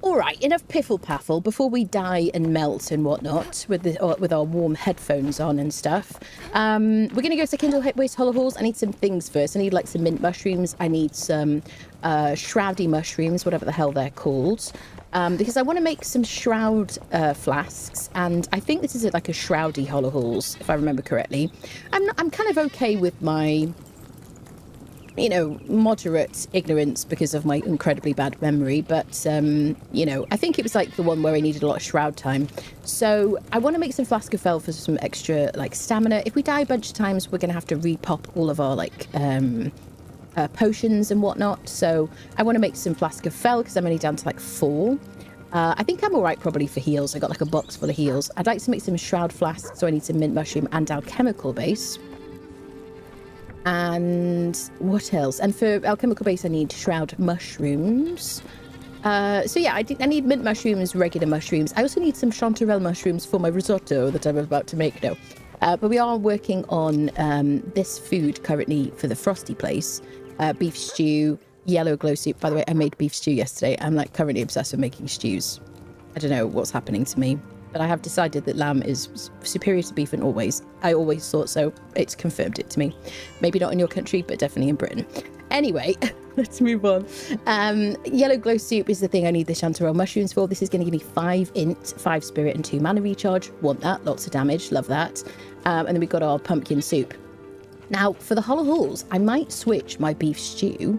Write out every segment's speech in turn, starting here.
All right, enough piffle-paffle before we die and melt and whatnot with our warm headphones on and stuff. We're going to go to Kindlewastes Hollow Halls. I need some things first. I need like some mint mushrooms. I need some shroudy mushrooms, whatever the hell they're called. Because I want to make some shroud flasks, and I think this is like a shroudy Hollow Halls, if I remember correctly. I'm kind of okay with my, you know, moderate ignorance because of my incredibly bad memory, but you know, I think it was like the one where I needed a lot of shroud time. So I want to make some Flask of Fel for some extra like stamina. If we die a bunch of times, we're gonna have to repop all of our like potions and whatnot. So I want to make some Flask of Fel because I'm only down to like 4. I think I'm all right probably for heals. I got like a box full of heals. I'd like to make some shroud flasks, so I need some mint mushroom and alchemical base. And what else? And for alchemical base, I need shroud mushrooms. So yeah, I need mint mushrooms, regular mushrooms. I also need some chanterelle mushrooms for my risotto that I'm about to make now. But we are working on this food currently for the Frosty place. Beef stew, yellow glow soup. By the way, I made beef stew yesterday. I'm like currently obsessed with making stews. I don't know what's happening to me. But I have decided that lamb is superior to beef in all ways. I always thought so. It's confirmed it to me. Maybe not in your country, but definitely in Britain. Anyway, let's move on. Yellow glow soup is the thing I need the chanterelle mushrooms for. This is going to give me 5 int, 5 spirit, and 2 mana recharge. Want that. Lots of damage. Love that. And then we've got our pumpkin soup. Now, for the Hollow Halls, I might switch my beef stew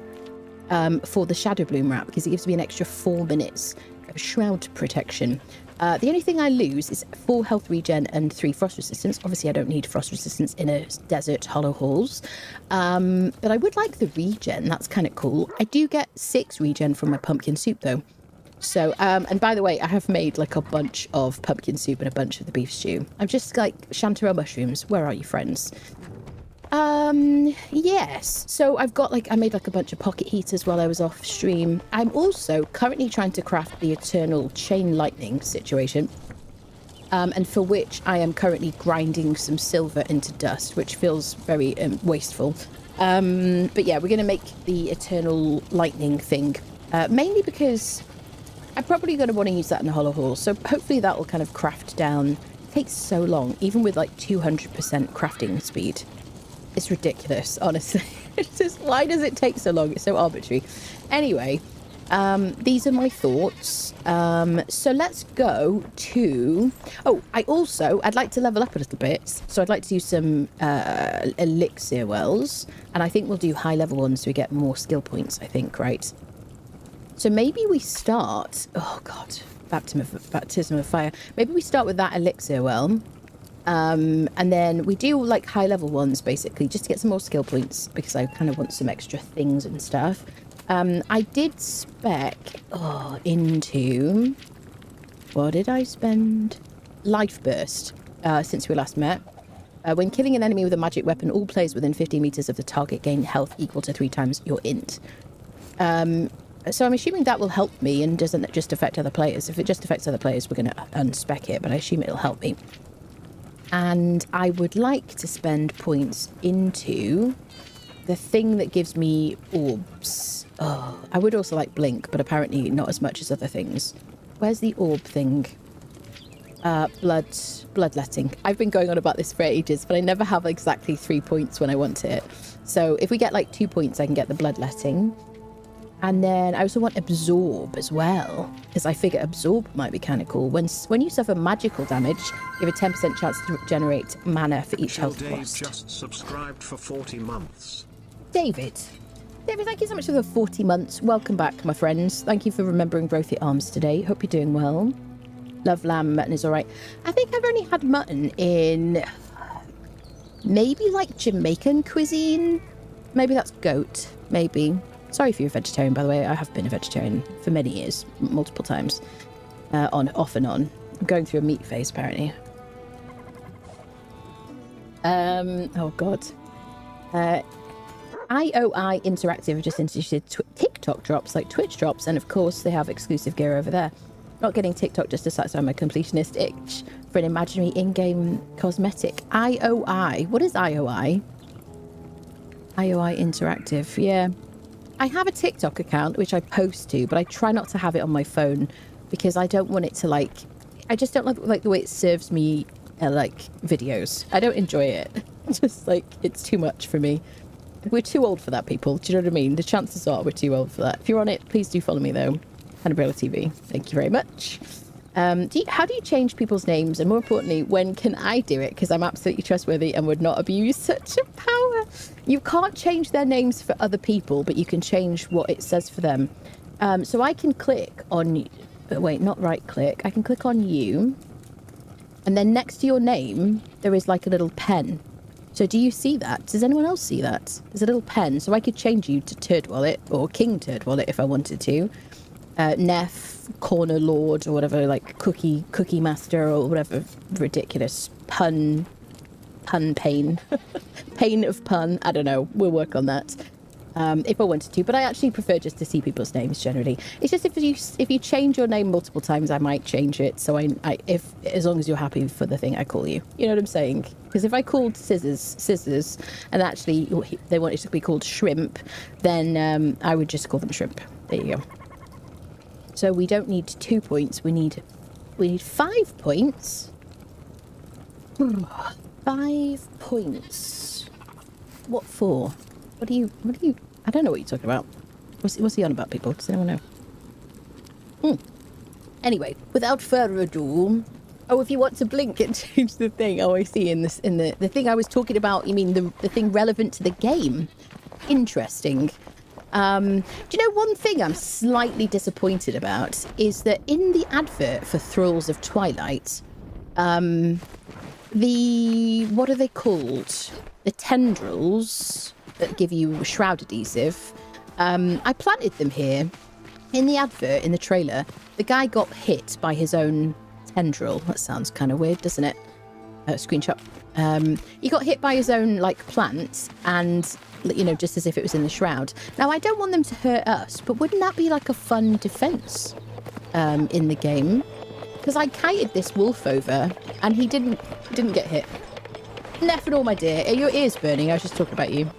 for the Shadow Bloom wrap because it gives me an extra 4 minutes of shroud protection. The only thing I lose is 4 health regen and 3 frost resistance. Obviously, I don't need frost resistance in a desert Hollow Halls. But I would like the regen. That's kind of cool. I do get 6 regen from my pumpkin soup, though. So, and by the way, I have made like a bunch of pumpkin soup and a bunch of the beef stew. I'm just like, chanterelle mushrooms. Where are you, friends? Yes. So I've got like, I made like a bunch of pocket heaters while I was off stream. I'm also currently trying to craft the eternal chain lightning situation. And for which I am currently grinding some silver into dust, which feels very wasteful. But yeah, we're going to make the eternal lightning thing, mainly because I'm probably going to want to use that in the Hollow Hall. So hopefully that will kind of craft down. It takes so long, even with like 200% crafting speed. It's ridiculous, honestly. It's just, why does it take so long? It's so arbitrary. Anyway, these are my thoughts. So let's go to... Oh, I'd like to level up a little bit. So I'd like to do some elixir wells. And I think we'll do high level ones so we get more skill points, I think, right? So maybe we start... Oh, God. Baptism of fire. Maybe we start with that elixir well. And then we do like high level ones basically just to get some more skill points because I kind of want some extra things and stuff. I did spec into, what did I spend? Life Burst since we last met. When killing an enemy with a magic weapon, all players within 15 meters of the target gain health equal to 3 times your int. So I'm assuming that will help me and doesn't just affect other players. If it just affects other players, we're going to unspec it, but I assume it'll help me. And I would like to spend points into the thing that gives me orbs. Oh, I would also like Blink, but apparently not as much as other things. Where's the orb thing? Bloodletting. I've been going on about this for ages, but I never have exactly 3 points when I want it. So if we get like 2 points, I can get the Bloodletting. And then I also want Absorb as well, because I figure Absorb might be kind of cool. When you suffer magical damage, you have a 10% chance to generate mana for each health cost. Dave just subscribed for 40 months. David, thank you so much for the 40 months. Welcome back, my friends. Thank you for remembering both your arms today. Hope you're doing well. Love lamb. Mutton is all right. I think I've only had mutton in maybe like Jamaican cuisine. Maybe that's goat. Maybe. Sorry if you're a vegetarian, by the way. I have been a vegetarian for many years, multiple times, off and on. I'm going through a meat phase, apparently. Oh, God. IOI Interactive have just introduced TikTok drops, like Twitch drops, and of course they have exclusive gear over there. Not getting TikTok just to satisfy my completionist itch for an imaginary in-game cosmetic. IOI. What is IOI? IOI Interactive, yeah. I have a TikTok account which I post to, but I try not to have it on my phone because I don't want it to like. I just don't like the way it serves me like videos. I don't enjoy it. It's just like it's too much for me. We're too old for that, people. Do you know what I mean? The chances are we're too old for that. If you're on it, please do follow me though. Anabriella TV. Thank you very much. How do you change people's names? And more importantly, when can I do it? Because I'm absolutely trustworthy and would not abuse such a power. You can't change their names for other people, but you can change what it says for them. So I can click on... Wait, not right click. I can click on you. And then next to your name, there is like a little pen. So do you see that? Does anyone else see that? There's a little pen. So I could change you to Turdwallet or King Turdwallet if I wanted to. Neff, Corner Lord, or whatever, like Cookie Master, or whatever ridiculous pun pain. Pain of pun. I don't know. We'll work on that. If I wanted to, but I actually prefer just to see people's names generally. It's just if you change your name multiple times, I might change it. So if as long as you're happy for the thing I call you, you know what I'm saying? Because if I called scissors, and actually they want it to be called shrimp, then I would just call them shrimp. There you go. So we don't need 2 points. We need 5 points. 5 points. What for? What do you? I don't know what you're talking about. What's he on about, people? Does anyone know? Anyway, without further ado. Oh, if you want to blink and change the thing. Oh, I see. In the thing I was talking about, you mean the thing relevant to the game? Interesting. Do you know one thing I'm slightly disappointed about is that in the advert for Thralls of Twilight, what are they called? The tendrils that give you shroud adhesive. I planted them here. In the advert, in the trailer, the guy got hit by his own tendril. That sounds kind of weird, doesn't it? Screenshot. He got hit by his own, like, plant, and, you know, just as if it was in the shroud. Now, I don't want them to hurt us, but wouldn't that be, like, a fun defense in the game? Because I kited this wolf over, and he didn't get hit. Neff and all, my dear. Are your ears burning? I was just talking about you.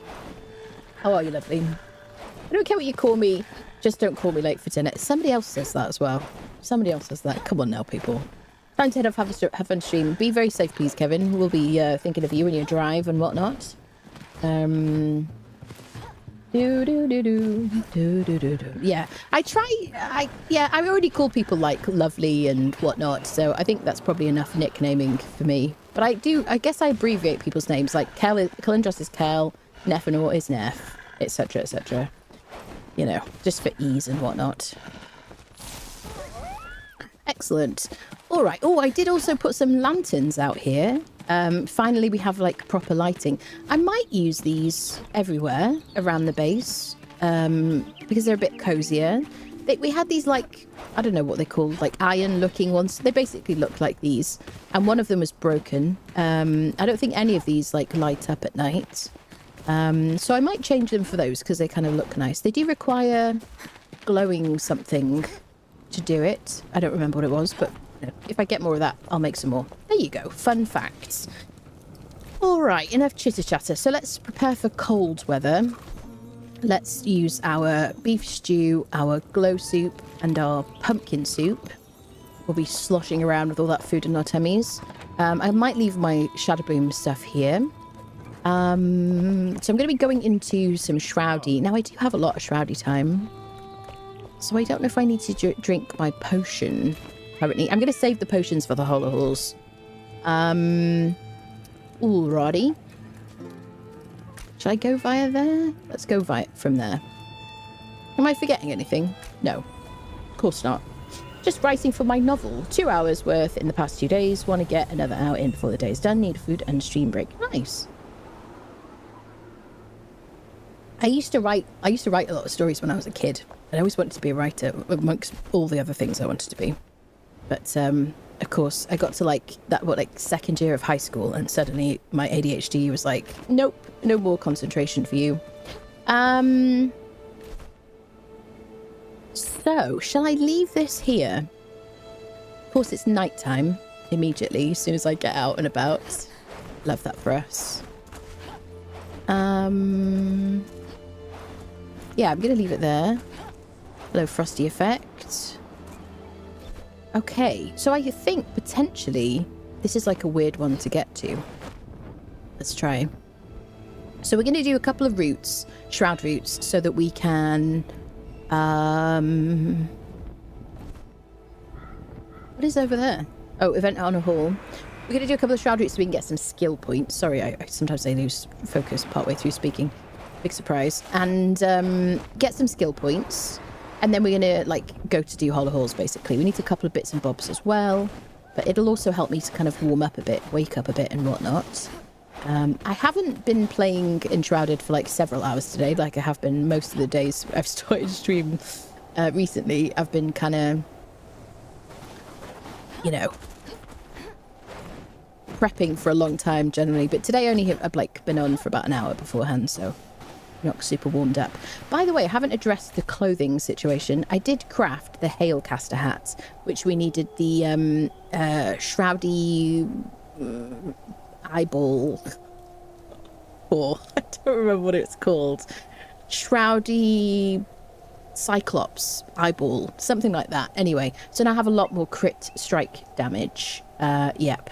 How are you, lovely? I don't care what you call me. Just don't call me late for dinner. Somebody else says that as well. Somebody else says that. Come on now, people. Time to head off, have a fun stream. Be very safe, please, Kevin. We'll be thinking of you and your drive and whatnot. Yeah, I already call people like lovely and whatnot, so I think that's probably enough nicknaming for me. But I guess I abbreviate people's names, like Kalindros is Kel, Nefenor is Neff, etc, etc. You know, just for ease and whatnot. Excellent. All right. Oh, I did also put some lanterns out here. Finally, we have like proper lighting. I might use these everywhere around the base because they're a bit cozier. We had these like, I don't know what they're called, like iron looking ones. They basically look like these. And one of them was broken. I don't think any of these like light up at night. So I might change them for those because they kind of look nice. They do require glowing something to do it. I don't remember what it was, but if I get more of that, I'll make some more. There you go. Fun facts. All right, enough chitter chatter. So let's prepare for cold weather. Let's use our beef stew, our glow soup, and our pumpkin soup. We'll be sloshing around with all that food in our tummies. I might leave my Shadowboom stuff here. So I'm going to be going into some Shroudy. Now, I do have a lot of Shroudy time. So I don't know if I need to drink my potion currently. I'm going to save the potions for the Hollow Halls. Alrighty. Should I go via there? Let's go from there. Am I forgetting anything? No. Of course not. Just writing for my novel. 2 hours worth in the past 2 days. Want to get another hour in before the day is done. Need food and stream break. Nice. I used to write a lot of stories when I was a kid. I always wanted to be a writer amongst all the other things I wanted to be. But of course, I got to like second year of high school, and suddenly my ADHD was like, nope, no more concentration for you. So shall I leave this here? Of course, it's nighttime immediately as soon as I get out and about. Love that for us. yeah, I'm going to leave it there. Low frosty effect. Okay, so I think potentially this is like a weird one to get to. Let's try. So we're going to do a couple of routes, shroud routes, so that we can... What is over there? Oh, event on a hall. We're going to do a couple of shroud routes so we can get some skill points. Sorry, I sometimes I lose focus partway through speaking. Big surprise. And get some skill points. And then we're going to, like, go to do hollow halls, basically. We need a couple of bits and bobs as well. But it'll also help me to kind of warm up a bit, wake up a bit and whatnot. I haven't been playing Enshrouded for, like, several hours today, like I have been most of the days I've started stream recently. I've been kind of, you know, prepping for a long time generally. But today only I've, like, been on for about an hour beforehand, so... not super warmed up. By the way, I haven't addressed the clothing situation. I did craft the Hailcaster hat, which we needed the shroudy eyeball for. I don't remember what it's called. Shroudy Cyclops eyeball, something like that. Anyway, so now I have a lot more crit strike damage. Yep.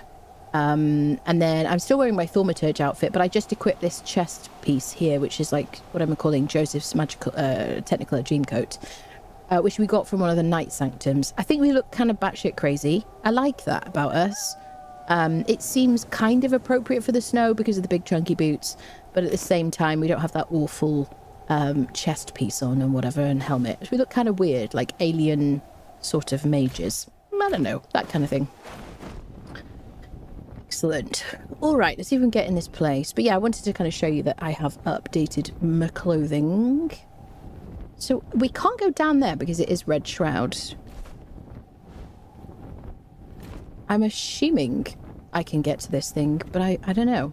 And then I'm still wearing my Thaumaturge outfit, but I just equipped this chest piece here, which is like what I'm calling Joseph's magical technical dream coat, which we got from one of the night sanctums. I think we look kind of batshit crazy. I like that about us. It seems kind of appropriate for the snow because of the big chunky boots, but at the same time we don't have that awful chest piece on and whatever, and helmet. So we look kind of weird, like alien sort of mages. I don't know, that kind of thing. Excellent. All right, let's see if we can get in this place. But yeah, I wanted to kind of show you that I have updated my clothing. So we can't go down there because it is Red Shroud. I'm assuming I can get to this thing, but I don't know.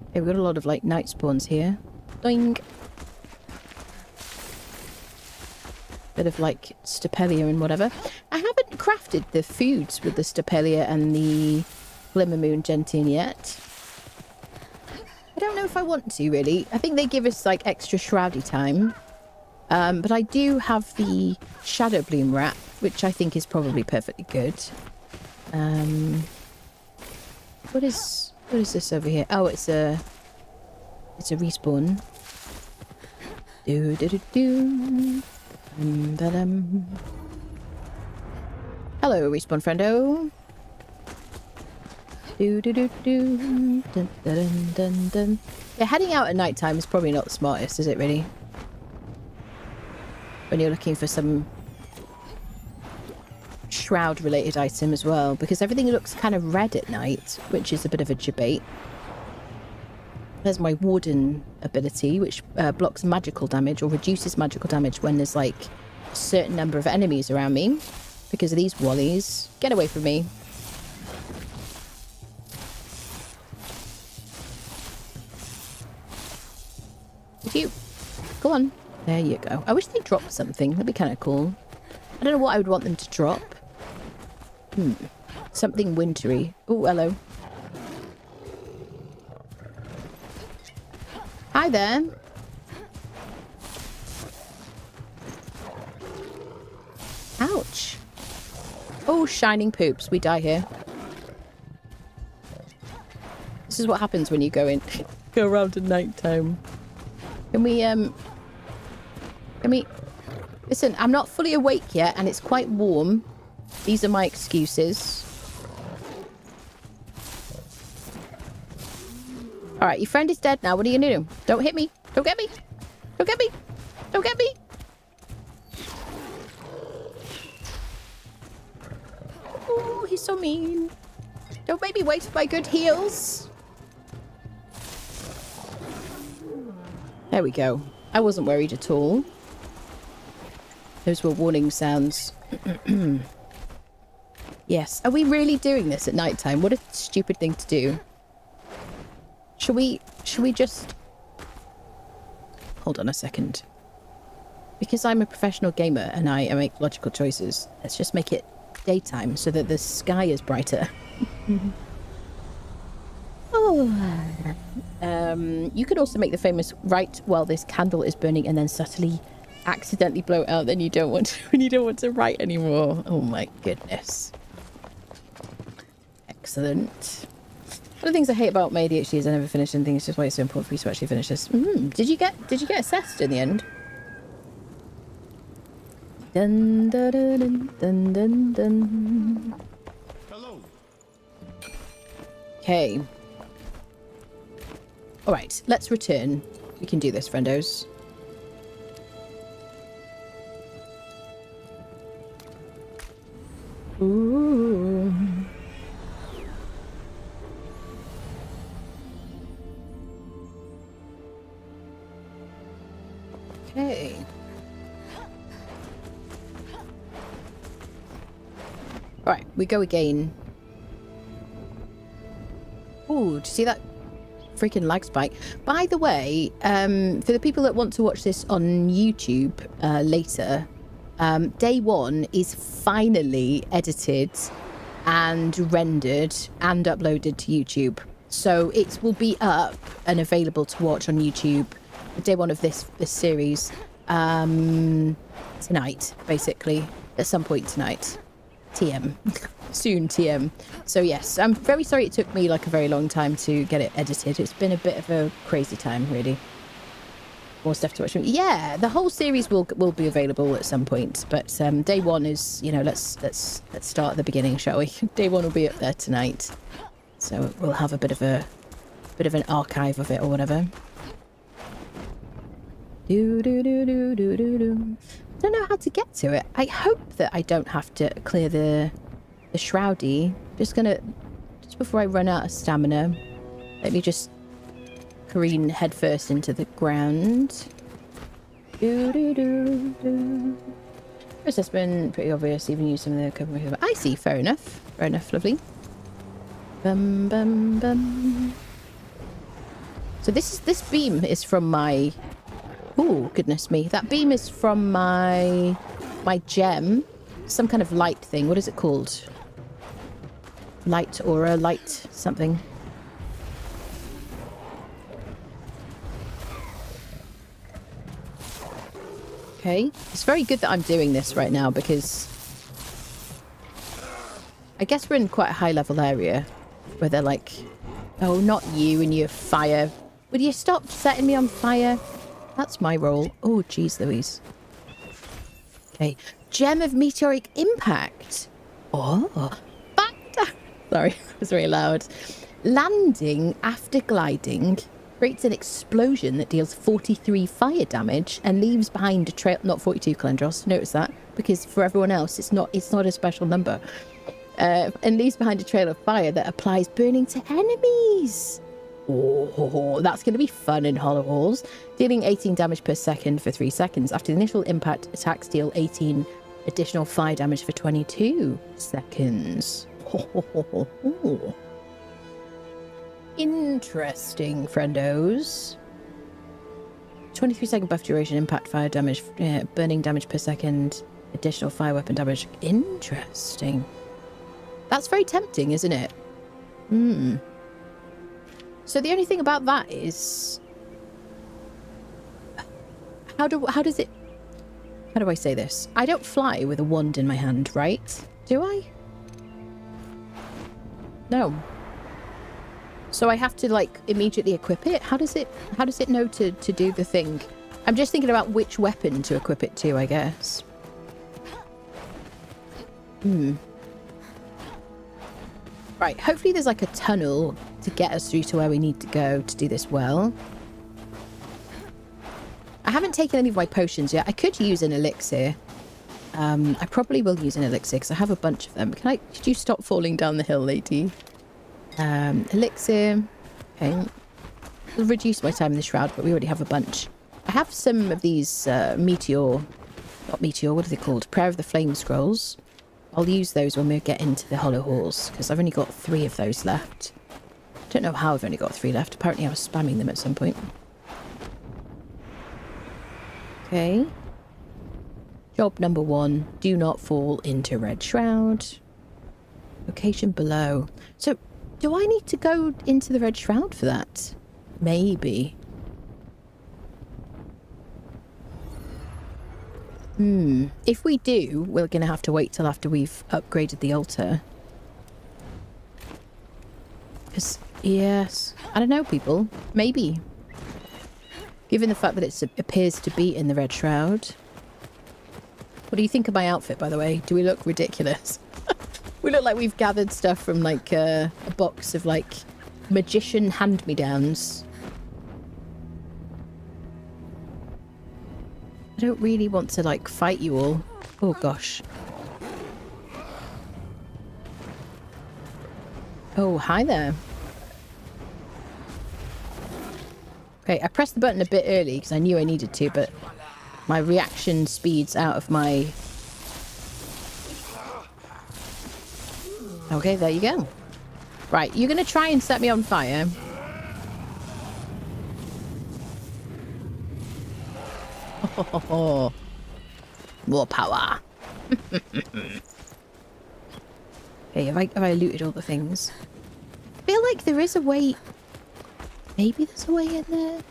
Okay, we've got a lot of like night spawns here. Doing. Bit of like Stepelia and whatever. I haven't crafted the foods with the Stepelia and the Glimmermoon Gentian yet. I don't know if I want to really. I think they give us like extra shroudy time. But I do have the Shadow Bloom wrap, which I think is probably perfectly good. What is this over here? Oh, it's a respawn. Do do do do. Hello, respawn friendo. Do do do do. Dun, dun, dun, dun. Yeah, heading out at night time is probably not the smartest, is it really? When you're looking for some shroud related item as well, because everything looks kind of red at night, which is a bit of a debate. There's my Warden ability, which blocks magical damage or reduces magical damage when there's like a certain number of enemies around me because of these wallies. Get away from me. Would you? Go on. There you go. I wish they dropped something. That'd be kind of cool. I don't know what I would want them to drop. Something wintry. Oh, hello. Hi there. Ouch. Oh, shining poops. We die here. This is what happens when you go around at night time. Can we, listen, I'm not fully awake yet and it's quite warm. These are my excuses. Alright, your friend is dead now. What are you gonna do? Don't hit me. Don't get me. Don't get me. Don't get me. Oh, he's so mean. Don't make me waste my good heals. There we go. I wasn't worried at all. Those were warning sounds. Yes. Are we really doing this at night time? What a stupid thing to do. Should we just... Hold on a second. Because I'm a professional gamer and I make logical choices, let's just make it daytime so that the sky is brighter. Oh. You could also make the famous right while this candle is burning and then subtly accidentally blow it out. Then you don't want to, when you don't want to write anymore. Oh my goodness. Excellent. One of the things I hate about my ADHD is I never finish anything. It's just why it's so important for you to actually finish this. Did you get assessed in the end? Dun dun dun dun dun dun. Hello. Okay. All right, let's return. We can do this, friendos. Ooh. Okay. All right, we go again. Ooh, do you see that freaking lag spike? By the way, for the people that want to watch this on YouTube later, day one is finally edited and rendered and uploaded to YouTube. So it will be up and available to watch on YouTube. Day one of this series tonight, basically, at some point tonight. TM. Soon TM. So yes, I'm very sorry it took me like a very long time to get it edited. It's been a bit of a crazy time, really. More stuff to watch. Yeah, the whole series will be available at some point, but day one is, you know, let's start at the beginning, shall we? Day one will be up there tonight, so we'll have a bit of an archive of it or whatever. Don't know how to get to it. I hope that I don't have to clear the Shroudy. Just before I run out of stamina, let me just careen headfirst into the ground. This has been pretty obvious, even use some of the cover. I see, fair enough. Fair enough, lovely. Bum bum bum. So this beam is from my... Oh, goodness me. That beam is from my gem. Some kind of light thing. What is it called? Light aura, light something. Okay. It's very good that I'm doing this right now because I guess we're in quite a high level area where they're like, oh, not you and your fire. Would you stop setting me on fire? That's my role. Oh, jeez Louise. Okay. Gem of meteoric impact. Oh. Banter. Sorry, it was very loud. Landing after gliding creates an explosion that deals 43 fire damage and leaves behind a trail... Not 42, Calendros. Notice that. Because for everyone else, it's not a special number. And leaves behind a trail of fire that applies burning to enemies. Oh, that's going to be fun in Hollow Halls. Dealing 18 damage per second for 3 seconds. After the initial impact, attacks deal 18 additional fire damage for 22 seconds. Oh. Interesting, friendos. 23-second buff duration, impact fire damage, burning damage per second, additional fire weapon damage. Interesting. That's very tempting, isn't it? So the only thing about that is, how do I say this? I don't fly with a wand in my hand, right? Do I? No. So I have to like immediately equip it. How does it know to do the thing? I'm just thinking about which weapon to equip it to, I guess. Right, hopefully there's like a tunnel to get us through to where we need to go to do this well. I haven't taken any of my potions yet. I could use an elixir. I probably will use an elixir because I have a bunch of them. Could you stop falling down the hill, lady? Elixir. Okay. It'll reduce my time in the Shroud, but we already have a bunch. I have some of these not meteor, what are they called? Prayer of the Flame scrolls. I'll use those when we get into the Hollow Halls, because I've only got 3 of those left. Don't know how I've only got 3 left. Apparently I was spamming them at some point. Okay. Job number 1. Do not fall into Red Shroud. Location below. So, do I need to go into the Red Shroud for that? Maybe. If we do, we're going to have to wait till after we've upgraded the altar. Because, yes, I don't know, people. Maybe. Given the fact that it appears to be in the Red Shroud. What do you think of my outfit, by the way? Do we look ridiculous? We look like we've gathered stuff from, like, a box of, like, magician hand-me-downs. I don't really want to, like, fight you all. Oh, gosh. Oh, hi there. Okay, I pressed the button a bit early because I knew I needed to, but my reaction speed's out of my... Okay, there you go. Right, you're going to try and set me on fire. Oh, more power. Okay, have I looted all the things? I feel like there is a way... Maybe there's a way in there.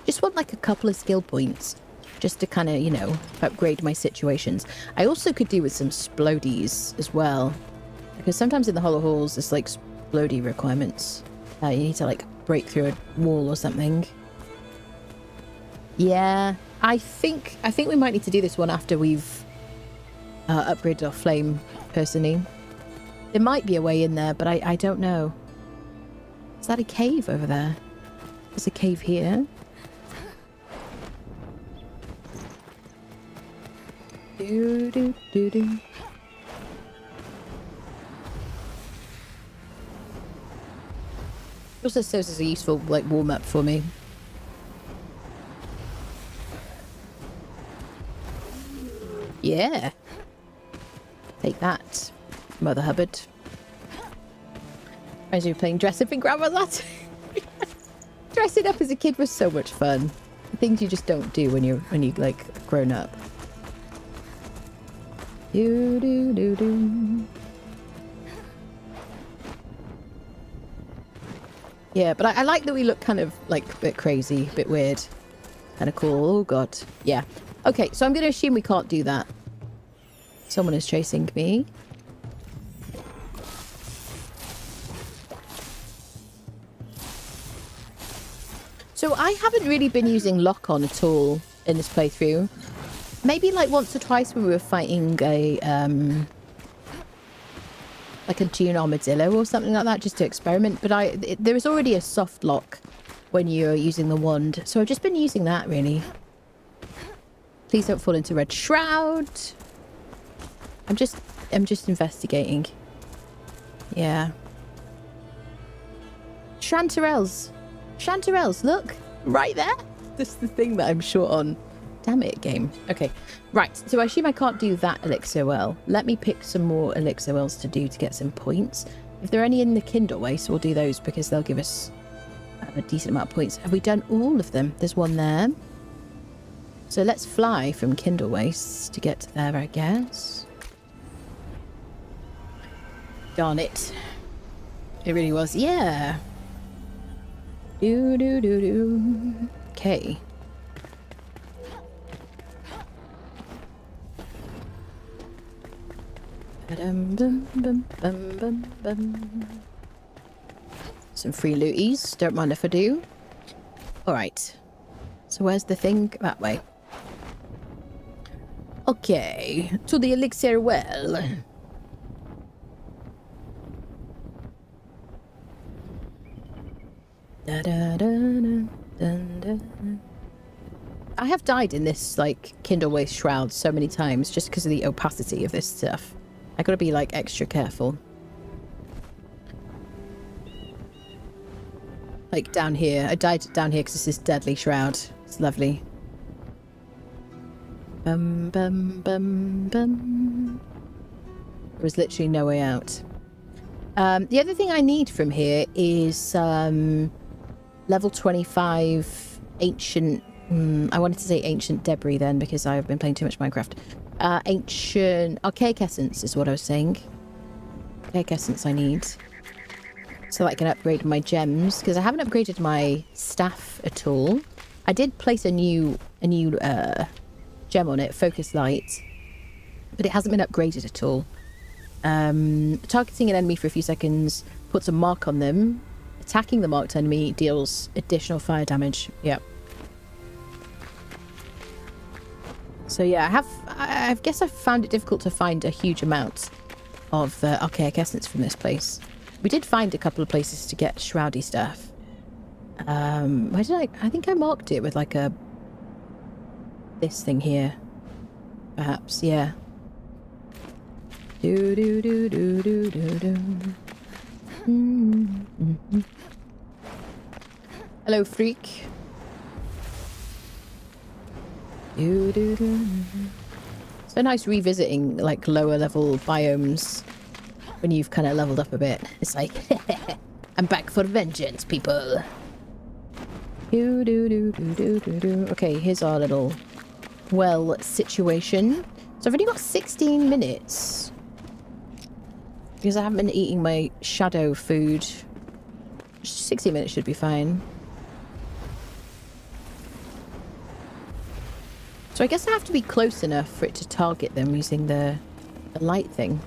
Just want like a couple of skill points. Just to kind of, you know, upgrade my situations. I also could do with some splodies as well. Because sometimes in the Hollow Halls, there's like splodie requirements. You need to like break through a wall or something. Yeah, I think we might need to do this one after we've upgraded our flame, personally. There might be a way in there, but I don't know. Is that a cave over there? There's a cave here. Do. Also serves as a useful like warm up for me. Yeah. Take that, Mother Hubbard. As you were playing dress up in Grandma's Hut. Dressing up as a kid was so much fun. The things you just don't do when you like grown up. Do. Yeah, but I like that we look kind of like a bit crazy, a bit weird. Kind of cool. Oh god. Yeah. Okay, so I'm going to assume we can't do that. Someone is chasing me. So I haven't really been using lock-on at all in this playthrough. Maybe like once or twice when we were fighting a like a Dune Armadillo or something like that, just to experiment. But there is already a soft lock when you're using the wand, so I've just been using that really. Please don't fall into Red Shroud. I'm just investigating. Yeah. Chanterelles, look right there. This is the thing that I'm short on. Damn it, game. Okay, right. So I assume I can't do that elixir well. Let me pick some more elixir wells to do to get some points. If there are any in the Kindlewastes, we'll do those because they'll give us a decent amount of points. Have we done all of them? There's one there. So let's fly from Kindlewastes to get there, I guess. Darn it. It really was. Yeah. Do. Okay. Some free looties. Don't mind if I do. Alright. So where's the thing? That way. Okay. To the elixir well. I have died in this, like, Kindlewaste Shroud so many times just because of the opacity of this stuff. I gotta be, like, extra careful. Like, down here. I died down here because this is Deadly Shroud. It's lovely. Bum. There was literally no way out. The other thing I need from here is level 25 ancient... I wanted to say ancient debris then because I've been playing too much Minecraft. Ancient... Archaic essence is what I was saying. Archaic essence I need. so that I can upgrade my gems, because I haven't upgraded my staff at all. I did place a new gem on it, focus light, but it hasn't been upgraded at all. Targeting an enemy for a few seconds puts a mark on them. Attacking the marked enemy deals additional fire damage. Yep. So yeah, I guess I've found it difficult to find a huge amount of archaic essence from this place. We did find a couple of places to get shroudy stuff. Where did I think I marked it with like this thing here. Perhaps, yeah. Do do do do do do do. Mm-hmm. Hello, freak. Do do do. It's so nice revisiting like lower level biomes when you've kind of leveled up a bit. It's like, I'm back for vengeance, people. Do do do do do do do. Okay, here's our little well situation. So I've only got 16 minutes. Because I haven't been eating my shadow food. 60 minutes should be fine. So I guess I have to be close enough for it to target them using the light thing.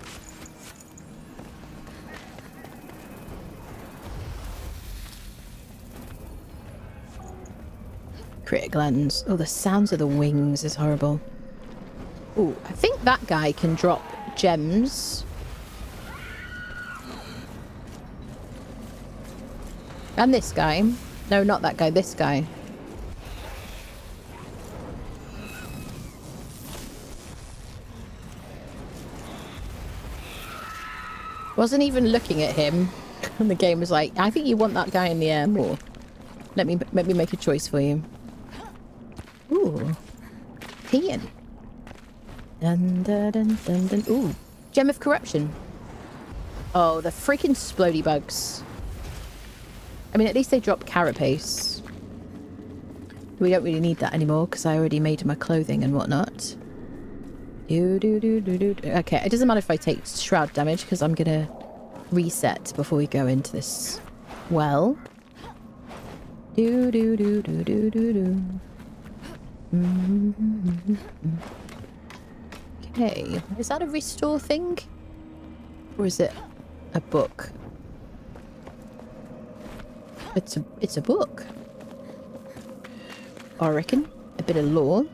Critic lens. Oh, the sounds of the wings is horrible. Oh, I think that guy can drop gems. And this guy. No, not that guy. This guy. Wasn't even looking at him. And the game was like, I think you want that guy in the air more. Let me make a choice for you. Ooh. Peeing. Dun, dun, dun, dun, dun. Ooh. Gem of Corruption. Oh, the freaking splody bugs. I mean, at least they drop carapace. We don't really need that anymore because I already made my clothing and whatnot. Okay, it doesn't matter if I take shroud damage because I'm gonna reset before we go into this well. Okay, is that a restore thing? Or is it a book? It's a book. I reckon. A bit of lore.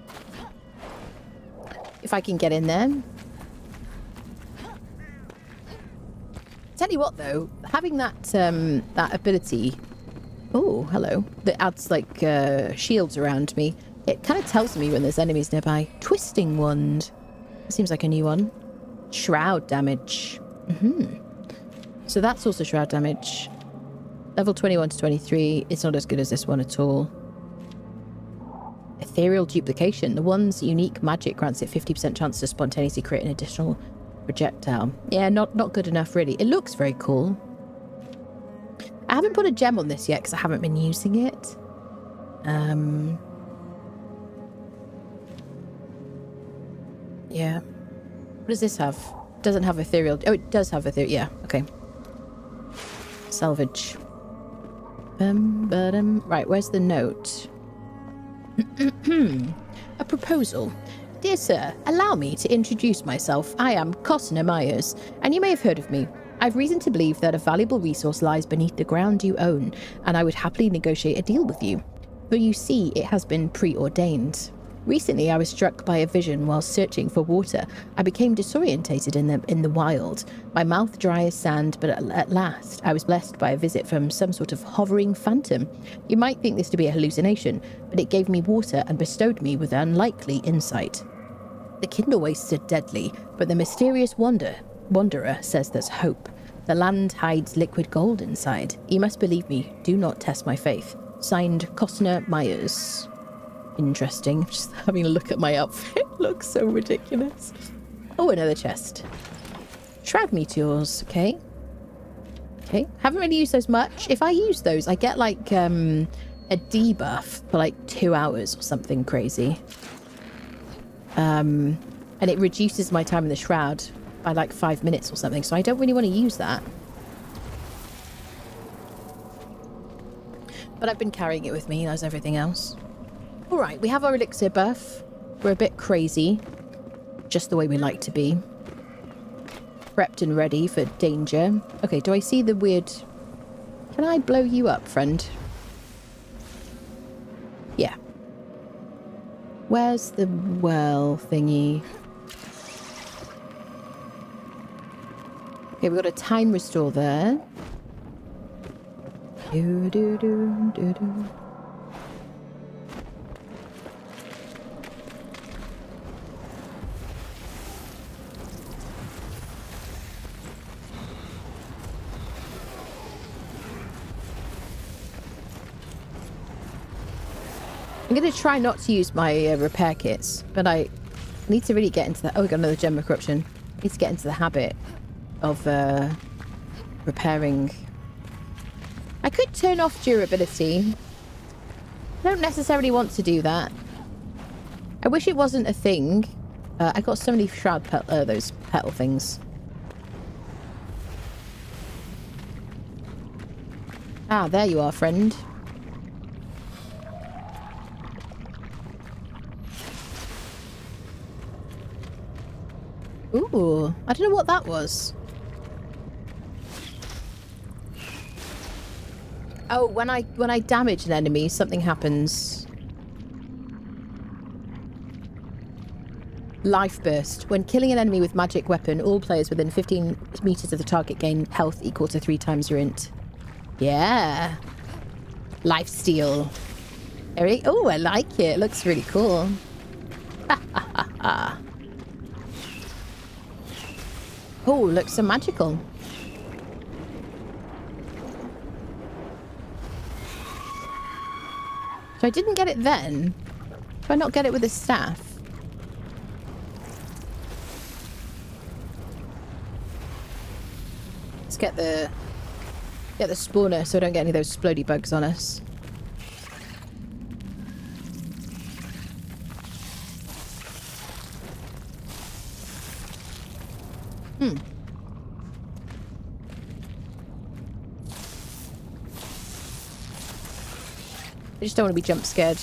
If I can get in there. Tell you what though, having that that ability, oh hello, that adds like shields around me, it kind of tells me when there's enemies nearby. Twisting Wand. Seems like a new one. Shroud damage. So that's also shroud damage. Level 21 to 23. It's not as good as this one at all. Ethereal duplication. The one's unique magic grants it 50% chance to spontaneously create an additional projectile. Yeah, not good enough really. It looks very cool. I haven't put a gem on this yet because I haven't been using it. Yeah. What does this have? Doesn't have ethereal. Oh, it does have ethereal. Yeah, okay. Salvage. Right, where's the note? A proposal. Dear sir, allow me to introduce myself. I am Costner Myers, and you may have heard of me. I've reason to believe that a valuable resource lies beneath the ground you own, and I would happily negotiate a deal with you. For you see, it has been preordained. Recently, I was struck by a vision while searching for water. I became disorientated in the wild, my mouth dry as sand, but at last I was blessed by a visit from some sort of hovering phantom. You might think this to be a hallucination, but it gave me water and bestowed me with unlikely insight. The Kindlewastes are deadly, but the mysterious wanderer says there's hope. The land hides liquid gold inside. You must believe me. Do not test my faith. Signed, Costner Myers. Interesting. Just having a look at my outfit. It looks so ridiculous. Oh, another chest. Shroud meteors. Okay. Okay. Haven't really used those much. If I use those, I get like a debuff for like 2 hours or something crazy. And it reduces my time in the shroud by like 5 minutes or something. So I don't really want to use that. But I've been carrying it with me as everything else. Alright, we have our elixir buff. We're a bit crazy. Just the way we like to be. Prepped and ready for danger. Okay, do I see the weird... Can I blow you up, friend? Yeah. Where's the well thingy? Okay, we've got a time restore there. Do do do do do. I'm going to try not to use my repair kits, but I need to really get into that. Oh, we got another gem of corruption. I need to get into the habit of repairing. I could turn off durability. I don't necessarily want to do that. I wish it wasn't a thing. I got so many shroud those petal things. Ah, there you are, friend. Ooh, I don't know what that was. Oh, when I damage an enemy, something happens. Life burst. When killing an enemy with magic weapon, all players within 15 meters of the target gain health equal to 3 times your int. Yeah. Life steal. Oh, I like it. It looks really cool. Ha ha ha ha. Oh, looks so magical. So I didn't get it then. Do I not get it with the staff? Let's get the spawner so I don't get any of those splody bugs on us. I just don't want to be jump scared.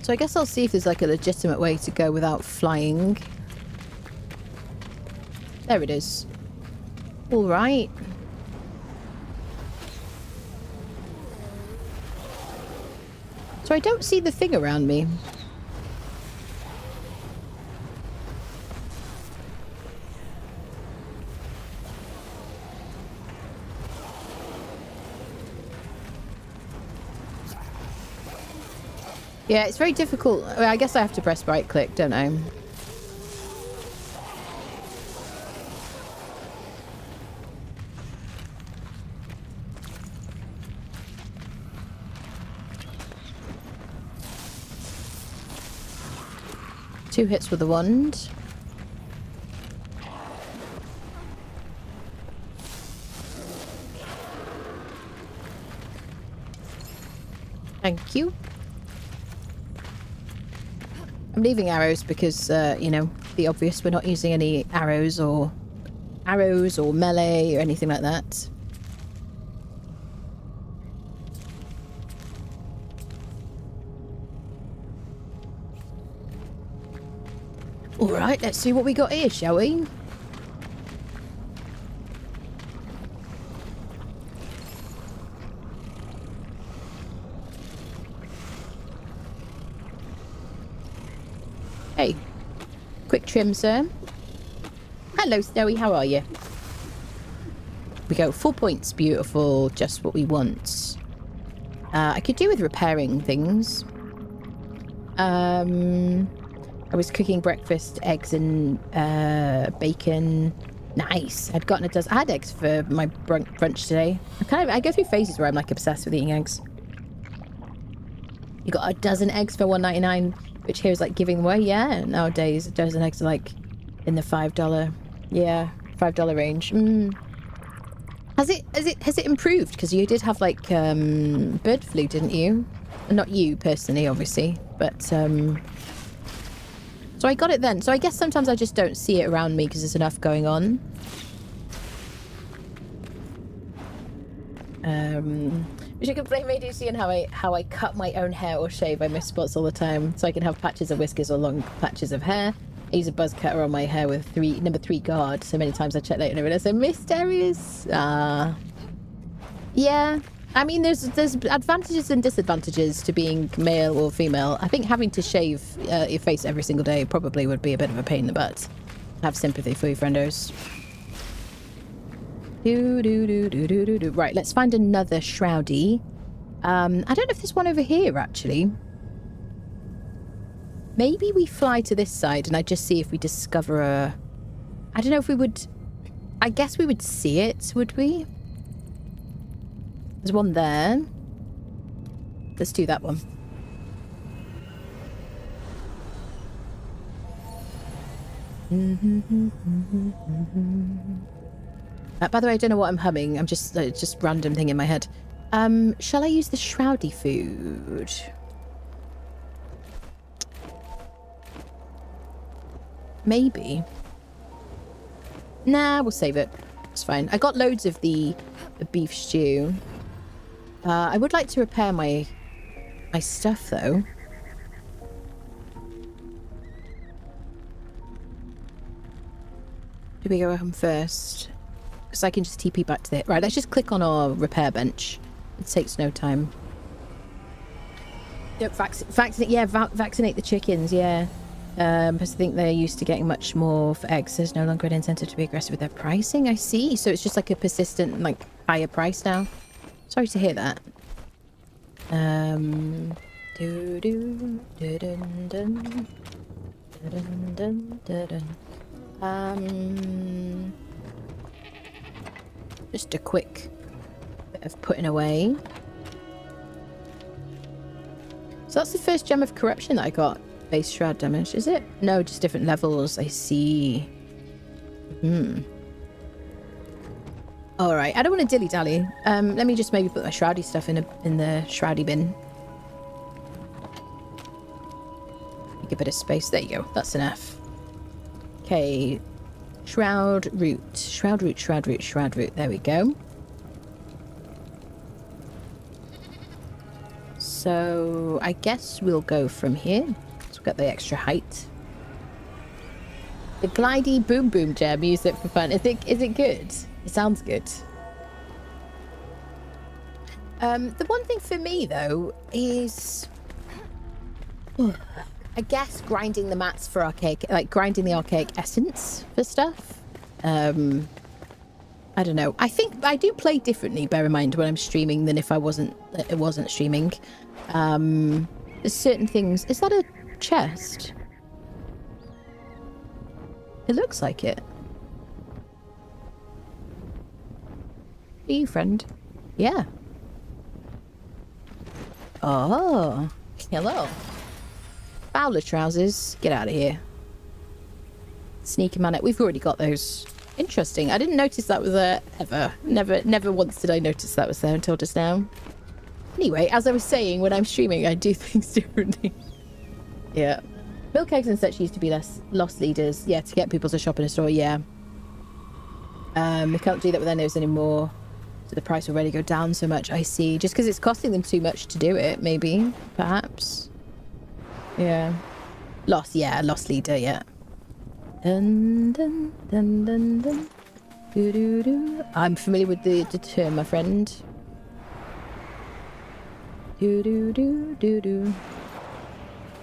So I guess I'll see if there's like a legitimate way to go without flying. There it is. All right. So I don't see the thing around me. Yeah, it's very difficult. Well, I guess I have to press right click, don't I? Two hits with the wand. Thank you. I'm leaving arrows because, you know, the obvious. We're not using any arrows or melee or anything like that. All right, let's see what we got here, shall we? Hey, quick trim, sir. Hello, Snowy, how are you? We go 4 points, beautiful, just what we want. I could do with repairing things. I was cooking breakfast, eggs and bacon. Nice. I'd gotten a dozen. I had eggs for my brunch today. I go through phases where I'm like obsessed with eating eggs. You got a dozen eggs for $1.99. Which here is like giving away. Yeah, nowadays a dozen eggs are like in the $5. Yeah, $5 range. Has it improved? Because you did have like bird flu, didn't you? Not you personally, obviously, but so I got it then. So I guess sometimes I just don't see it around me because there's enough going on. Wish you could blame ADC on how I cut my own hair or shave. I miss spots all the time, so I can have patches of whiskers or long patches of hair. I use a buzz cutter on my hair with number 3 guard. So many times I check later and I realize I'm mysterious. Yeah. I mean, there's advantages and disadvantages to being male or female. I think having to shave your face every single day probably would be a bit of a pain in the butt. I have sympathy for you, friendos. Right, let's find another Shroudy. I don't know if there's one over here, actually. Maybe we fly to this side and I just see if we discover a... I don't know if we would... I guess we would see it, would we? There's one there. Let's do that one. By the way, I don't know what I'm humming. I'm just random thing in my head. Shall I use the Shroudy food? Maybe. Nah, we'll save it. It's fine. I got loads of the beef stew. I would like to repair my stuff, though. Do we go home first? Because I can just TP back to it. Right, let's just click on our repair bench. It takes no time. Yep, vaccinate the chickens, yeah. Because I think they're used to getting much more for eggs. There's no longer an incentive to be aggressive with their pricing. I see. So it's just like a persistent, like, higher price now. Sorry to hear that. Just a quick bit of putting away. So that's the first gem of corruption that I got. Base shroud damage, is it? No, just different levels. I see. All right, I don't want to dilly-dally. Let me just maybe put my shroudy stuff in the shroudy bin. Make a bit of space. There you go. That's enough. Okay. Shroud root. Shroud root, shroud root, shroud root. There we go. So I guess we'll go from here. Let's get the extra height. The glidey boom boom gem. Use it for fun. Is it good? It sounds good. The one thing for me though is, I guess grinding the mats for archaic, like grinding the archaic essence for stuff. I don't know. I think I do play differently. Bear in mind when I'm streaming than if I wasn't streaming. There's certain things. Is that a chest? It looks like it. Are you, friend? Yeah. Oh, hello. Fowler trousers. Get out of here. Sneaky man. We've already got those. Interesting. I didn't notice that was there ever. Never once did I notice that was there until just now. Anyway, as I was saying, when I'm streaming, I do things differently. Yeah. Milk eggs and such used to be less lost leaders. Yeah, to get people to shop in a store, yeah. They can't do that with their nose anymore. So the price will really go down so much, I see. Just because it's costing them too much to do it, maybe. Perhaps. Yeah. Lost leader, yeah. Dun, dun, dun, dun, dun. Doo, doo, doo. I'm familiar with the term, my friend. Doo, doo, doo, doo, doo.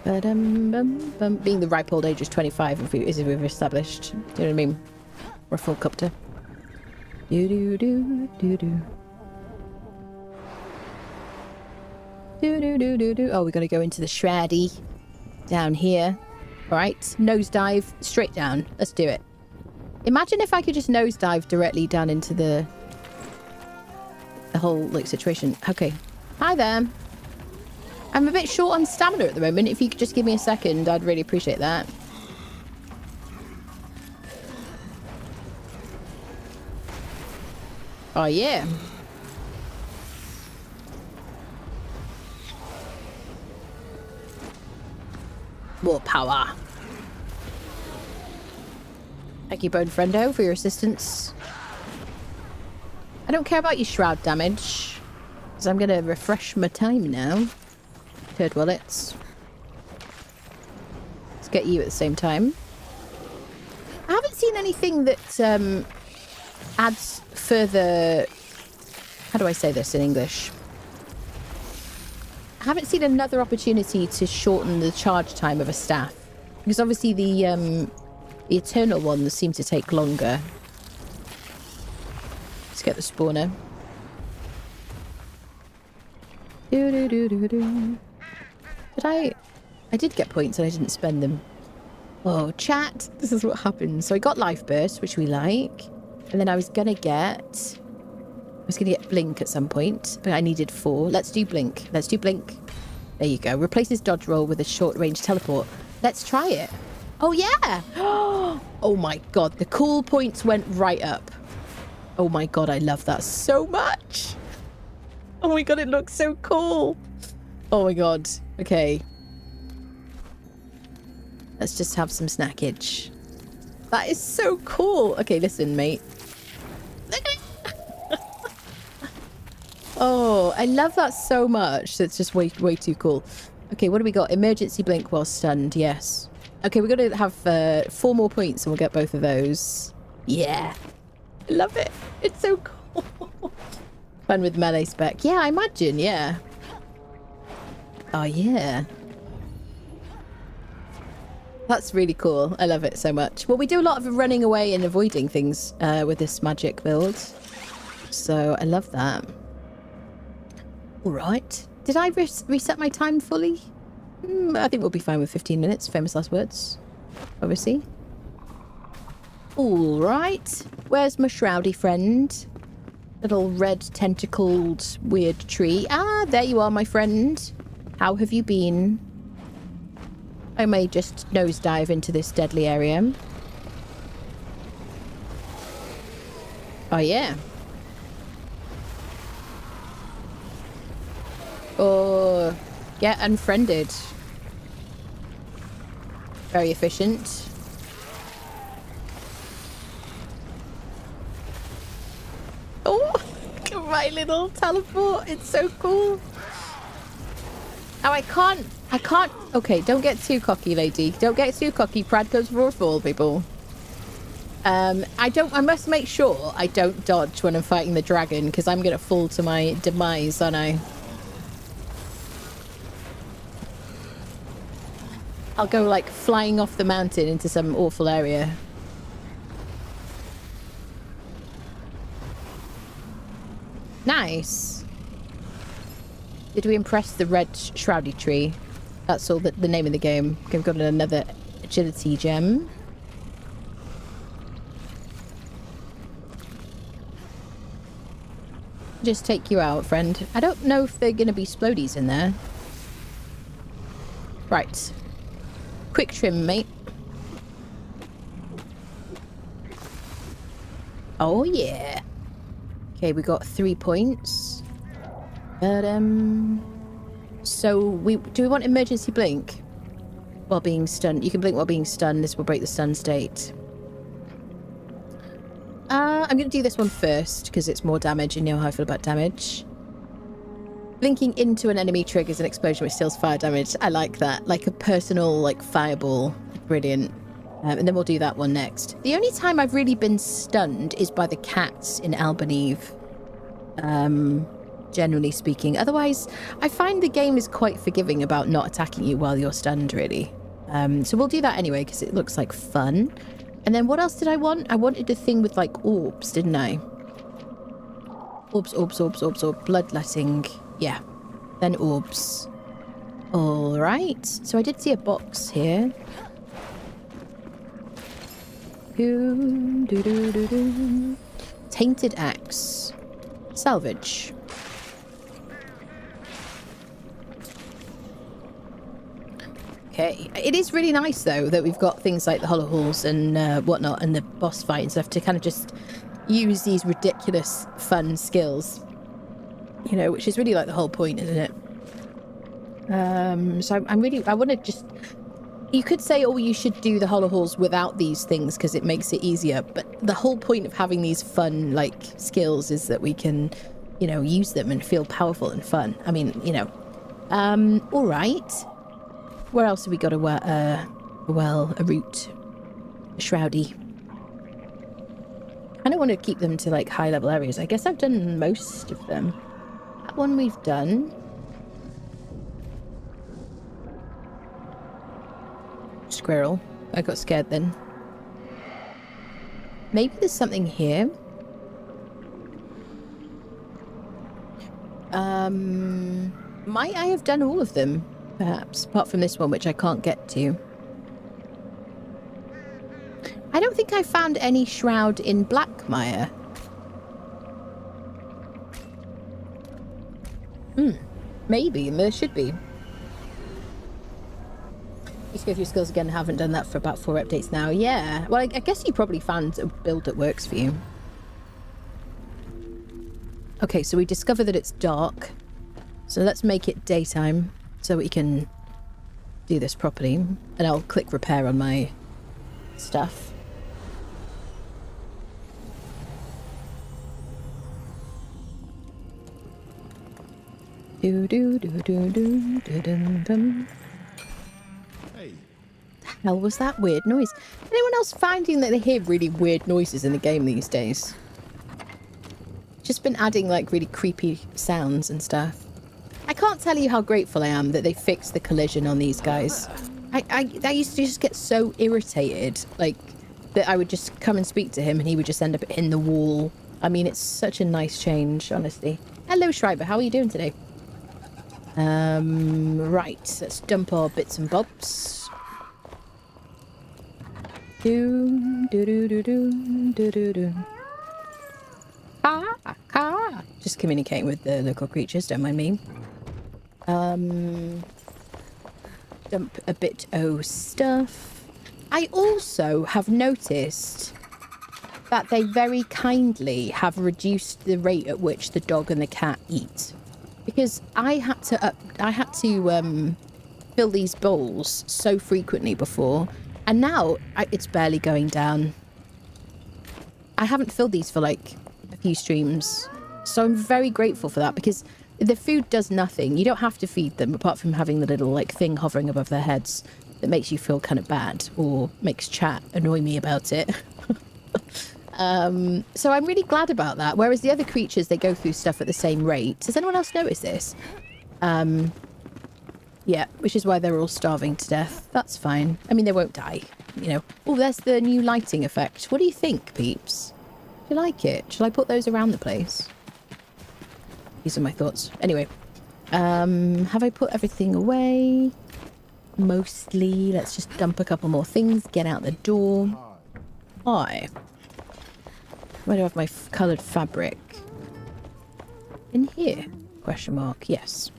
Ba-dum, bum, bum. Being the ripe old age is 25 if we've established. Do you know what I mean? We're a full cupter. Do do do do do. Do do do do do. Oh, we're gonna go into the shroudy down here. Right, nosedive straight down. Let's do it. Imagine if I could just nosedive directly down into the whole like situation. Okay. Hi there. I'm a bit short on stamina at the moment. If you could just give me a second, I'd really appreciate that. Oh, yeah. More power. Thank you, Bone Friendo, for your assistance. I don't care about your shroud damage. Because I'm going to refresh my time now. Turd wallets. Let's get you at the same time. I haven't seen anything that adds further... How do I say this in English? I haven't seen another opportunity to shorten the charge time of a staff. Because obviously the eternal ones seem to take longer. Let's get the spawner. Did I did get points and I didn't spend them. Oh, chat. This is what happens. So I got life burst, which we like. And then I was going to get blink at some point, but I needed 4. Let's do blink. Let's do blink. There you go. Replaces dodge roll with a short range teleport. Let's try it. Oh, yeah. Oh, my God. The cool points went right up. Oh, my God. I love that so much. Oh, my God. It looks so cool. Oh, my God. Okay. Let's just have some snackage. That is so cool. Okay, listen, mate. Oh, I love that so much. It's just way too cool. Okay, what do we got? Emergency blink while stunned. Yes. Okay, we're going to have 4 more points and we'll get both of those. Yeah. I love it. It's so cool. Fun with melee spec. Yeah, I imagine. Yeah. Oh, yeah. That's really cool. I love it so much. Well, we do a lot of running away and avoiding things with this magic build. So I love that. All right. Did I reset my time fully? I think we'll be fine with 15 minutes. Famous last words. Obviously. All right. Where's my shroudy friend? Little red tentacled weird tree. Ah, there you are, my friend. How have you been? I may just nosedive into this deadly area. Oh, yeah. Or get unfriended. Very efficient. Oh, look at my little teleport. It's so cool. Oh, I can't. Okay, don't get too cocky, lady. Don't get too cocky. Prad goes for a fall, people. I must make sure I don't dodge when I'm fighting the dragon, because I'm going to fall to my demise, aren't I? I'll go, like, flying off the mountain into some awful area. Nice. Did we impress the red shroudy tree? That's all the name of the game. We've got another agility gem. Just take you out, friend. I don't know if they're going to be splodies in there. Right. Quick trim, mate. Oh, yeah. Okay, we got 3 points. But, so, do we want emergency blink? While being stunned. You can blink while being stunned. This will break the stun state. I'm going to do this one first, because it's more damage, and you know how I feel about damage. Blinking into an enemy triggers an explosion which steals fire damage. I like that. Like a personal, like, fireball. Brilliant. And then we'll do that one next. The only time I've really been stunned is by the cats in Albaneve. Generally speaking. Otherwise, I find the game is quite forgiving about not attacking you while you're stunned, really. So we'll do that anyway, because it looks like fun. And then what else did I want? I wanted a thing with, like, orbs, didn't I? Orbs. Bloodletting. Yeah. Then orbs. All right. So I did see a box here. Tainted axe. Salvage. Okay. It is really nice, though, that we've got things like the hollow halls and whatnot, and the boss fight and stuff to kind of just use these ridiculous, fun skills. You know, which is really like the whole point, isn't it? So I want to just You could say, oh, you should do the hollow halls without these things because it makes it easier. But the whole point of having these fun, like, skills is that we can, you know, use them and feel powerful and fun. I mean, you know. All right. Where else have we got a root? A shroudy. I don't want to keep them to, like, high-level areas. I guess I've done most of them. That one we've done. Squirrel. I got scared then. Maybe there's something here. Might I have done all of them? Perhaps. Apart from this one, which I can't get to. I don't think I found any shroud in Blackmire. Maybe. There should be. Let's go through skills again. Haven't done that for about 4 updates now. Yeah. Well, I guess you probably found a build that works for you. Okay, so we discover that it's dark. So let's make it daytime so we can do this properly. And I'll click repair on my stuff. Do do do do do do do dum. Hey. The hell was that weird noise? Anyone else finding that they hear really weird noises in the game these days? Just been adding like really creepy sounds and stuff. I can't tell you how grateful I am that they fixed the collision on these guys. I used to just get so irritated, like, that I would just come and speak to him and he would just end up in the wall. I mean, it's such a nice change, honestly. Hello, Schreiber. How are you doing today? Right. Let's dump our bits and bobs. Do, do, do, do, do, do, do, do. Just communicating with the local creatures, don't mind me. Dump a bit of stuff. I also have noticed that they very kindly have reduced the rate at which the dog and the cat eat. Because I had to fill these bowls so frequently before, and now it's barely going down. I haven't filled these for like a few streams, so I'm very grateful for that, because the food does nothing. You don't have to feed them apart from having the little like thing hovering above their heads that makes you feel kind of bad or makes chat annoy me about it. So I'm really glad about that. Whereas the other creatures, they go through stuff at the same rate. Does anyone else notice this? Yeah, which is why they're all starving to death. That's fine. I mean, they won't die, you know. Oh, there's the new lighting effect. What do you think, peeps? Do you like it? Shall I put those around the place? These are my thoughts. Anyway, have I put everything away? Mostly. Let's just dump a couple more things. Get out the door. Hi. Where do I have my coloured fabric? In here? Question mark. Yes.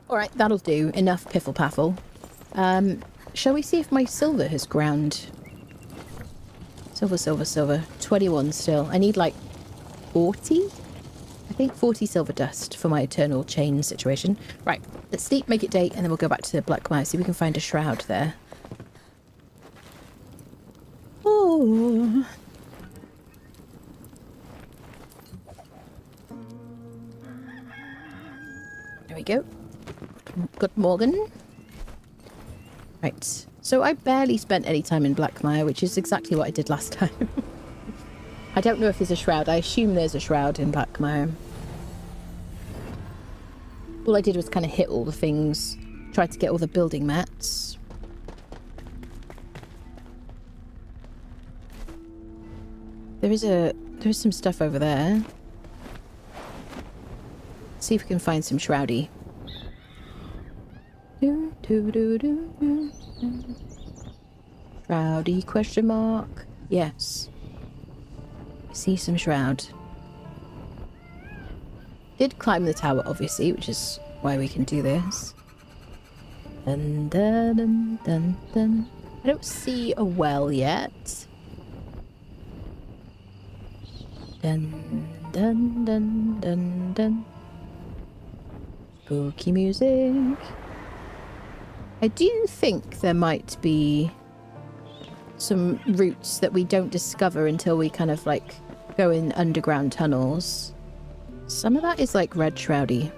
Alright, that'll do. Enough piffle-paffle. Shall we see if my silver has ground? Silver, silver, silver. 21 still. I need like 40? I think 40 silver dust for my eternal chain situation. Right, let's sleep, make it day, and then we'll go back to Blackmire, see if we can find a shroud there. Oh. There we go. Good morning. Right, so I barely spent any time in Blackmire, which is exactly what I did last time. I don't know if there's a shroud. I assume there's a shroud in Blackmire. All I did was kind of hit all the things, tried to get all the building mats. There's some stuff over there. See if we can find some shroudy. Shroudy question mark. Yes. See some shroud. Did climb the tower, obviously, which is why we can do this. Dun, dun, dun, dun, dun. I don't see a well yet. Dun, dun, dun, dun, dun. Spooky music. I do think there might be some routes that we don't discover until we kind of like go in underground tunnels. Some of that is like red shroudy.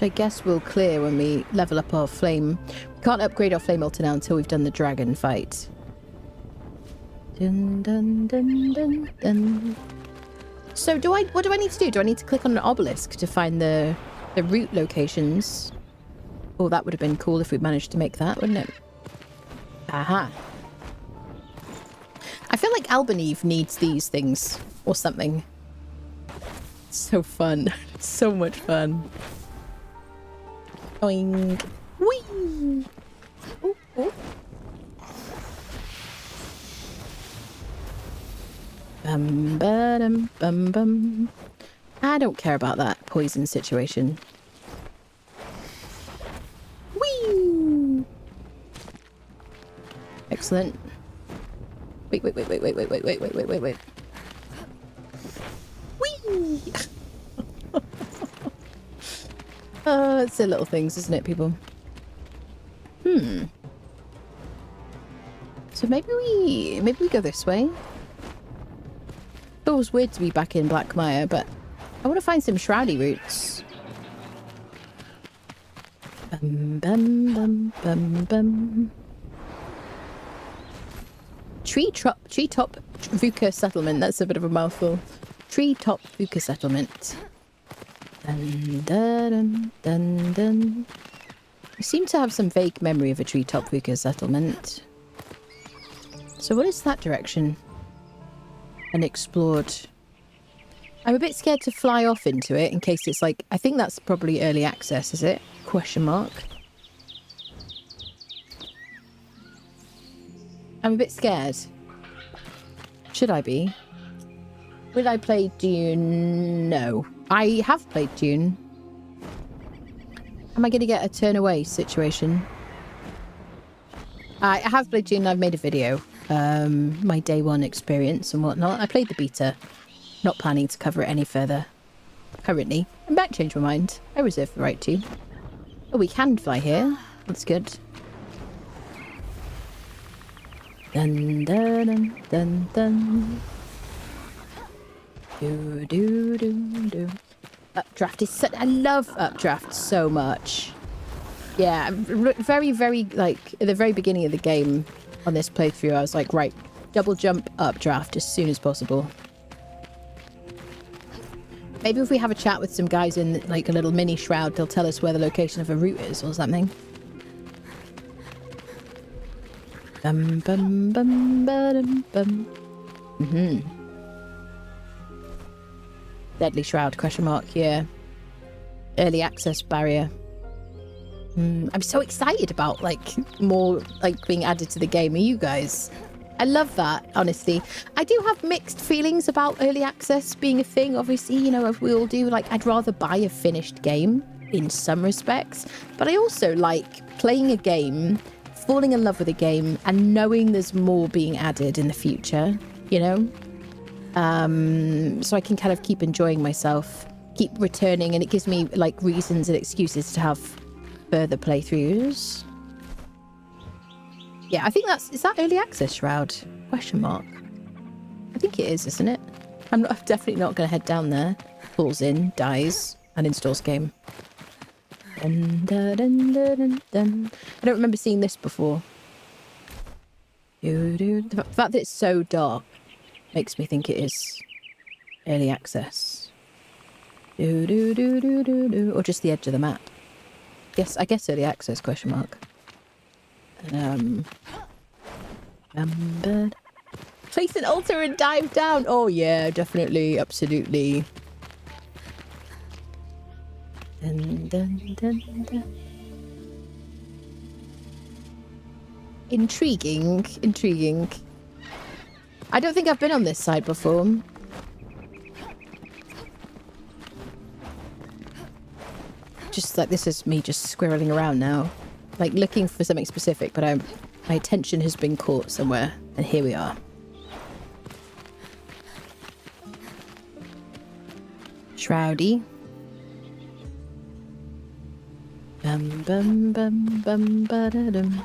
I guess we'll clear when we level up our flame. We can't upgrade our flame altar now until we've done the dragon fight. Dun, dun, dun, dun, dun. So what do I need to do? Do I need to click on an obelisk to find the route locations? Oh, that would have been cool if we'd managed to make that, wouldn't it? Aha. I feel like Albaneve needs these things or something. It's so fun. It's so much fun. Boing. Whee! Ooh, ooh. Bum, ba-dum, bum, bum. I don't care about that poison situation. Whee! Excellent. Wait. Whee! It's the little things, isn't it, people? So maybe we go this way. Feels weird to be back in Blackmire, but I want to find some shroudy routes. Bum bum bum bum bum. Treetop Vuka settlement. That's a bit of a mouthful. Treetop Vuka settlement. Dun, dun, dun, dun. I seem to have some vague memory of a treetop Vuka settlement. So what is that direction? Unexplored. I'm a bit scared to fly off into it in case it's like... I think that's probably early access, is it? Question mark. I'm a bit scared. Should I be? Will I play Dune? No. I have played Dune. Am I going to get a turn away situation? I have played Dune. I've made a video. My day one experience and whatnot. I played the beta. Not planning to cover it any further. Currently. I might change my mind. I reserve the right to. Oh, we can fly here. That's good. Dun dun dun dun dun. Do. Updraft is such... I love Updraft so much. Yeah, very, like, at the very beginning of the game on this playthrough, I was like, right, double jump Updraft as soon as possible. Maybe if we have a chat with some guys in, like, a little mini Shroud, they'll tell us where the location of a route is or something. Bum, bum, bum, ba-dum, bum. Deadly Shroud, question mark, yeah. Early access barrier. I'm so excited about, like, more, like, being added to the game. Are you guys? I love that, honestly. I do have mixed feelings about early access being a thing, obviously, you know, as we all do. Like, I'd rather buy a finished game in some respects. But I also like playing a game, falling in love with a game, and knowing there's more being added in the future, you know? So I can kind of keep enjoying myself, keep returning, and it gives me like reasons and excuses to have further playthroughs. Yeah, I think is that early access Shroud? Question mark. I think it is, isn't it? I'm definitely not going to head down there. Pulls in, dies, and installs game. Dun, dun, dun, dun, dun. I don't remember seeing this before. The fact that it's so dark makes me think it is early access. Or just the edge of the map. Yes, I guess early access, question mark. Place an altar and dive down. Oh yeah, definitely, absolutely. Dun, dun, dun, dun. Intriguing. I don't think I've been on this side before. Just like this is me just squirreling around now. like looking for something specific, but my attention has been caught somewhere, and here we are. Shroudy. Bum bum bum bum ba da dum.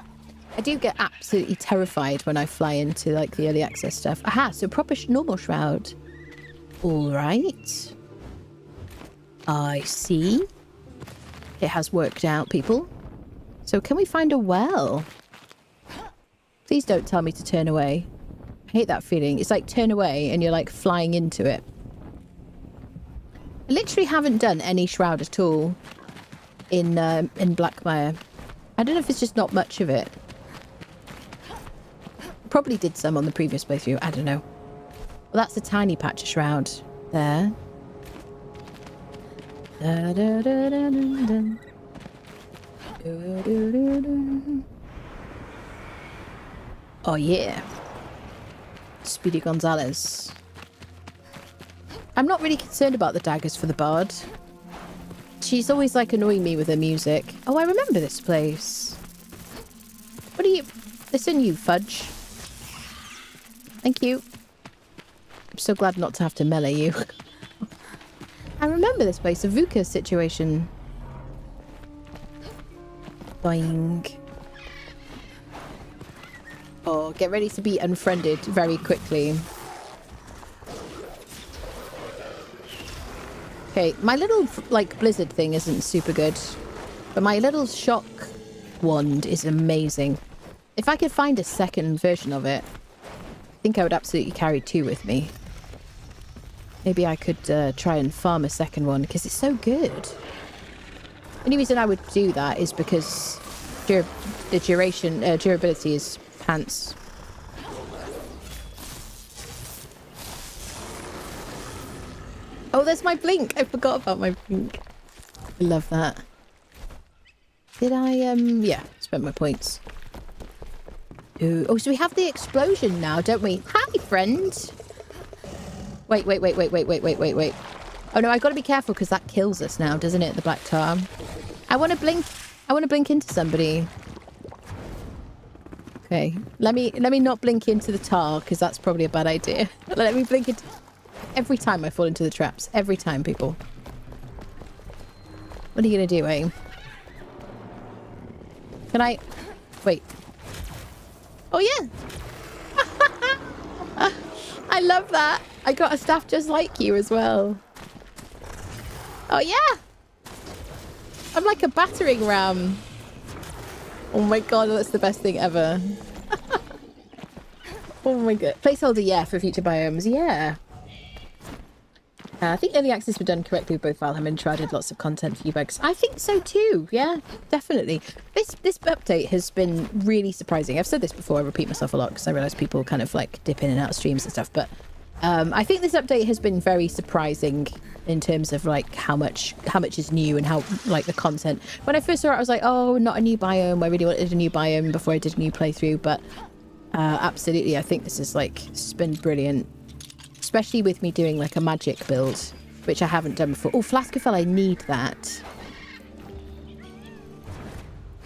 I do get absolutely terrified when I fly into like the early access stuff. Aha, so proper normal shroud. All right. I see. It has worked out, people. So can we find a well? Please don't tell me to turn away. I hate that feeling. It's like turn away and you're like flying into it. I literally haven't done any shroud at all in Blackmire. I don't know if it's just not much of it. Probably did some on the previous playthrough. I don't know. Well, that's a tiny patch of shroud there. Da, da, da, da, da, da. Oh yeah. Speedy Gonzalez. I'm not really concerned about the daggers for the bard. She's always like annoying me with her music. Oh, I remember this place. What are you... Listen, you fudge. Thank you. I'm so glad not to have to melee you. I remember this place, a VUCA situation. Boing. Oh, get ready to be unfriended very quickly. Okay, my little, like, blizzard thing isn't super good. But my little shock wand is amazing. If I could find a second version of it, I think I would absolutely carry 2 with me. Maybe I could try and farm a second one, because it's so good. The only reason I would do that is because the durability is pants. Oh, there's my blink. I forgot about my blink. I love that. Did I, yeah, spent my points. Ooh. Oh, so we have the explosion now, don't we? Hi, friend. Wait. Oh, no, I've got to be careful because that kills us now, doesn't it? The black tar. I want to blink into somebody. Okay. Let me not blink into the tar because that's probably a bad idea. Let me blink into... Every time I fall into the traps. Every time, people. What are you going to do, eh? Can I... Wait. Oh, yeah. I love that. I got a staff just like you as well. Oh, yeah. I'm like a battering ram. Oh, my God. That's the best thing ever. Oh, my God. Placeholder, yeah, for future biomes. Yeah. I think early access were done correctly with both Valheim and Enshrouded. Lots of content for you bugs. I think so too. Yeah, definitely. This update has been really surprising. I've said this before. I repeat myself a lot because I realise people kind of like dip in and out of streams and stuff. But I think this update has been very surprising in terms of like how much is new and how like the content. When I first saw it, I was like, oh, not a new biome. I really wanted a new biome before I did a new playthrough. But absolutely, I think this has been brilliant. Especially with me doing like a magic build, which I haven't done before. Oh, Flaskafell, I need that.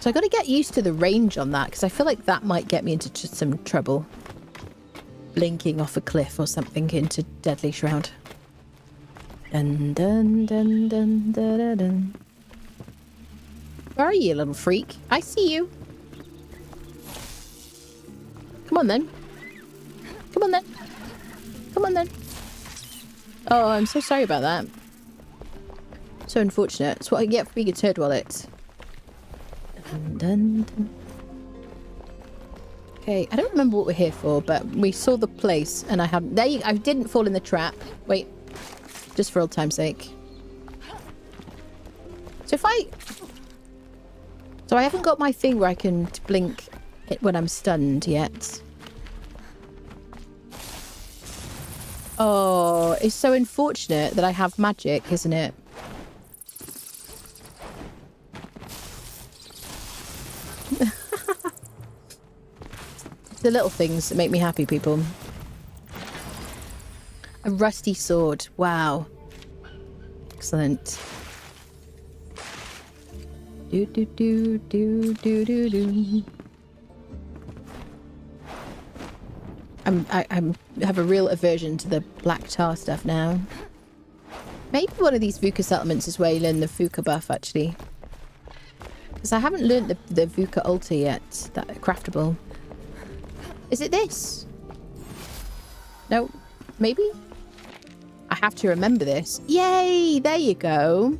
So I got to get used to the range on that because I feel like that might get me into just some trouble. Blinking off a cliff or something into Deadly Shroud. Dun dun dun dun dun dun dun. Where are you, little freak? I see you. Come on then. Come on then. Come on then. Oh, I'm so sorry about that. So unfortunate. It's what I get for being a turd wallet. Dun, dun, dun. Okay, I don't remember what we're here for, but we saw the place and I hadn't... There you... I didn't fall in the trap. Wait. Just for old time's sake. So if I... So I haven't got my thing where I can blink it when I'm stunned yet. Oh, it's so unfortunate that I have magic, isn't it? It's the little things that make me happy, people. A rusty sword. Wow. Excellent. Do do do do do do do. I have a real aversion to the black tar stuff now. Maybe one of these Vuka settlements is where you learn the Vuka buff, actually. Because I haven't learned the Vuka altar yet, that craftable. Is it this? No, maybe? I have to remember this. Yay! There you go.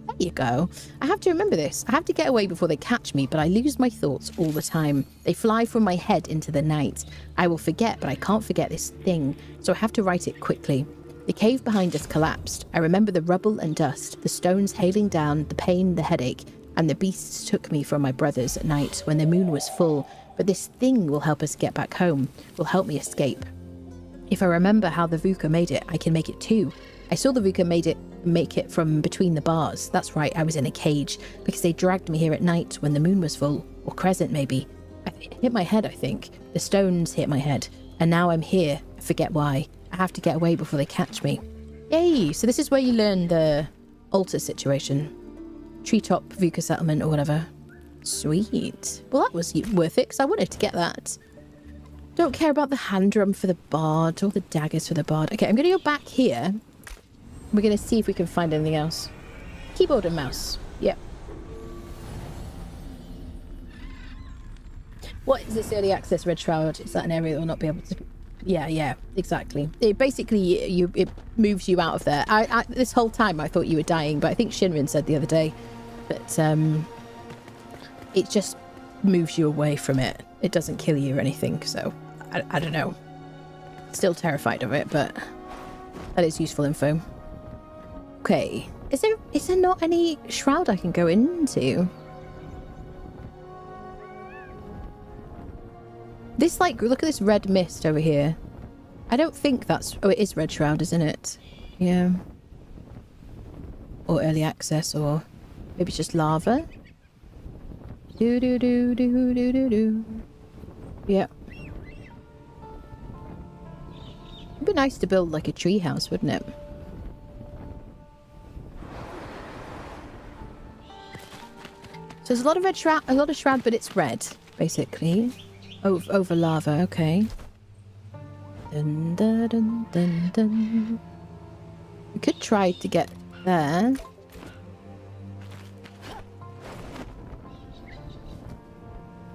There you go. I have to remember this. I have to get away before they catch me, but I lose my thoughts all the time. They fly from my head into the night. I will forget, but I can't forget this thing, so I have to write it quickly. The cave behind us collapsed. I remember the rubble and dust, the stones hailing down, the pain, the headache, and the beasts took me from my brothers at night when the moon was full. But this thing will help us get back home, will help me escape. If I remember how the Vuka made it, I can make it too. I saw the Vuka make it from between the bars. That's right, I was in a cage, because they dragged me here at night when the moon was full, or crescent maybe. It hit my head, I think. The stones hit my head, and now I'm here. I forget why. I have to get away before they catch me. Yay! So this is where you learn the altar situation. Treetop Vuka settlement or whatever. Sweet. Well, that was worth it, because I wanted to get that. Don't care about the hand drum for the bard, or the daggers for the bard. Okay, I'm going to go back here. We're going to see if we can find anything else. Keyboard and mouse. Yep. What is this early access red shroud? Is that an area that will not be able to... Yeah, exactly. It basically, it moves you out of there. This whole time I thought you were dying, but I think Shinrin said the other day that it just moves you away from it. It doesn't kill you or anything, so I don't know. Still terrified of it, but that is useful info. Okay. Is there not any shroud I can go into? This, like, look at this red mist over here. I don't think that's... Oh, it is red shroud, isn't it? Yeah. Or early access, or maybe it's just lava. Do do do do do do do. Yeah. It'd be nice to build like a tree house, wouldn't it? So there's a lot of red shroud, but it's red, basically. Over lava, okay. Dun, dun, dun, dun, dun. We could try to get there.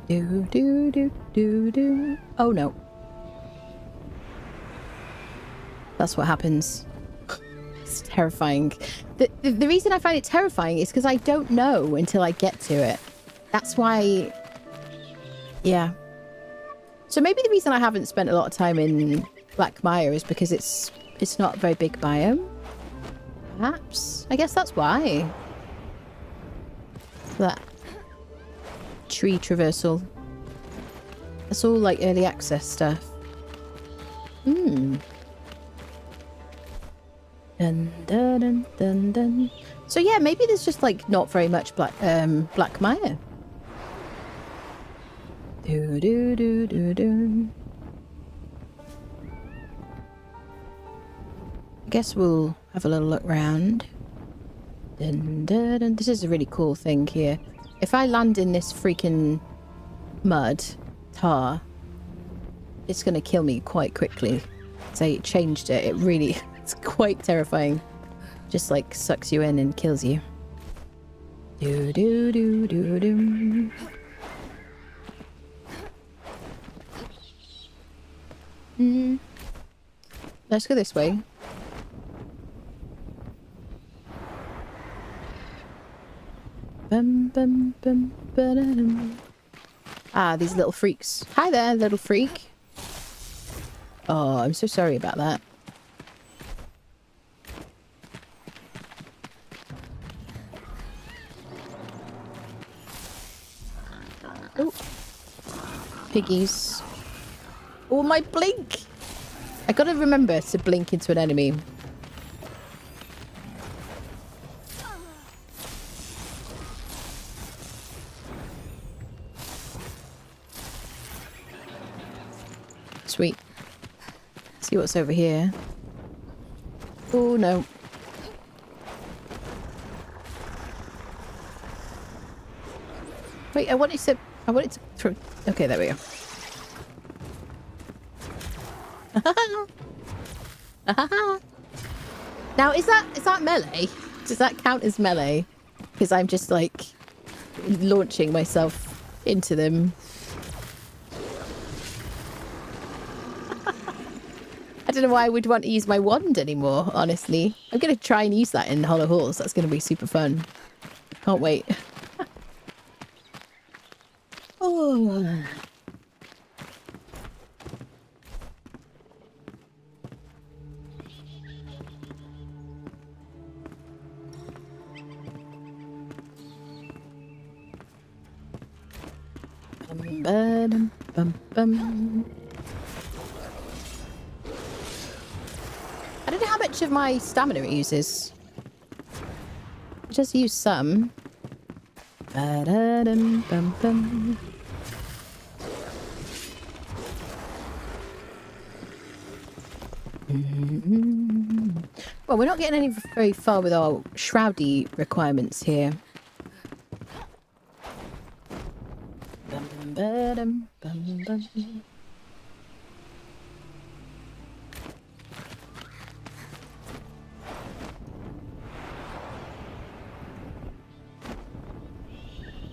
Do do do do do. Oh no. That's what happens. It's terrifying. The reason I find it terrifying is because I don't know until I get to it. That's why... Yeah. So maybe the reason I haven't spent a lot of time in Blackmire is because it's not a very big biome. Perhaps. I guess that's why. That tree traversal. That's all like early access stuff. Dun, dun, dun, dun, dun. So yeah, maybe there's just like not very much Blackmire. Do do do do do. I guess we'll have a little look round. Dun, dun, dun. This is a really cool thing here. If I land in this freaking mud, tar, it's gonna kill me quite quickly. So it changed it. It really, it's quite terrifying. Just like sucks you in and kills you. Do do do do do. Let's go this way. Bum, bum, bum, ba-da-dum. Ah, these little freaks. Hi there, little freak. Oh, I'm so sorry about that. Oh. Piggies. Oh, my blink! I gotta remember to blink into an enemy. Sweet. See what's over here. Oh, no. Wait, I wanted to throw... Okay, there we go. Now, is that melee? Does that count as melee? Because I'm just, like, launching myself into them. I don't know why I would want to use my wand anymore, honestly. I'm going to try and use that in Hollow Halls. That's going to be super fun. Can't wait. Oh... Bum, bum, bum. I don't know how much of my stamina it uses. It does use some. Ba-da-dum, bum, bum. Well, we're not getting very far with our shroudy requirements here. Bum, bum, bum.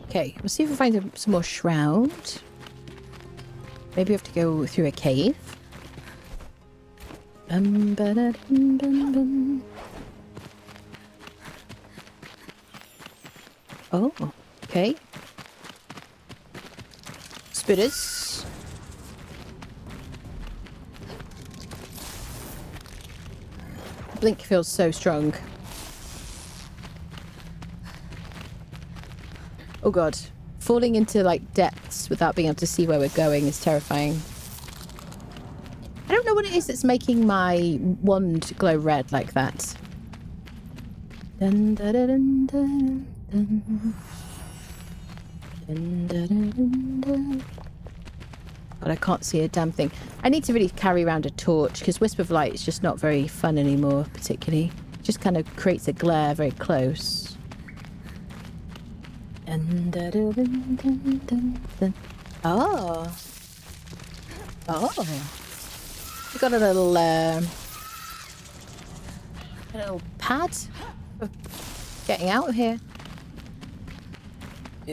Okay, we'll see if we find some more shroud. Maybe we have to go through a cave. Bum, ba-da-dum, bum, bum. Oh, okay. Spitters. Blink feels so strong. Oh god. Falling into like depths without being able to see where we're going is terrifying. I don't know what it is that's making my wand glow red like that. Dun, dun, dun, dun, dun, dun. Dun, dun, dun, dun. But I can't see a damn thing. I need to really carry around a torch because Wisp of Light is just not very fun anymore, particularly. It just kind of creates a glare very close. Dun, dun, dun, dun, dun, dun, dun. Oh. Oh. We got a little pad for getting out of here. I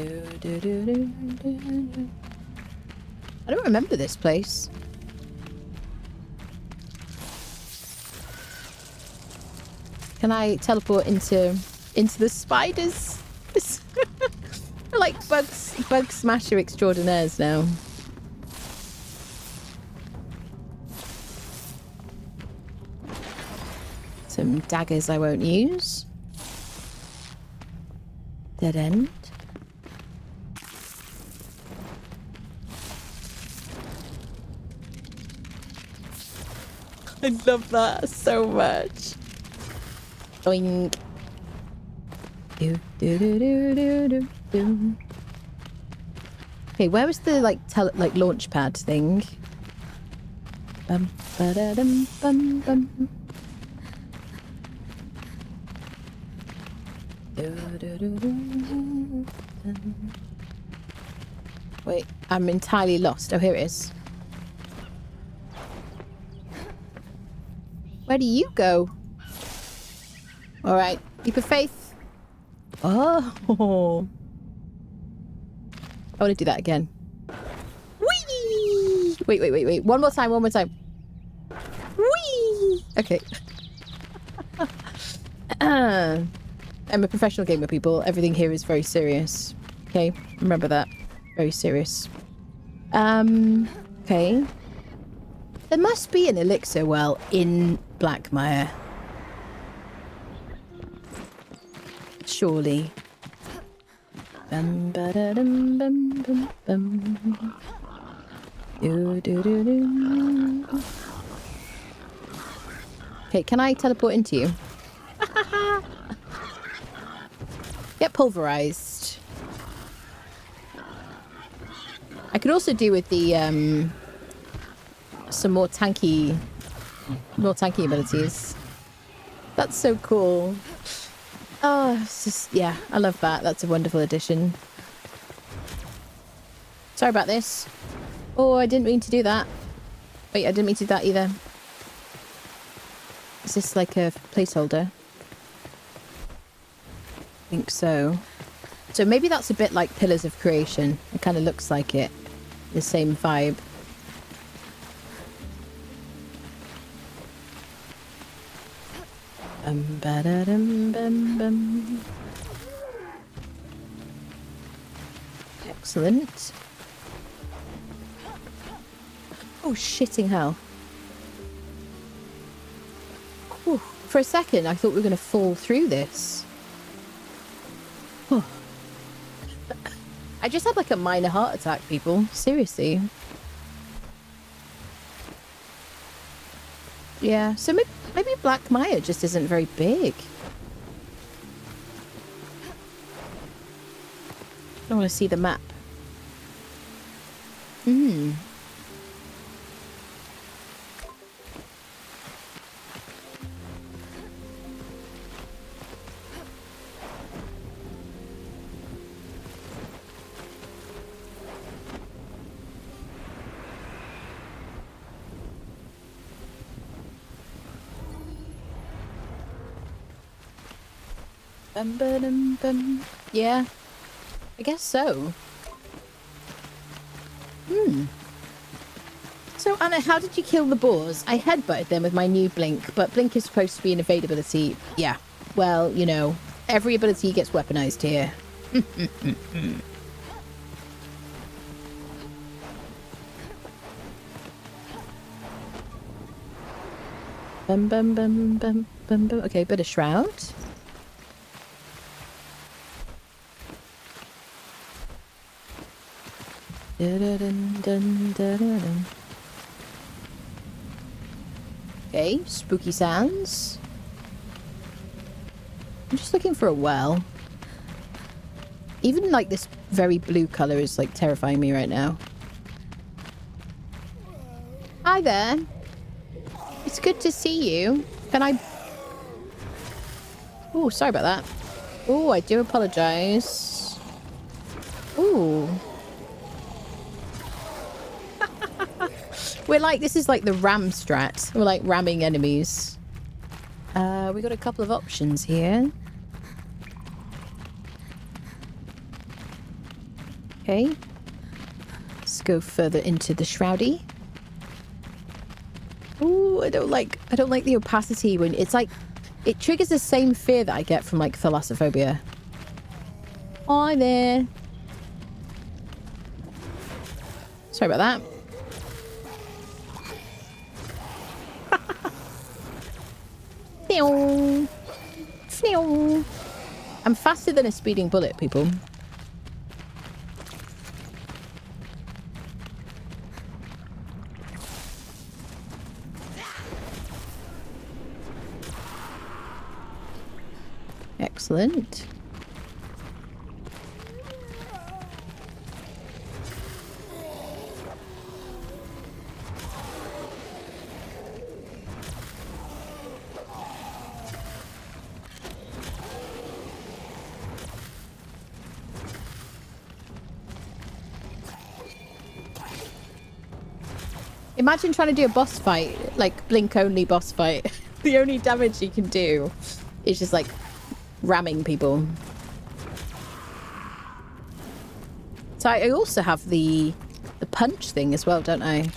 don't remember this place. Can I teleport into the spiders? We're like bug smasher extraordinaires now. Some daggers I won't use. Dead end. I love that so much. Doink. Do, do, do, do, do, do, do. Okay, where was the like launch pad thing? Bum, ba-da-dum, bum, bum. Do, do, do, do, do. Wait, I'm entirely lost. Oh, here it is. Where do you go? All right, leap of faith. Oh, I want to do that again. Whee! Wait. One more time. Whee! Okay. I'm a professional gamer, people. Everything here is very serious. Okay, remember that. Very serious. Okay. There must be an elixir well in Blackmire. Surely. Bum, ba-da-dum, bum, bum, bum. Do, do, do, do. Okay, can I teleport into you? Get pulverized. I could also do with the some more tanky abilities. That's so cool. Oh, it's just, yeah, I love that. That's a wonderful addition. Sorry about this. Oh, I didn't mean to do that. Wait, I didn't mean to do that either. Is this like a placeholder? I think so. So maybe that's a bit like Pillars of Creation. It kind of looks like it. The same vibe. Ba-da-dum-bum-bum. Excellent. Oh, shitting hell. Whew. For a second, I thought we were going to fall through this. Oh. I just had like a minor heart attack, people. Seriously. Yeah, so maybe Blackmire just isn't very big. I want to see the map. Yeah, I guess so. So, Anna, how did you kill the boars? I headbutted them with my new Blink, but Blink is supposed to be an evade ability. Yeah, well, you know, every ability gets weaponized here. Bum, bum, bum, bum, bum, bum. Okay, bit of Shroud. Okay, spooky sounds. I'm just looking for a well. Even like this very blue color is like terrifying me right now. Hi there. It's good to see you. Can I... Oh, sorry about that. Oh, I do apologize. Ooh. We're like, this is like the ram strat. We're like ramming enemies. We got a couple of options here. Okay. Let's go further into the Shroudy. Ooh, I don't like the opacity when it's like, it triggers the same fear that I get from like thalassophobia. Hi there. Sorry about that. I'm faster than a speeding bullet, people. Excellent. Imagine trying to do a boss fight, like blink-only boss fight. The only damage you can do is just like ramming people. So I also have the punch thing as well, don't I?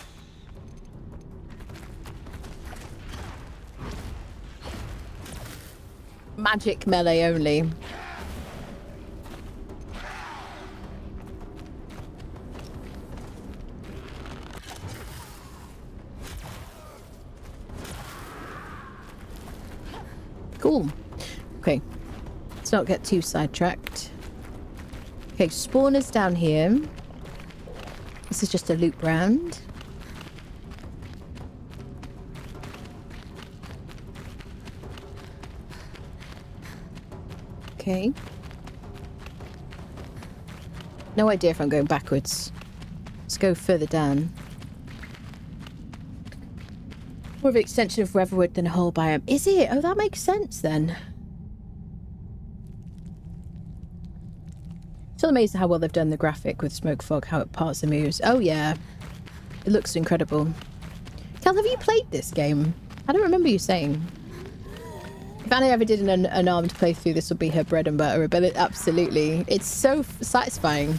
Magic melee only. Cool. Okay. Let's not get too sidetracked. Okay, spawners down here. This is just a loop round. Okay. No idea if I'm going backwards. Let's go further down. More of an extension of Weatherwood than a whole biome. Is it? Oh, that makes sense then. Still amazed at how well they've done the graphic with smoke fog, how it parts and moves. Oh yeah, it looks incredible. Kel, have you played this game? I don't remember you saying. If Anna ever did an unarmed playthrough, this would be her bread and butter, but absolutely. It's so satisfying.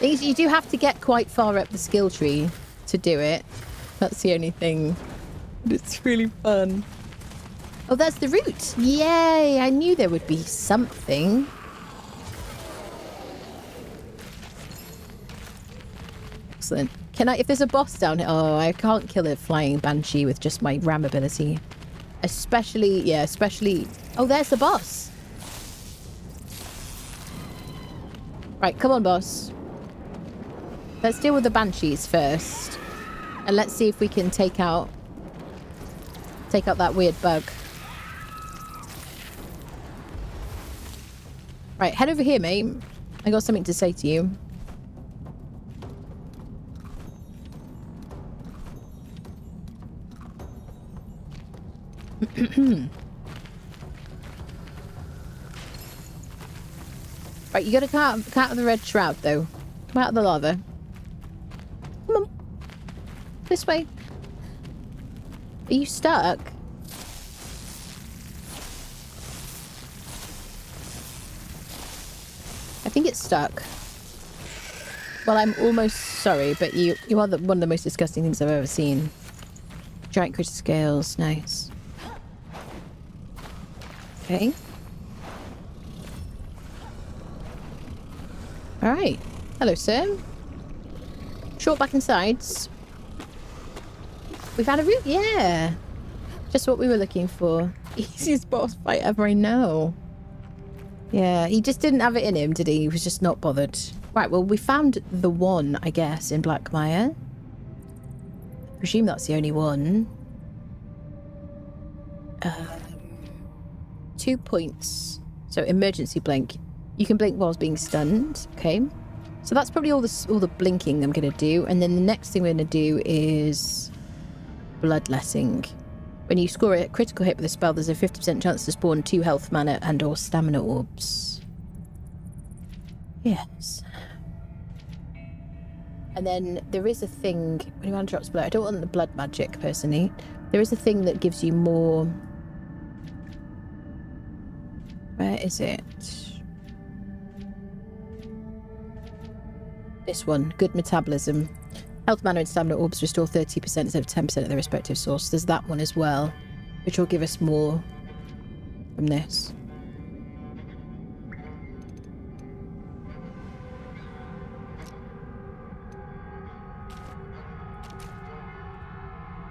You do have to get quite far up the skill tree to do it. That's the only thing. But it's really fun. Oh, there's the route. Yay, I knew there would be something. Excellent. Can I, if there's a boss down here, oh, I can't kill a flying banshee with just my ram ability. Especially, yeah, especially, oh, there's the boss. Right, come on, boss. Let's deal with the banshees first. And let's see if we can take out that weird bug. Right, head over here, mate. I got something to say to you. Right, you gotta come out of the red shroud, though. Come out of the lava. Come on. This way. Are you stuck? I think it's stuck. Well, I'm almost sorry, but you are one of the most disgusting things I've ever seen. Giant critter scales, nice. Okay. Alright. Hello, sir. Short back and sides. We've had a route? Yeah. Just what we were looking for. Easiest boss fight ever, I know. Yeah, he just didn't have it in him, did he? He was just not bothered. Right, well, we found the one, I guess, in Blackmire. I presume that's the only one. 2 points. So, emergency blink. You can blink whilst being stunned. Okay. So that's probably all the blinking I'm going to do. And then the next thing we're going to do is bloodletting. When you score a critical hit with a spell, there's a 50% chance to spawn 2 health, mana, and or stamina orbs. Yes. And then there is a thing, when one drops blood, I don't want the blood magic, personally. There is a thing that gives you more... Where is it? This one, good metabolism. Health, mana, and stamina orbs restore 30% instead of 10% of their respective source. There's that one as well, which will give us more from this.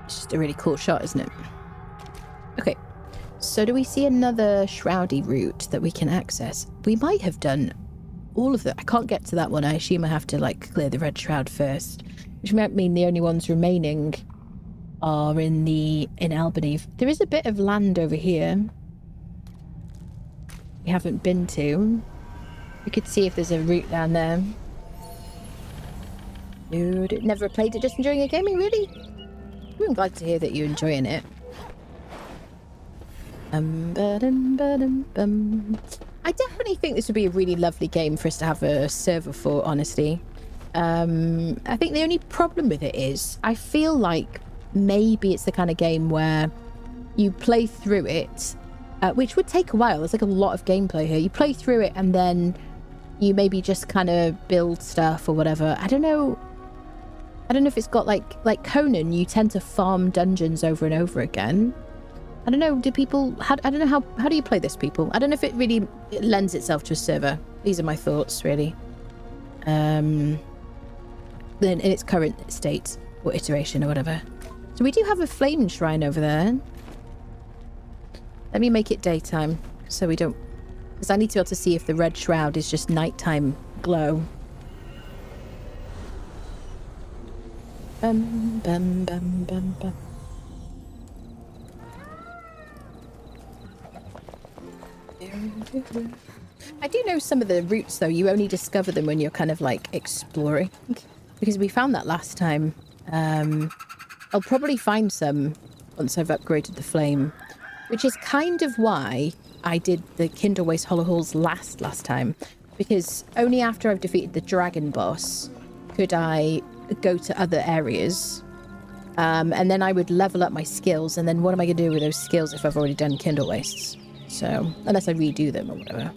It's just a really cool shot, isn't it? Okay, so do we see another Shroudy route that we can access? We might have done all of that. I can't get to that one. I assume I have to, like, clear the red shroud first. Which might mean the only ones remaining are in Albany. There is a bit of land over here we haven't been to. We could see if there's a route down there. Dude, never played it, just enjoying a gaming, really? I'm glad to hear that you're enjoying it. I definitely think this would be a really lovely game for us to have a server for, honestly. I think the only problem with it is I feel like maybe it's the kind of game where you play through it, which would take a while. There's like a lot of gameplay here. You play through it and then you maybe just kind of build stuff or whatever. I don't know if it's got like Conan, you tend to farm dungeons over and over again. I don't know, do people... I don't know, how do you play this, people? I don't know if it really lends itself to a server. These are my thoughts, really. In its current state, or iteration, or whatever. So we do have a flame shrine over there. Let me make it daytime, so we don't... Because I need to be able to see if the red shroud is just nighttime glow. Bum, bum, bum, bum, bum. I do know some of the routes, though. You only discover them when you're kind of like exploring, because we found that last time. I'll probably find some once I've upgraded the flame, which is kind of why I did the Kindlewaste Hollow Halls last time, because only after I've defeated the dragon boss could I go to other areas. And then I would level up my skills, and then what am I going to do with those skills if I've already done Kindlewastes? So, unless I redo them or whatever.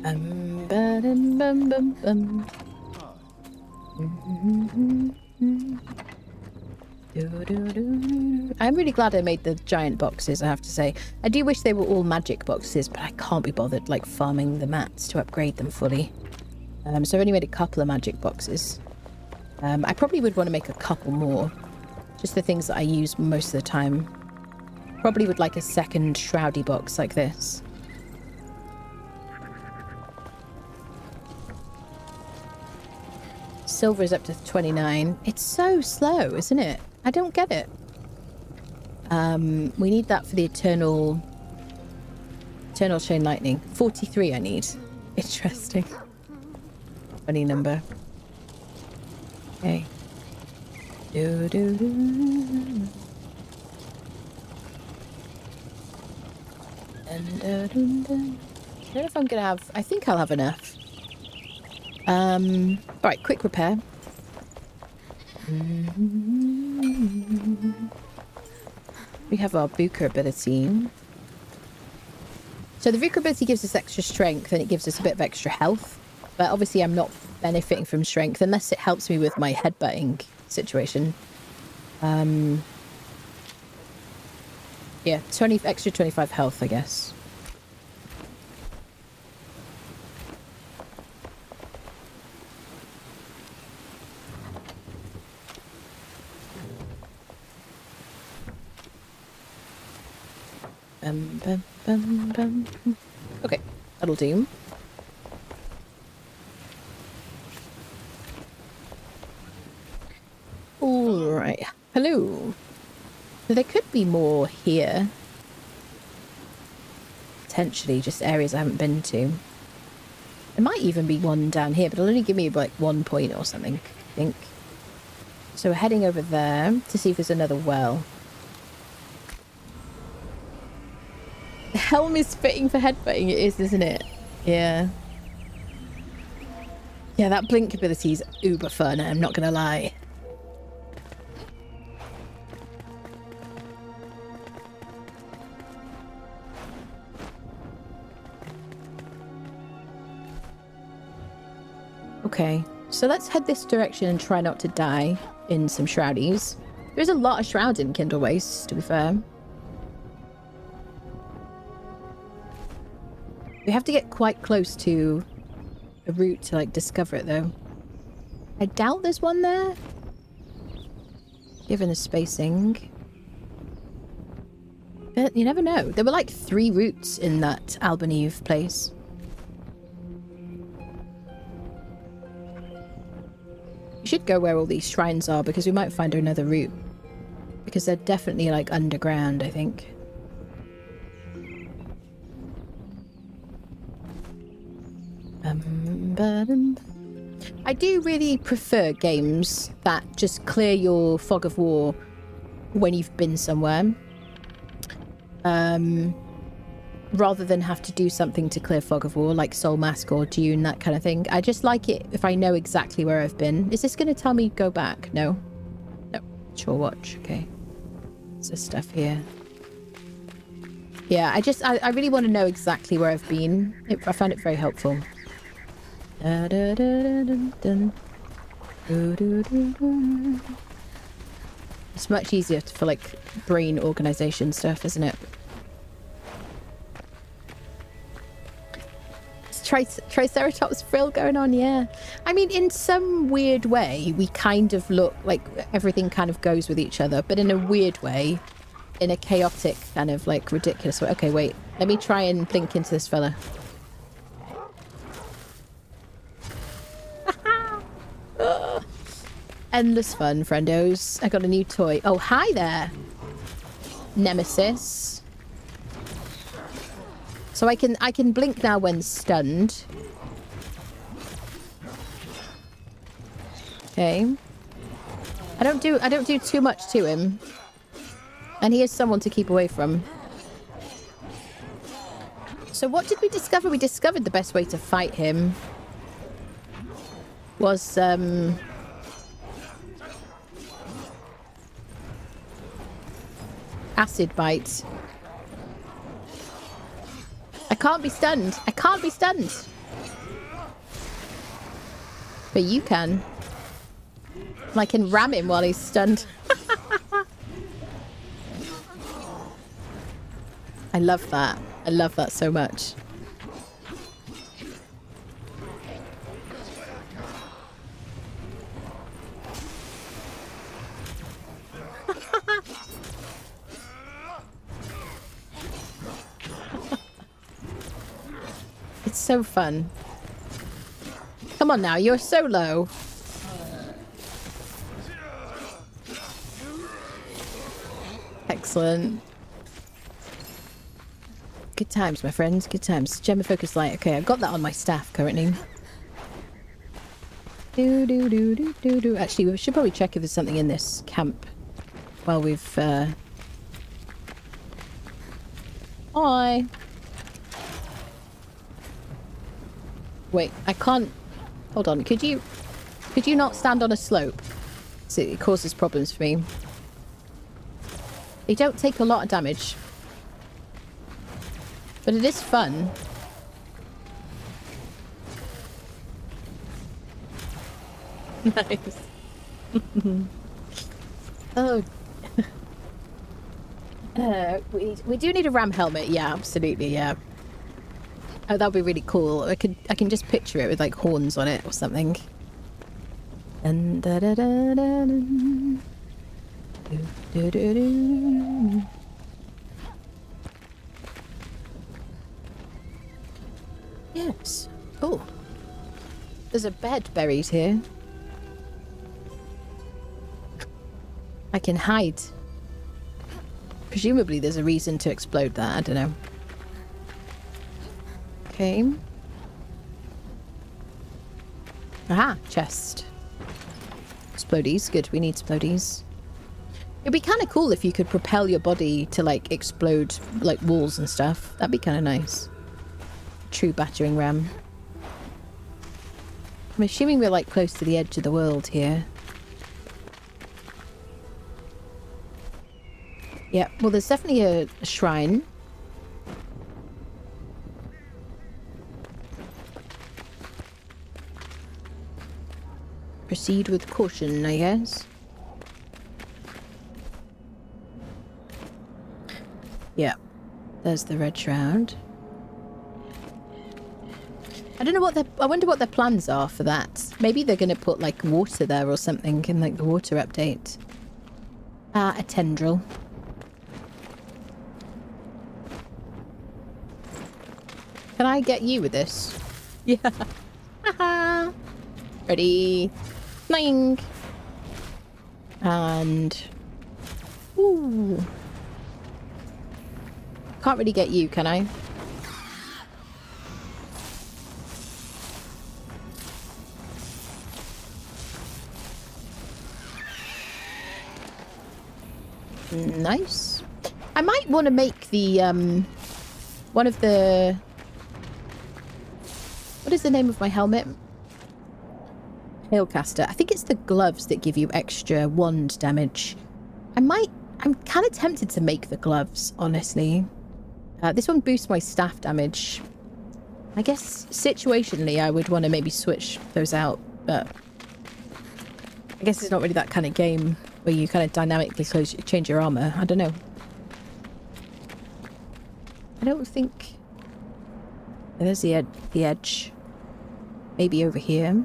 Bum, bum, bum, bum. I'm really glad I made the giant boxes, I have to say. I do wish they were all magic boxes, but I can't be bothered like farming the mats to upgrade them fully. So I've only made a couple of magic boxes. I probably would want to make a couple more. Just the things that I use most of the time. Probably would like a second shroudy box like this. Silver is up to 29. It's so slow, isn't it? I don't get it. We need that for the eternal chain lightning. 43 I need. Interesting. Funny number. Okay. Do, do, do. And, I don't know if I'm gonna have... I think I'll have enough. Alright, quick repair. We have our Buka ability. So the Buka ability gives us extra strength and it gives us a bit of extra health. But obviously I'm not benefiting from strength unless it helps me with my headbutting situation. Yeah, extra 25 health, I guess. Okay, that'll do. Alright, hello. So there could be more here. Potentially, just areas I haven't been to. There might even be one down here, but it'll only give me like 1 point or something, I think. So we're heading over there to see if there's another well. The helm is fitting for headbutting, it is, isn't it? Yeah. Yeah, that blink ability is uber fun, I'm not gonna lie. Okay, so let's head this direction and try not to die in some shroudies. There's a lot of shrouds in Kindlewastes, to be fair. We have to get quite close to a route to like discover it though. I doubt there's one there, given the spacing. But you never know. There were like 3 routes in that Albaneve place. We should go where all these shrines are because we might find another route. Because they're definitely like underground, I think. I do really prefer games that just clear your fog of war when you've been somewhere. Rather than have to do something to clear fog of war, like Soul Mask or Dune, that kind of thing. I just like it if I know exactly where I've been. Is this going to tell me go back? No. No. Sure watch. Okay. There's this stuff here. Yeah, I really want to know exactly where I've been. I found it very helpful. It's much easier for like brain organization stuff, isn't it? Triceratops frill going on, yeah. I mean, in some weird way, we kind of look like everything kind of goes with each other, but in a weird way, in a chaotic kind of like ridiculous way. Okay, wait. Let me try and blink into this fella. Endless fun, friendos. I got a new toy. Oh, hi there, Nemesis. So I can blink now when stunned. I don't do too much to him. And he is someone to keep away from. So what did we discover? We discovered the best way to fight him was acid bite. I can't be stunned. I can't be stunned. But you can. I can ram him while he's stunned. I love that. I love that so much. It's so fun. Come on now, you're so low. Excellent. Good times, my friends. Good times. Gem of Focus Light. Okay, I've got that on my staff currently. Actually, we should probably check if there's something in this camp while we've... Hi. Wait, I can't... Hold on. Could you not stand on a slope? So it causes problems for me. They don't take a lot of damage. But it is fun. Nice. Oh. We do need a ram helmet. Yeah, absolutely. Yeah. Oh, that would be really cool. I can just picture it with like horns on it or something. Dun, da, da, da, da, dun. Do, do, do, do. Yes. Oh. There's a bed buried here. I can hide. Presumably there's a reason to explode that. I don't know. Okay. Aha, chest. Explodies. Good, we need explodies. It'd be kind of cool if you could propel your body to, like, explode, like, walls and stuff. That'd be kind of nice. True battering ram. I'm assuming we're, like, close to the edge of the world here. Yeah, well, there's definitely a shrine. Proceed with caution, I guess. Yeah, there's the red shroud. I don't know what I wonder what their plans are for that. Maybe they're going to put like water there or something in like the water update. A tendril. Can I get you with this? Yeah. Haha. Ready. Flying. And... Ooh. Can't really get you, can I? Nice. I might want to make the, one of the... What is the name of my helmet? Hailcaster. I think it's the gloves that give you extra wand damage. I'm kind of tempted to make the gloves, honestly. This one boosts my staff damage. I guess situationally I would want to maybe switch those out, but I guess it's not really that kind of game where you kind of dynamically change your armor. I don't know. I don't think... There's the edge. Maybe over here.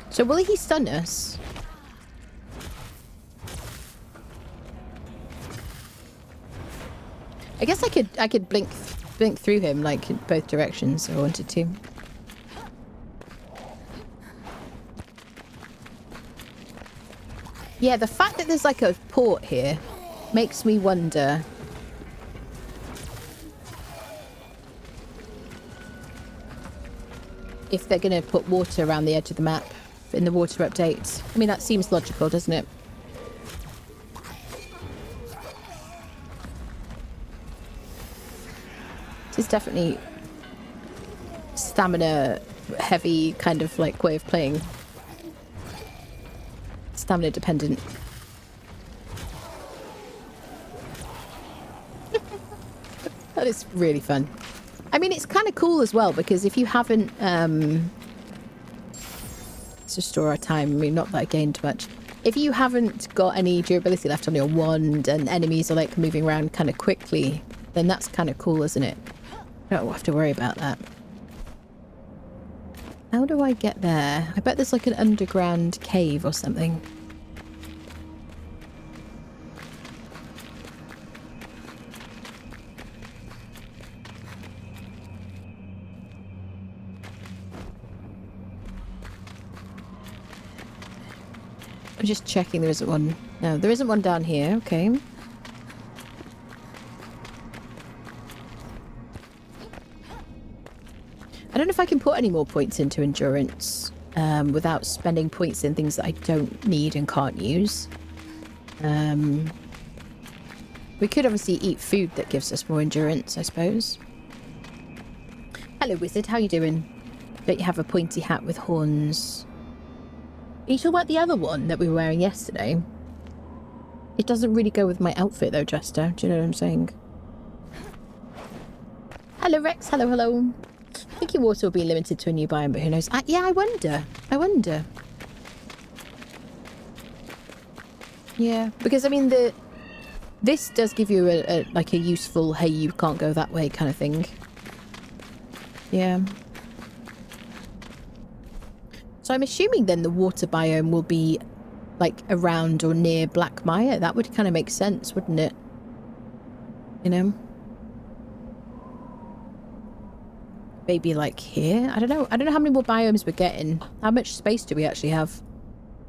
So will he stun us? I guess I could blink through him like in both directions if I wanted to. Yeah, the fact that there's like a port here makes me wonder if they're going to put water around the edge of the map in the water update. I mean, that seems logical, doesn't it? It's definitely stamina heavy kind of like way of playing. Stamina dependent. That is really fun. I mean, it's kind of cool as well because if you haven't let's restore our time. I mean, not that I gained much. If you haven't got any durability left on your wand and enemies are like moving around kind of quickly, then that's kind of cool, isn't it? Don't have to worry about that. How do I get there? I bet there's like an underground cave or something. I'm just checking there isn't one. No, there isn't one down here. Okay. I don't know if I can put any more points into endurance without spending points in things that I don't need and can't use. We could obviously eat food that gives us more endurance, I suppose. Hello, wizard. How you doing? Don't you have a pointy hat with horns? Are you talking about the other one that we were wearing yesterday? It doesn't really go with my outfit, though, Jester. Do you know what I'm saying? Hello, Rex. Hello, hello. I think your water will be limited to a new biome, but who knows? Yeah, I wonder. I wonder. Yeah, because I mean, this does give you like a useful, hey, you can't go that way kind of thing. Yeah. So I'm assuming then the water biome will be like around or near Blackmire. That would kind of make sense, wouldn't it? You know? Maybe like here? I don't know. I don't know how many more biomes we're getting. How much space do we actually have?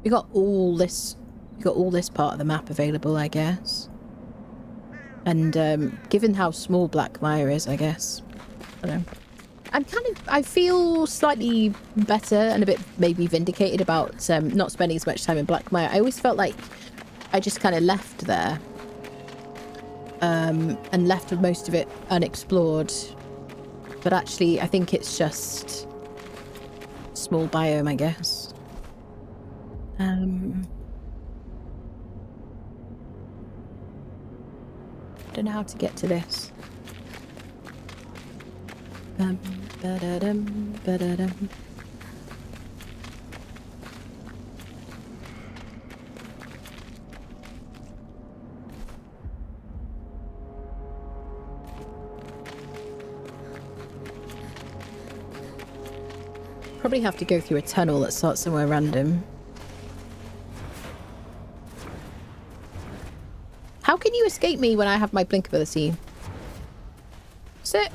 We got all this part of the map available, I guess. And given how small Blackmire is, I guess. I don't know. I feel slightly better and a bit maybe vindicated about not spending as much time in Blackmire. I always felt like I just kind of left there. And left with most of it unexplored. But actually, I think it's just small biome, I guess. Don't know how to get to this. Ba-da-dum, ba-da-dum. Probably have to go through a tunnel that starts somewhere random. How can you escape me when I have my blink ability? Sit.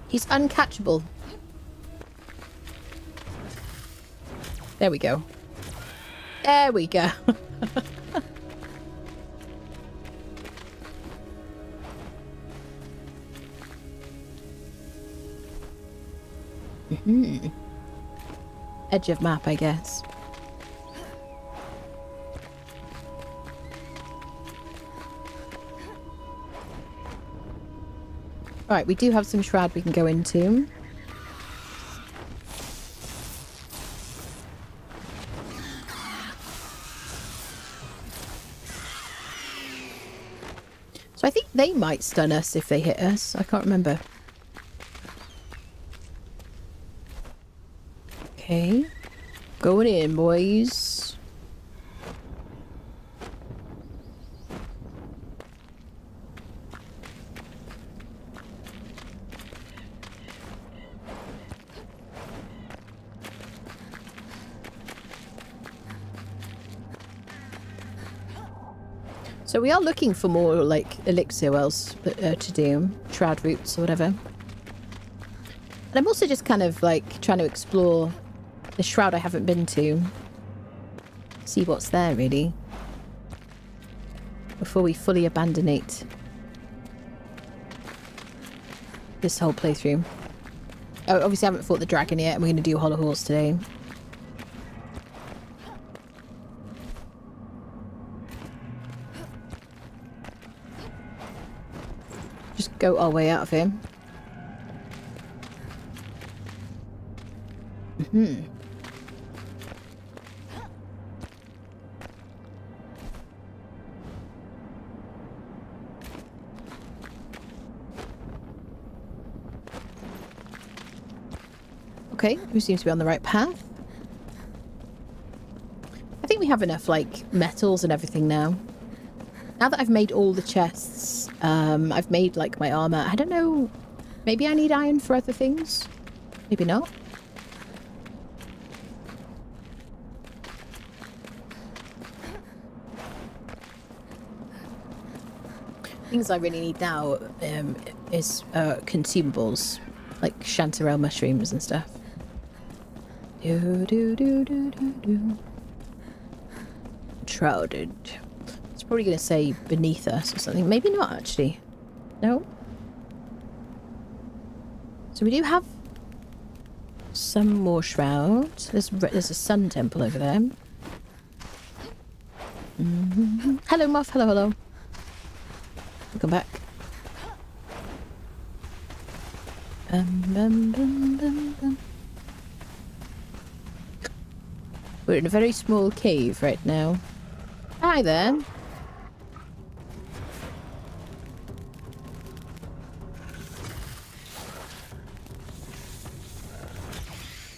He's uncatchable. There we go. There we go. Edge of map, I guess. Alright, we do have some Shroud we can go into. So I think they might stun us if they hit us. I can't remember. Okay. Going in, boys. So we are looking for more, like, Elixir wells to do. Shroud roots or whatever. And I'm also just kind of, like, trying to explore the Shroud I haven't been to. See what's there, really. before we fully abandonate this whole playthrough. Oh, obviously I haven't fought the dragon yet, and we're going to do Hollow Halls today. Just go our way out of here. Okay, we seem to be on the right path. I think we have enough, like, metals and everything now. Now that I've made all the chests, I've made, like, my armor. I don't know, maybe I need iron for other things? Maybe not. Things I really need now is consumables, like chanterelle mushrooms and stuff. Enshrouded. It's probably going to say beneath us or something. Maybe not, actually. No. So we do have some more shrouds. There's a sun temple over there. Hello, Moth. Hello, hello. Welcome back. We're in a very small cave right now. Hi there.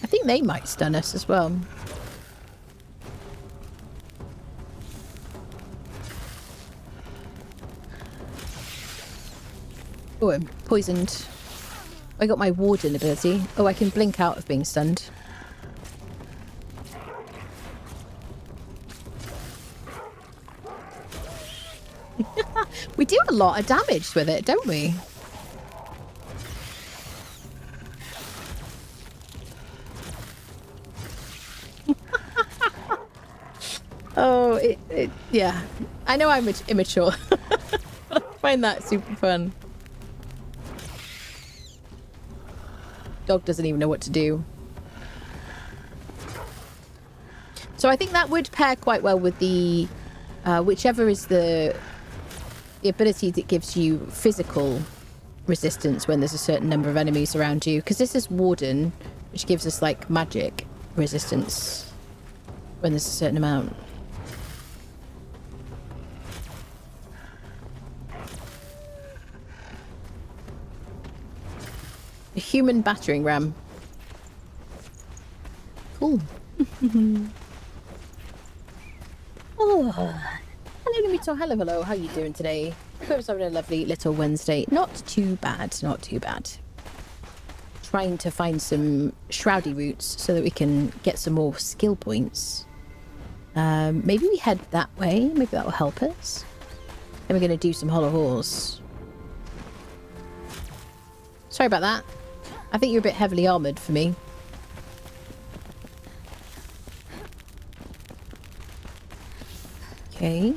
I think they might stun us as well. Oh, I'm poisoned. I got my warden ability. Oh, I can blink out of being stunned. We do a lot of damage with it, don't we? Oh, yeah. I know I'm immature. I find that super fun. Dog doesn't even know what to do. So I think that would pair quite well with the whichever is the ability that gives you physical resistance when there's a certain number of enemies around you, because this is Warden, which gives us like magic resistance when there's a certain amount. A human battering ram. Cool. Oh. Hello, Nimito. Hello, hello. How are you doing today? Hope you're having a lovely little Wednesday. Not too bad. Not too bad. Trying to find some shroudy roots so that we can get some more skill points. Maybe we head that way. Maybe that will help us. Then we're going to do some Hollow Halls. Sorry about that. I think you're a bit heavily armoured for me. Okay.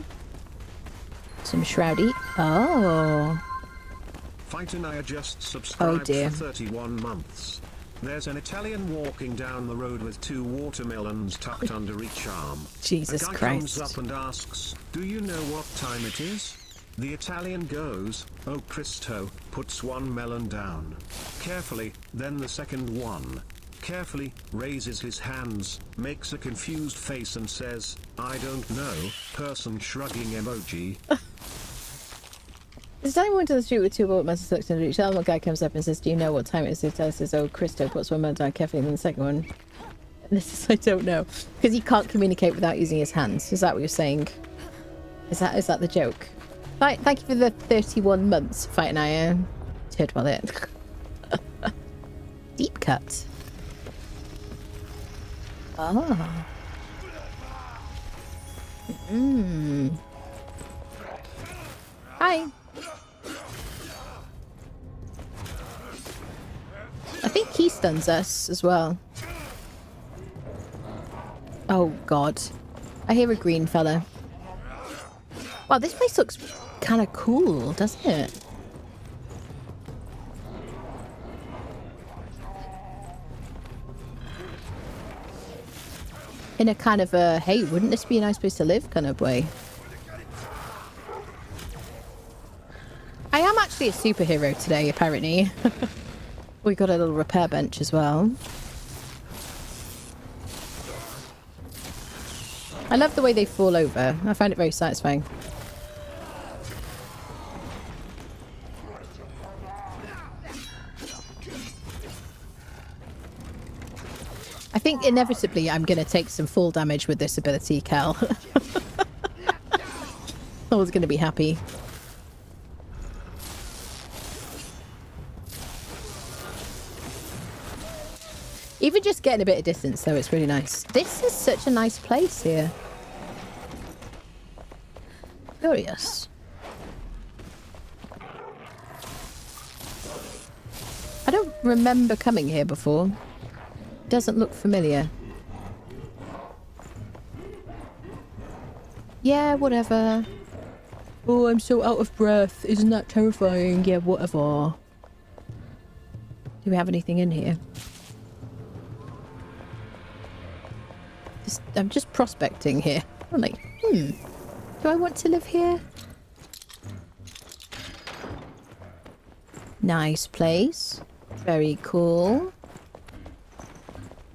Some shroudy. Oh. Fight and I just subscribed dear. for 31 months. There's an Italian walking down the road with 2 watermelons tucked under each arm. Jesus a guy Christ. comes up and asks, "Do you know what time it is?" The Italian goes, "Oh Cristo," puts one melon down. Carefully, then the second one. Carefully, raises his hands, makes a confused face and says, "I don't know," person shrugging emoji. Is anyone to the street with 2 watermelons tucked under each arm? One guy comes up and says, "Do you know what time it is?" The Italian says, "Oh Cristo," puts one melon down carefully, and then the second one. And this is, I don't know. Because he can't communicate without using his hands. Is that what you're saying? Is that the joke? Thank you for the 31 months, Fight and I heard about it. Deep cut. Ah. Hi. I think he stuns us as well. Oh god. I hear a green fella. Wow, this place looks kind of cool, doesn't it? In a kind of a, hey, wouldn't this be a nice place to live kind of way. I am actually a superhero today, apparently. We got a little repair bench as well. I love the way they fall over. I find it very satisfying. I think inevitably I'm going to take some fall damage with this ability, Cal. I was going to be happy. Even just getting a bit of distance, though, it's really nice. This is such a nice place here. Curious. I don't remember coming here before. Doesn't look familiar. Yeah, whatever. Oh, I'm so out of breath. Isn't that terrifying? Yeah, whatever. Do we have anything in here? I'm just prospecting here. I'm like, do I want to live here? Nice place. Very cool.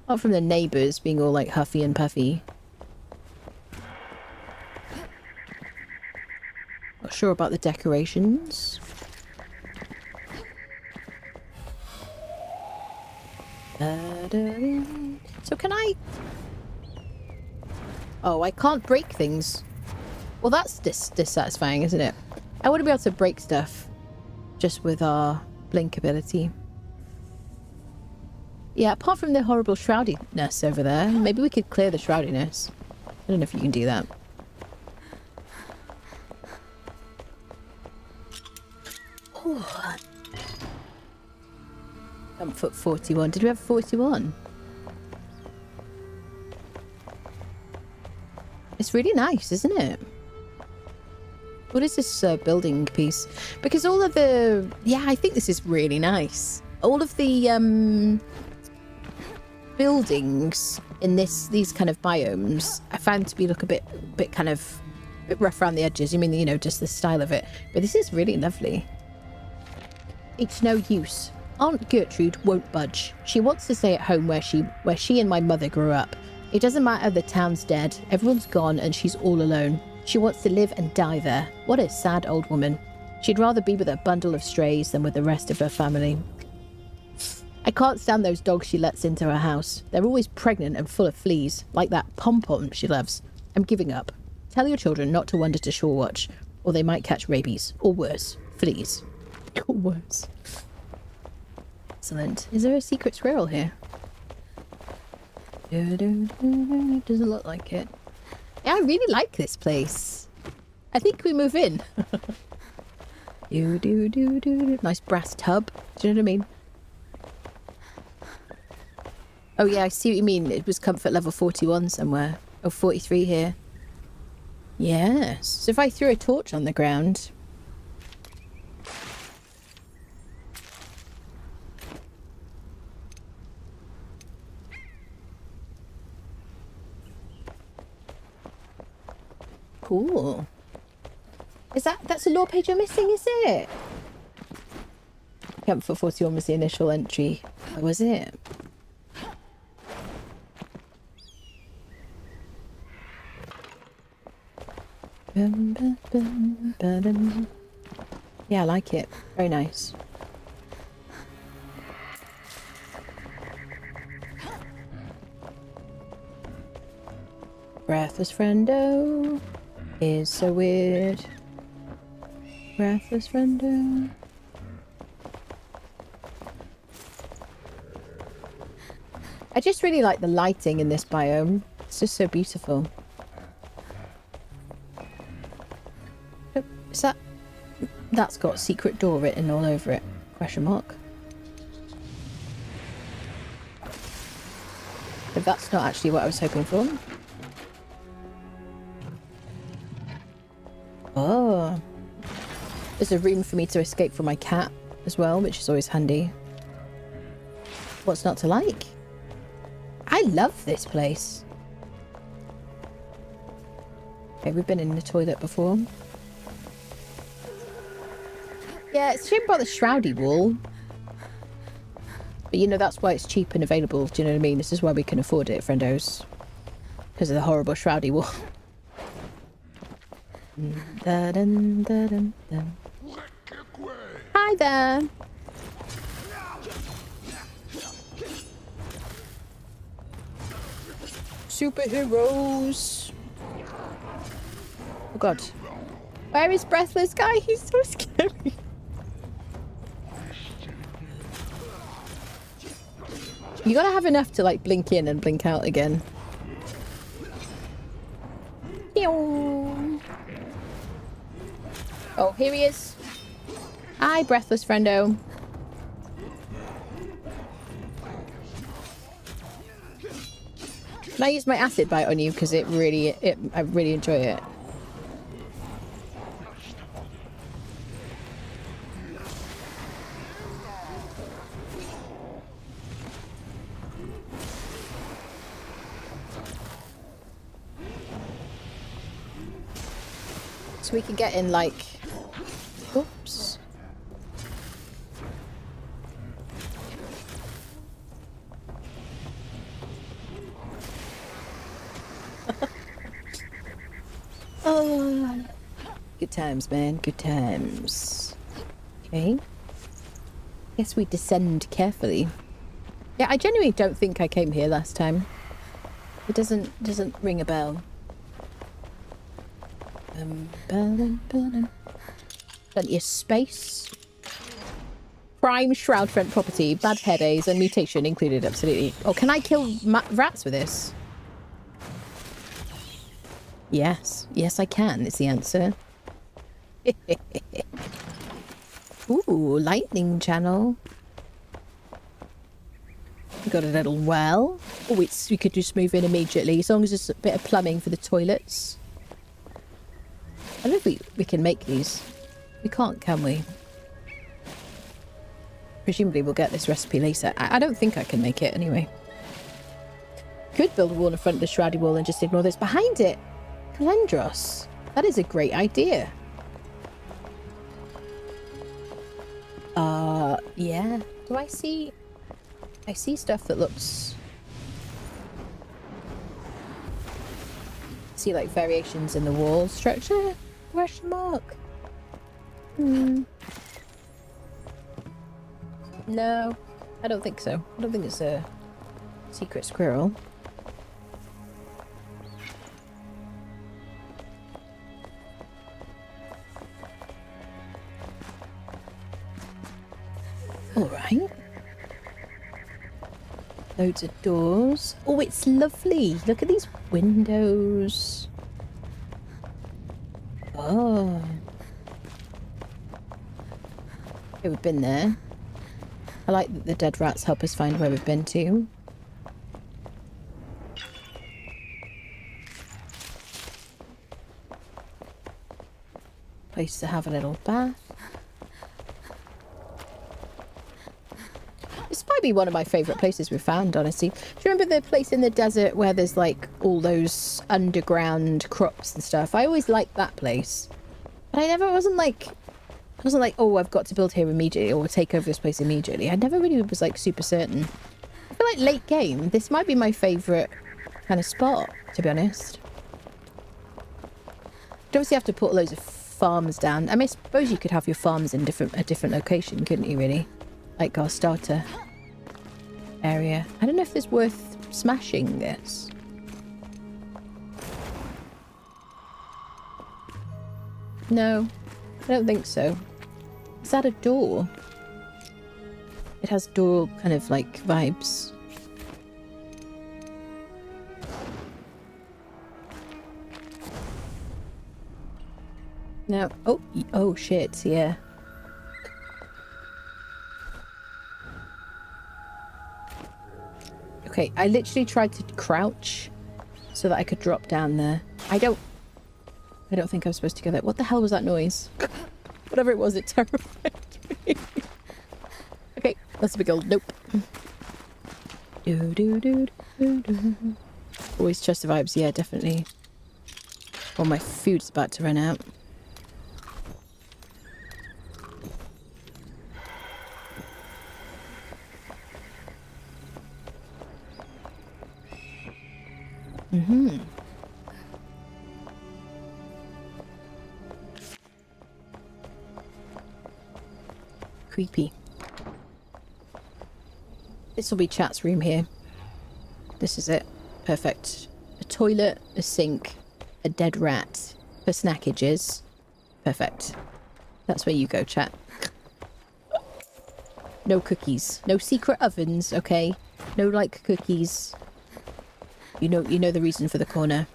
Apart from the neighbours being all like huffy and puffy. Not sure about the decorations. So can I... Oh, I can't break things. Well, that's dissatisfying, isn't it? I want to be able to break stuff just with our blink ability. Yeah, apart from the horrible shroudiness over there, maybe we could clear the shroudiness. I don't know if you can do that. Oh. Comfort 41. Did we have 41? It's really nice, isn't it? What is this building piece? Because all of the... Yeah, I think this is really nice. All of the buildings in these kind of biomes, I found to be look a bit kind of a bit rough around the edges. You mean, you know, just the style of it. But this is really lovely. It's no use. Aunt Gertrude won't budge. She wants to stay at home where she and my mother grew up. It doesn't matter, the town's dead, everyone's gone, and she's all alone. She wants to live and die there. What a sad old woman. She'd rather be with a bundle of strays than with the rest of her family. I can't stand those dogs she lets into her house. They're always pregnant and full of fleas, like that pom-pom she loves. I'm giving up. Tell your children not to wander to Shore Watch, or they might catch rabies, or worse, fleas. Or worse. Excellent. Is there a secret squirrel here? Doesn't look like it. Yeah, I really like this place. I think we move in. Nice brass tub. Do you know what I mean? Oh yeah, I see what you mean. It was comfort level 41 somewhere. Oh, 43 here. Yes. So if I threw a torch on the ground... Cool. Is that's a lore page you're missing, is it? Comfort 41 was the initial entry. What was it? Yeah, I like it. Very nice. Breathless friendo is so weird. Breathless friendo. I just really like the lighting in this biome. It's just so beautiful. Oh, is that... That's got secret door written all over it. Question mark. But that's not actually what I was hoping for. Oh. There's a room for me to escape from my cat as well, which is always handy. What's not to like? I love this place. Okay, we've been in the toilet before. Yeah, it's a shame about the Shroudy wall. But you know, that's why it's cheap and available. Do you know what I mean? This is why we can afford it, friendos. Because of the horrible Shroudy wall. Dun, dun, dun, dun. Hi there. Superheroes. Oh god. Where is Breathless Guy? He's so scary. You gotta have enough to like blink in and blink out again. Oh, here he is. Hi, Breathless Friendo. Can I use my acid bite on you? Because I really enjoy it. So we can get in like... Oops. Oh, good times, man. Good times. Okay. Guess we descend carefully. Yeah, I genuinely don't think I came here last time. It doesn't ring a bell. Plenty of space. Prime Shroud front property. Bad hair days and mutation included. Absolutely. Oh, can I kill rats with this? Yes. Yes, I can, is the answer. Ooh, lightning channel. We got a little well. Oh, we could just move in immediately, as long as there's a bit of plumbing for the toilets. I don't know if we can make these. We can't, can we? Presumably we'll get this recipe later. I don't think I can make it anyway. Could build a wall in front of the Shroudy wall and just ignore this. Behind it! Calendros. That is a great idea. Yeah. Do I see... I see stuff that looks... See, like, variations in the wall structure? Question mark? No. I don't think so. I don't think it's a secret squirrel. Alright. Loads of doors. Oh, it's lovely. Look at these windows. Oh. Okay, we've been there. I like that the dead rats help us find where we've been to. Place to have a little bath. This might be one of my favourite places we've found, honestly. Do you remember the place in the desert where there's like all those underground crops and stuff? I always liked that place. But I wasn't like, oh, I've got to build here immediately or take over this place immediately. I never really was like super certain. I feel like late game, this might be my favourite kind of spot, to be honest. You'd obviously have to put loads of farms down. I mean, I suppose you could have your farms in a different location, couldn't you, really? Like our starter area. I don't know if it's worth smashing this. No, I don't think so. Is that a door? It has door kind of like vibes. No. Oh shit, yeah. Okay, I literally tried to crouch so that I could drop down there. I don't... I don't think I'm supposed to go there. What the hell was that noise? Whatever it was, it terrified me. Okay, that's a big old nope. Always chest of vibes, yeah, definitely. Well, my food's about to run out. Creepy. This will be chat's room here. This is it. Perfect. A toilet, a sink, a dead rat for snackages. Perfect. That's where you go, chat. No cookies. No secret ovens, okay? No like cookies. You know the reason for the corner.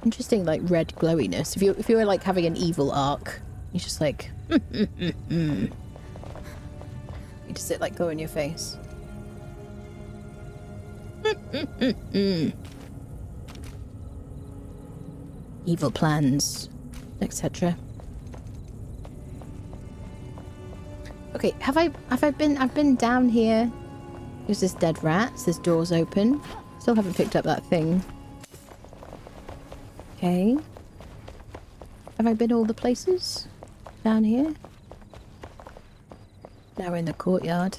Interesting, like red glowiness. If you were like having an evil arc, you're just like you just sit like glow in your face. Evil plans, etc. Okay, I've been down here. There's this dead rats, there's doors open. Still haven't picked up that thing. Okay. Have I been all the places down here? Now we're in the courtyard.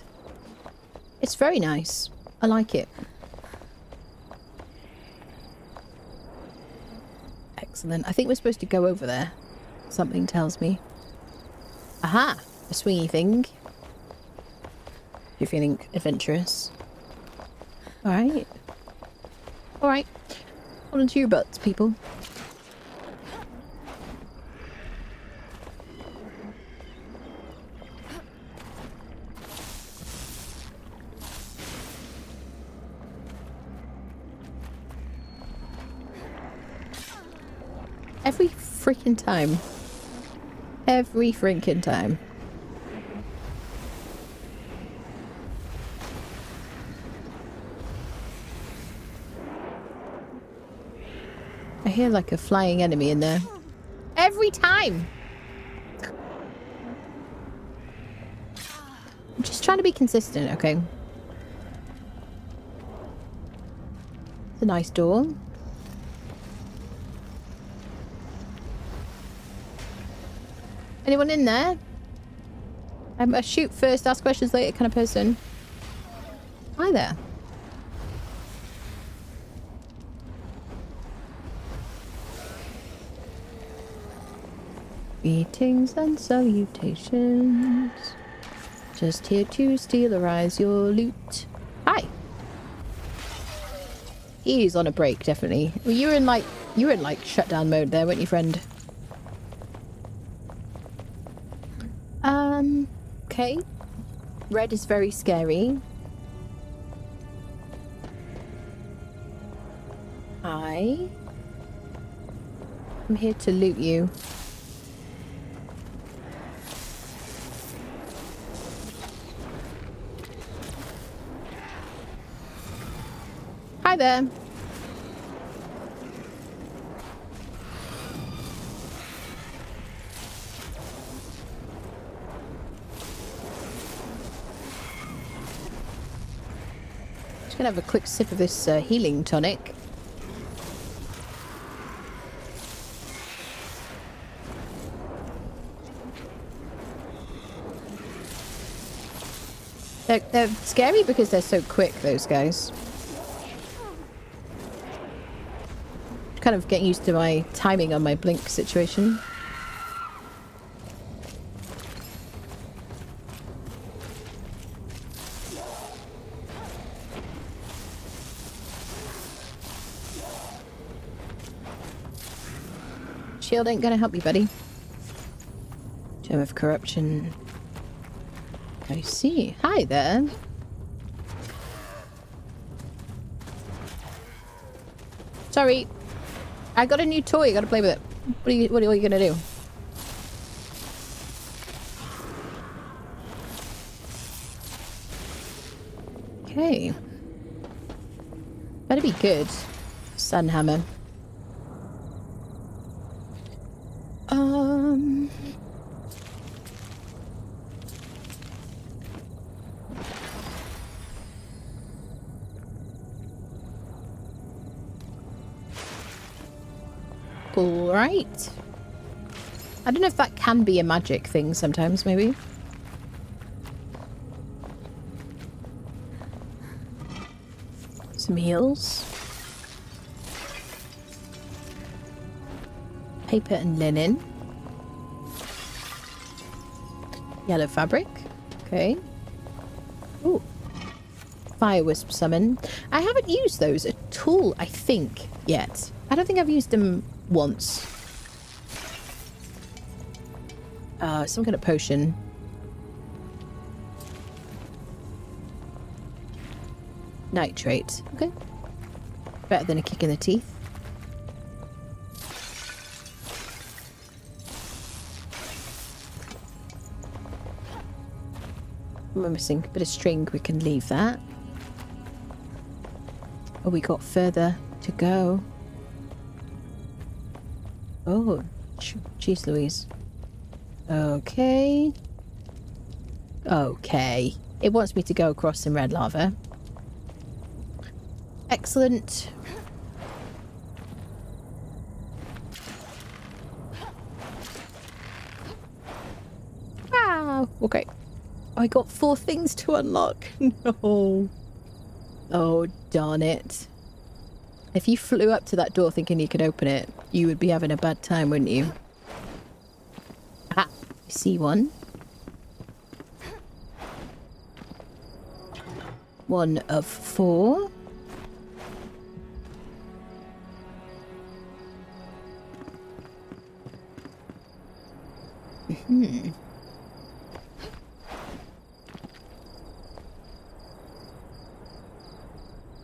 It's very nice. I like it. Excellent. I think we're supposed to go over there. Something tells me. Aha! A swingy thing. You're feeling adventurous. Alright. Alright. Hold on to your butts, people. Every freaking time. Every freaking time. I hear like a flying enemy in there. Every time! I'm just trying to be consistent, okay? It's a nice door. Anyone in there? I'm a shoot first, ask questions later kind of person. Hi there. Greetings and salutations. Just here to stealerize your loot. Hi. He's on a break, definitely. Well, you were in like shutdown mode there, weren't you, friend? Okay. Red is very scary. Hi. I'm here to loot you. Hi there. Just gonna have a quick sip of this healing tonic. They're scary because they're so quick, those guys. Kind of getting used to my timing on my blink situation. Shield ain't gonna help you, buddy. Gem of corruption. I see. Hi there. Sorry. I got a new toy. You gotta play with it. What are you gonna do? Okay. Better be good. Sunhammer. All right. I don't know if that can be a magic thing sometimes, maybe. Some heals. Paper and linen. Yellow fabric. Okay. Ooh. Fire wisp summon. I haven't used those at all, I think, yet. I don't think I've used them once. Some kind of potion. Nitrate. Okay. Better than a kick in the teeth. We're missing a bit of string. We can leave that. Oh, we got further to go. Oh, jeez Louise. Okay. Okay. It wants me to go across some red lava. Excellent. Wow. Okay. I got 4 things to unlock. No. Oh, darn it. If you flew up to that door thinking you could open it, you would be having a bad time, wouldn't you? Ah, I see one. 1 of 4.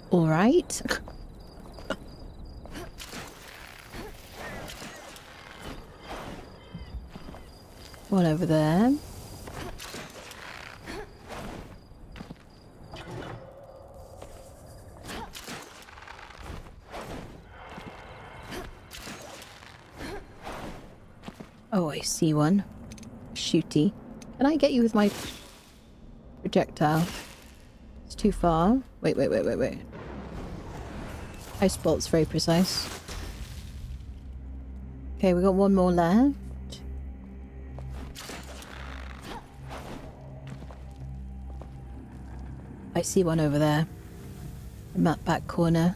All right. One over there. Oh, I see one. Shooty. Can I get you with my projectile? It's too far. Wait. Ice bolt's very precise. Okay, we got one more left. I see one over there. In that back corner.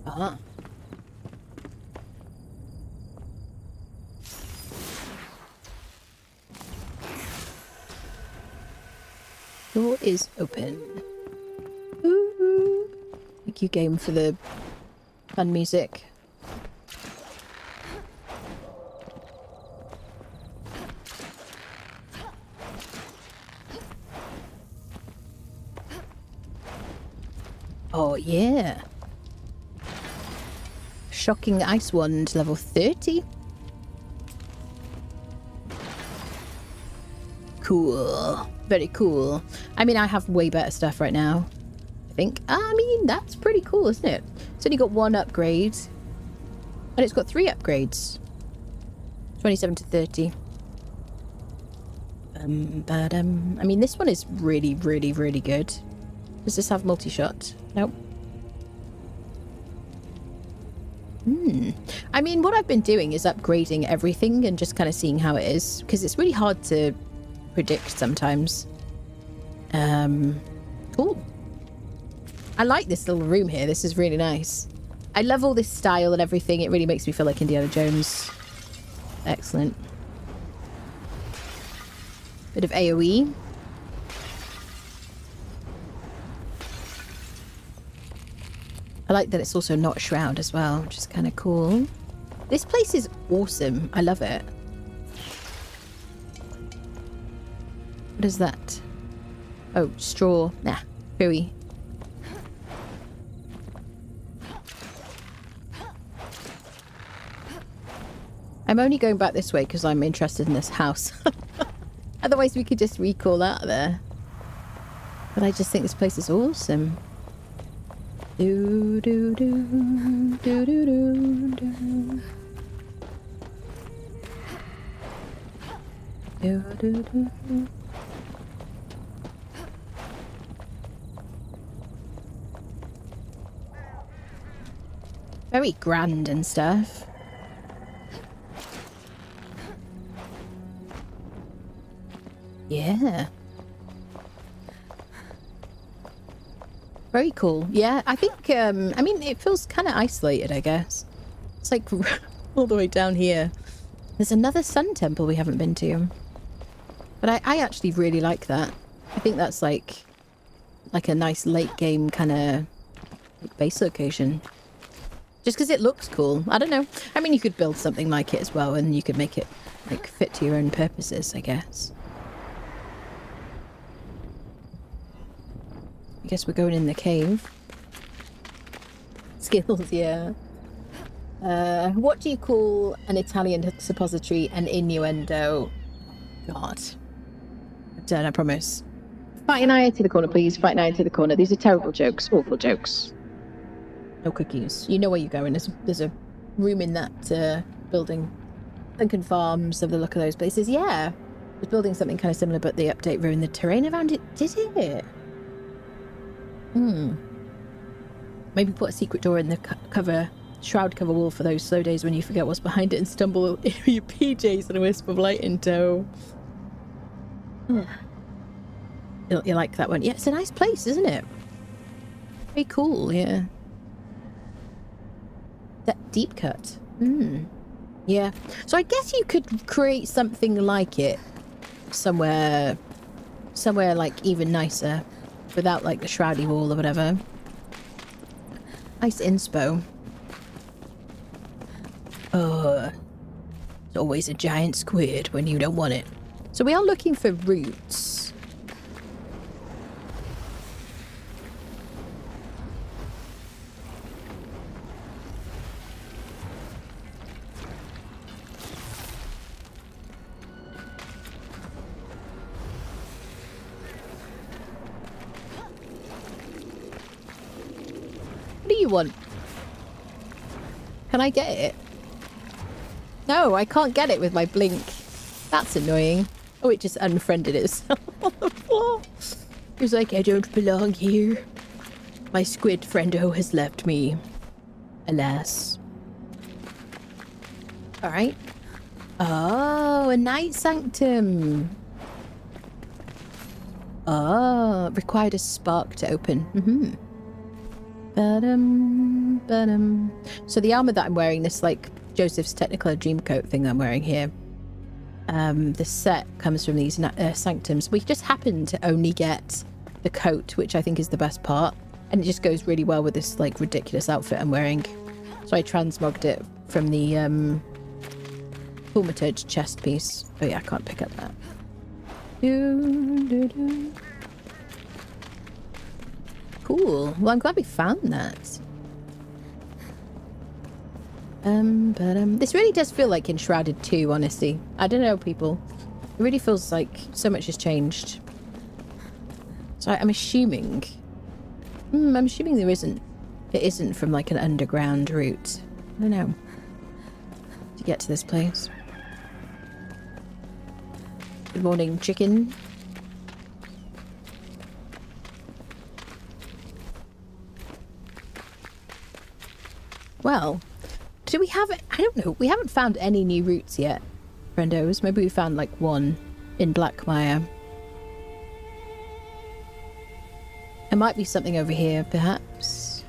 Ah. Door is open. Ooh. Thank you, game, for the fun music. Oh, yeah. Shocking Ice Wand, level 30. Cool. Very cool. I mean, I have way better stuff right now, I think. I mean, that's pretty cool, isn't it? It's only got 1 upgrade. And it's got 3 upgrades. 27 to 30. I mean, this one is really, really, really good. Does this have multi-shot? Nope. I mean, what I've been doing is upgrading everything and just kind of seeing how it is, because it's really hard to predict sometimes. Cool. I like this little room here. This is really nice. I love all this style and everything. It really makes me feel like Indiana Jones. Excellent. Bit of AoE. I like that it's also not Shroud as well, which is kind of cool. This place is awesome. I love it. What is that? Oh, straw. Nah, very. I'm only going back this way because I'm interested in this house. Otherwise we could just recall out of there. But I just think this place is awesome. Do do do do do do do. Do do do do. Very grand and stuff. Yeah. Very cool. Yeah, I think, I mean, it feels kind of isolated, I guess. It's like all the way down here. There's another sun temple we haven't been to. But I actually really like that. I think that's like a nice late game kind of base location. Just because it looks cool. I don't know. I mean, you could build something like it as well, and you could make it like fit to your own purposes, I guess. I guess we're going in the cave. Skills, yeah. What do you call an Italian suppository and innuendo? God. I'm done, I promise. Fight an eye to the corner, please. Fight an eye to the corner. These are terrible jokes. Awful jokes. No cookies. You know where you're going. There's a room in that building. Lincoln Farms, of the look of those places. Yeah. I was building something kind of similar, but the update ruined the terrain around it. Did it? Maybe put a secret door in the shroud cover wall for those slow days when you forget what's behind it and stumble in your PJs and a wisp of light in tow. You like that one? Yeah, it's a nice place, isn't it? Very cool, yeah. That deep cut. Yeah. So I guess you could create something like it somewhere like even nicer without like the shroudy wall or whatever. Nice inspo. Oh, it's always a giant squid when you don't want it. So we are looking for roots. What do you want? Can I get it? No, I can't get it with my blink. That's annoying. Oh, it just unfriended itself on the floor. It was like, I don't belong here. My squid friendo has left me. Alas. Alright. Oh, a night sanctum. Oh, required a spark to open. So the armor that I'm wearing, this like Joseph's Technicolor Dreamcoat thing that I'm wearing here, the set comes from these sanctums. We just happen to only get the coat, which I think is the best part, and it just goes really well with this like ridiculous outfit I'm wearing. So I transmogged it from the Thaumaturge chest piece. Oh yeah, I can't pick up that. Cool. Well, I'm glad we found that. This really does feel like Enshrouded 2, honestly. I don't know, people. It really feels like so much has changed. So I'm assuming... I'm assuming it isn't from like an underground route. I don't know. To get to this place. Good morning, chicken. Well, do we have it? I don't know. We haven't found any new routes yet, friendos. Maybe we found like one in Blackmire. There might be something over here, perhaps.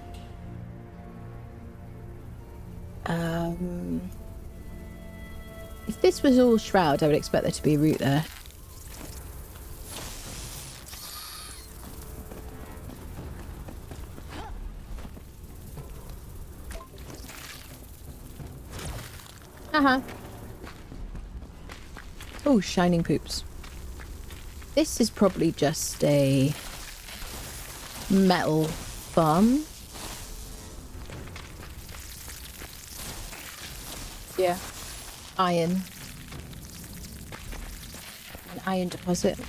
If this was all Shroud, I would expect there to be a route there. Oh, shining poops. This is probably just a metal farm. Yeah. Iron. An iron deposit.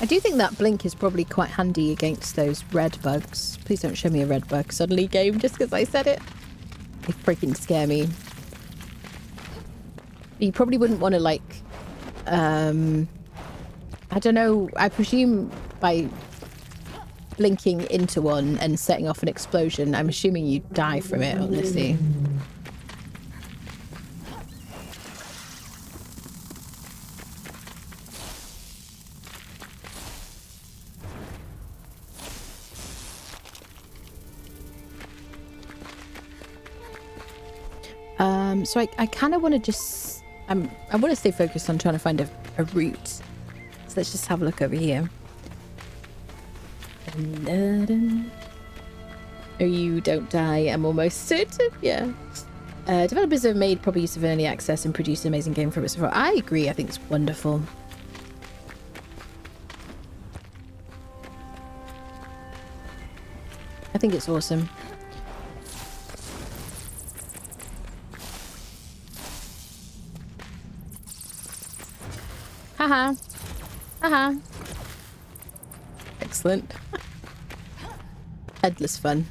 I do think that blink is probably quite handy against those red bugs. Please don't show me a red bug suddenly, game, just because I said it. They freaking scare me. You probably wouldn't want to, like, I don't know, I presume by blinking into one and setting off an explosion, I'm assuming you die from it, honestly. So I kind of want to just... I want to stay focused on trying to find a route. So let's just have a look over here. Oh, you don't die, I'm almost certain. Yeah. Developers have made proper use of early access and produced an amazing game from it so far. I agree, I think it's wonderful. I think it's awesome. Haha. Haha. Excellent. Headless fun.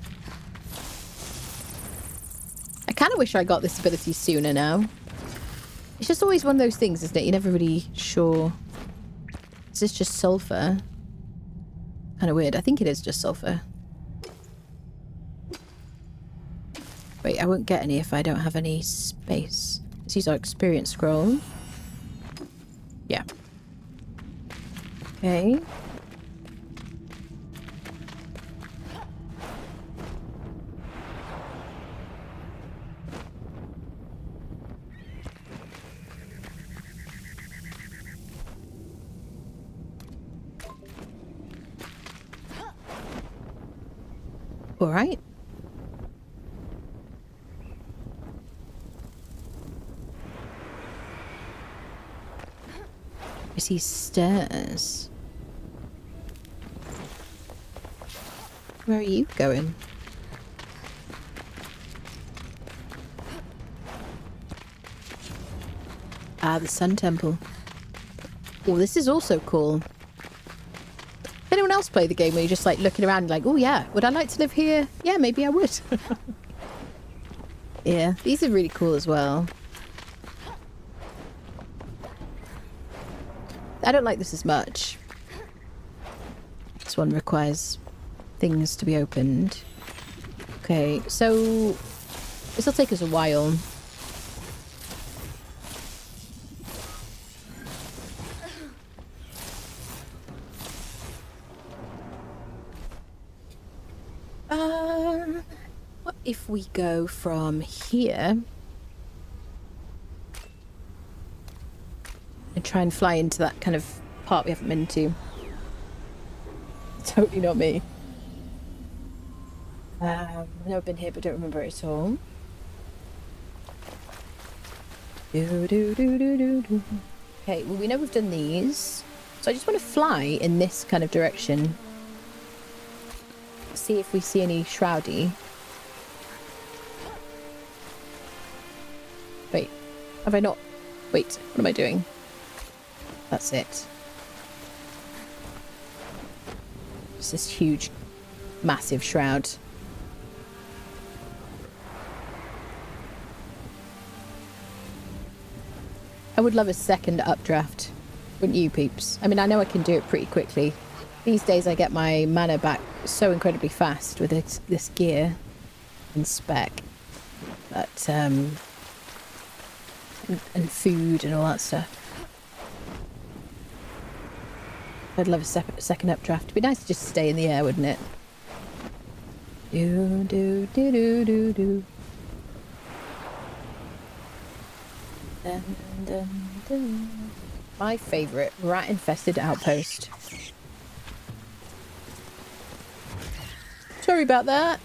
I kind of wish I got this ability sooner now. It's just always one of those things, isn't it? You're never really sure. Is this just sulfur? Kind of weird. I think it is just sulfur. Wait, I won't get any if I don't have any space. Let's use our experience scroll. Yeah. Okay. All right. I see stairs. Where are you going? Ah, the Sun Temple. Oh, this is also cool. Anyone else play the game where you're just like looking around like, oh yeah, would I like to live here? Yeah, maybe I would. Yeah, these are really cool as well. I don't like this as much. This one requires things to be opened. Okay, so this will take us a while. What if we go from here and try and fly into that kind of part we haven't been to? Totally not me. I've never been here but don't remember it at all. Okay, well we know we've done these. So I just want to fly in this kind of direction. See if we see any Shroudy. Wait, have I not? Wait, what am I doing? That's it. It's this huge, massive shroud. I would love a second updraft, wouldn't you, peeps? I mean, I know I can do it pretty quickly. These days I get my mana back so incredibly fast with this gear and spec. But, and food and all that stuff. I'd love a second updraft. It'd be nice to just stay in the air, wouldn't it? Do do do do do do. Dun, dun, dun. My favourite rat-infested outpost. Sorry about that.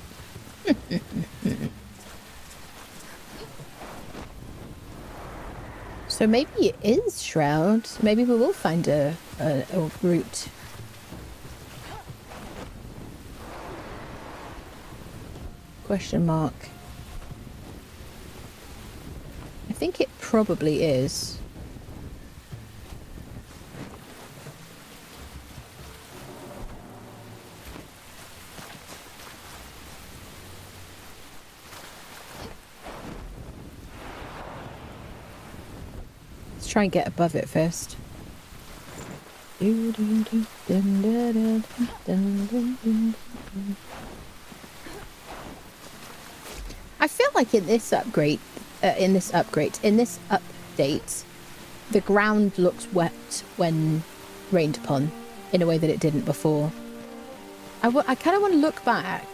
So maybe it is Shroud. Maybe we will find a route. Question mark. I think it probably is. try and get above it first. I feel like in this update, the ground looks wet when rained upon in a way that it didn't before. I kind of want to look back.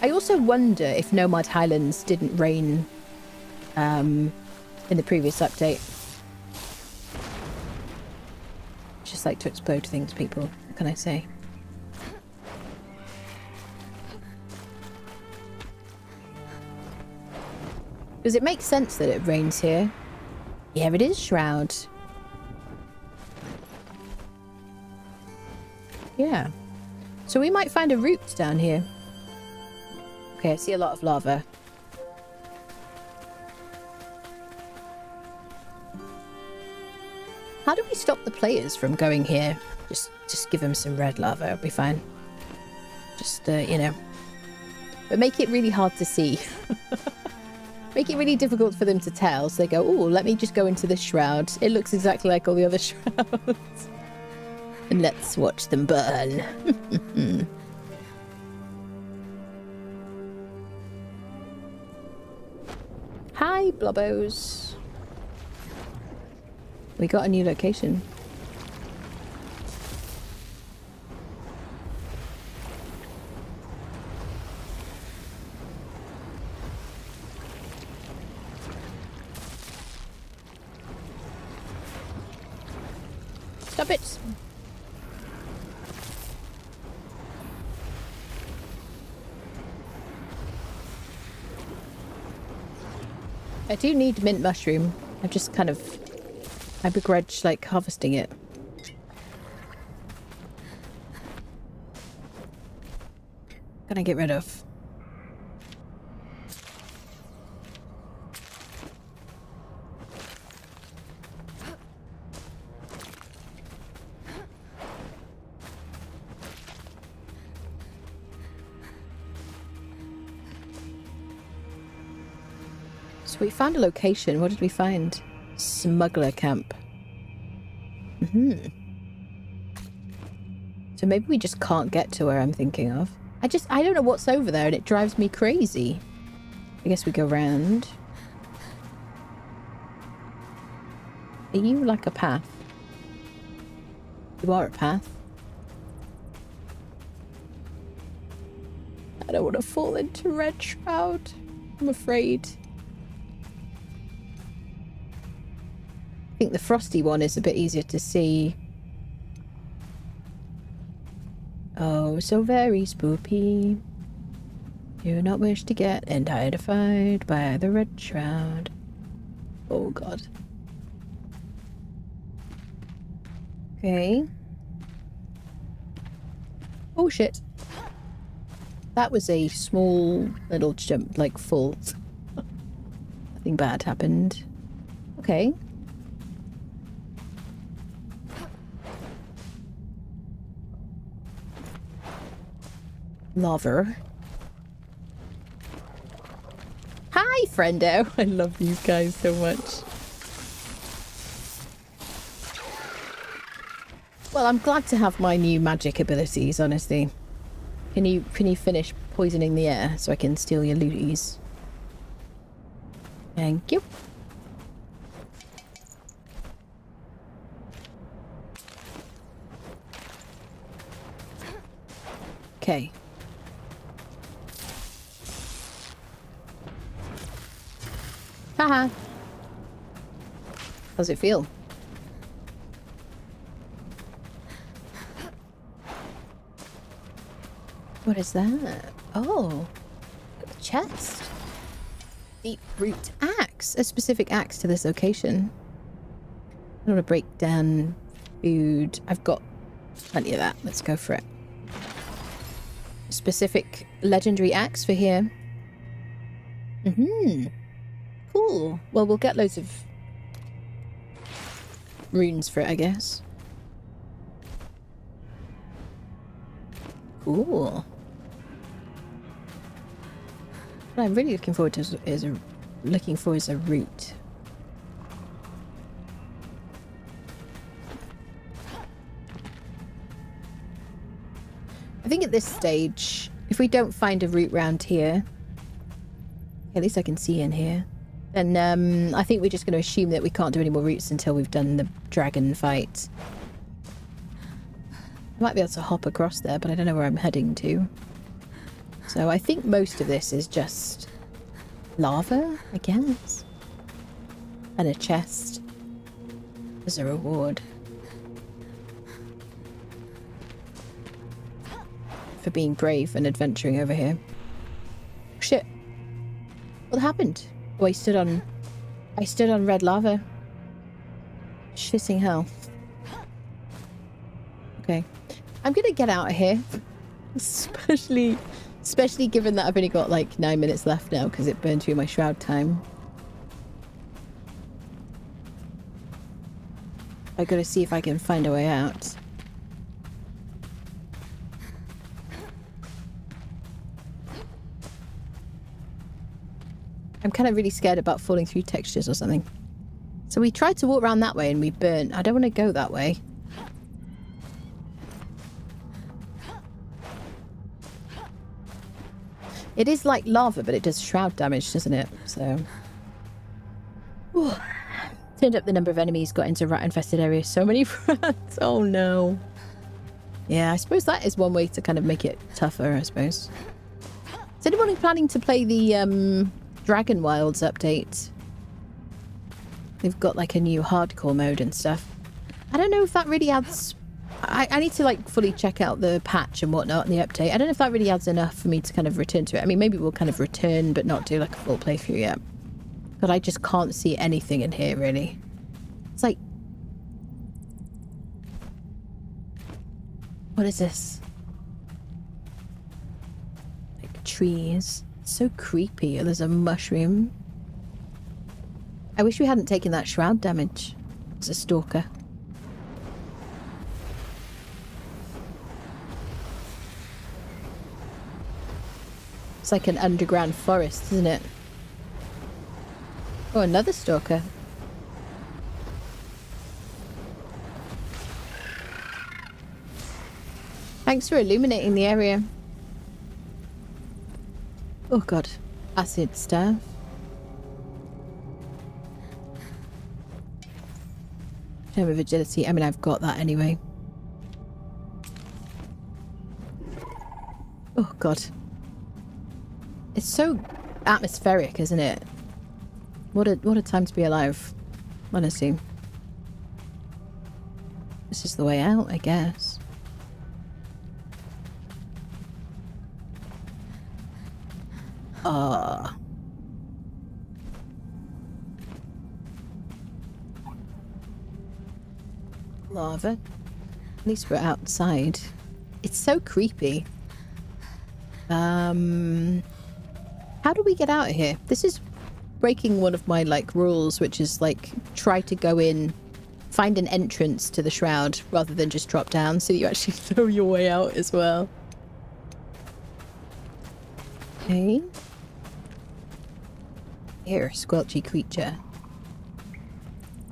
I also wonder if Nomad Highlands didn't rain in the previous update. Just like to explode things, people. What can I say? Does it make sense that it rains here? Yeah, it is Shroud. Yeah. So we might find a route down here. Okay, I see a lot of lava. How do we stop the players from going here? Just give them some red lava, it'll be fine. Just, you know. But make it really hard to see. Make it really difficult for them to tell. So they go, oh, let me just go into this shroud. It looks exactly like all the other shrouds. And let's watch them burn. Hi, Blobbos. We got a new location. Stop it! I do need mint mushroom. I've just kind of... I begrudge, like, harvesting it. Gonna get rid of. So we found a location. What did we find? Smuggler camp. So maybe we just can't get to where I'm thinking of. I don't know what's over there and it drives me crazy. I guess we go round. Are you like a path? You are a path. I don't want to fall into Red Shroud. I'm afraid. I think the frosty one is a bit easier to see. Oh, so very spoopy. Do not wish to get identified by the Red Shroud. Oh god. Okay. Oh shit. That was a small little jump, like fault. Nothing bad happened. Okay. Lava. Hi, friendo. I love these guys so much. Well, I'm glad to have my new magic abilities, honestly. Can you finish poisoning the air so I can steal your looties? Thank you. Okay. Haha. How's it feel? What is that? Oh, a chest. Deep root axe. A specific axe to this location. I don't want to break down food. I've got plenty of that. Let's go for it. Specific legendary axe for here. Cool. Well, we'll get loads of runes for it, I guess. Cool. What I'm really looking forward to is a route. at this stage, if we don't find a route round here, at least I can see in here, then I think we're just going to assume that we can't do any more routes until we've done the dragon fight. I might be able to hop across there, but I don't know where I'm heading to. So I think most of this is just lava, I guess. And a chest as a reward for being brave and adventuring over here. Shit. What happened? Oh, I stood on red lava. Shitting hell. Okay. I'm gonna get out of here. Especially given that I've only got like 9 minutes left now because it burned through my shroud time. I gotta see if I can find a way out. I'm kind of really scared about falling through textures or something. So we tried to walk around that way and we burnt. I don't want to go that way. It is like lava, but it does shroud damage, doesn't it? So... Whew. Turned up the number of enemies, got into rat-infested areas. So many rats. Oh no. Yeah, I suppose that is one way to kind of make it tougher, I suppose. Is anyone planning to play the Dragon Wilds update? They've got like a new hardcore mode and stuff. I don't know if that really adds... I need to like fully check out the patch and whatnot and the update. I don't know if that really adds enough for me to kind of return to it. I mean, maybe we'll kind of return but not do like a full playthrough yet. But I just can't see anything in here, really. It's like... What is this? Like trees. It's so creepy. There's a mushroom. I wish we hadn't taken that shroud damage as a stalker. It's like an underground forest, isn't it? Oh, another stalker. Thanks for illuminating the area. Oh god. Acid staff. Gem of agility. I mean, I've got that anyway. Oh god. It's so atmospheric, isn't it? What a time to be alive, honestly. This is the way out, I guess. Ah. Lava. At least we're outside. It's so creepy. How do we get out of here? This is breaking one of my like rules, which is like try to go in, find an entrance to the shroud rather than just drop down, so you actually know your way out as well. Okay. Here, squelchy creature.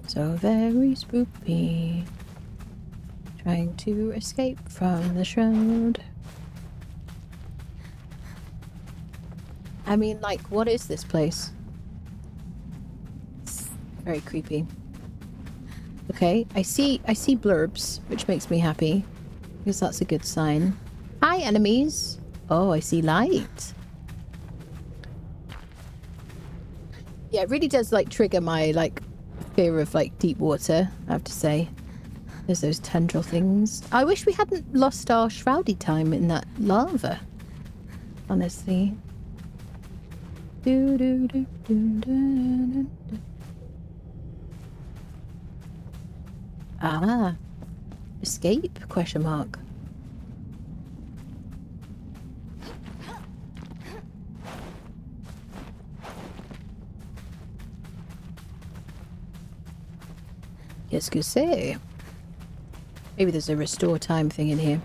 So very spooky. Trying to escape from the shroud. I mean, like, what is this place? It's very creepy. Okay, I see blurbs, which makes me happy. Because that's a good sign. Hi, enemies! Oh, I see light. Yeah, it really does, like, trigger my, like, fear of, like, deep water, I have to say. There's those tendril things. I wish we hadn't lost our shroudy time in that lava. Honestly. Ah. Escape? Question mark. Qu'est-ce que c'est? Maybe there's a restore time thing in here.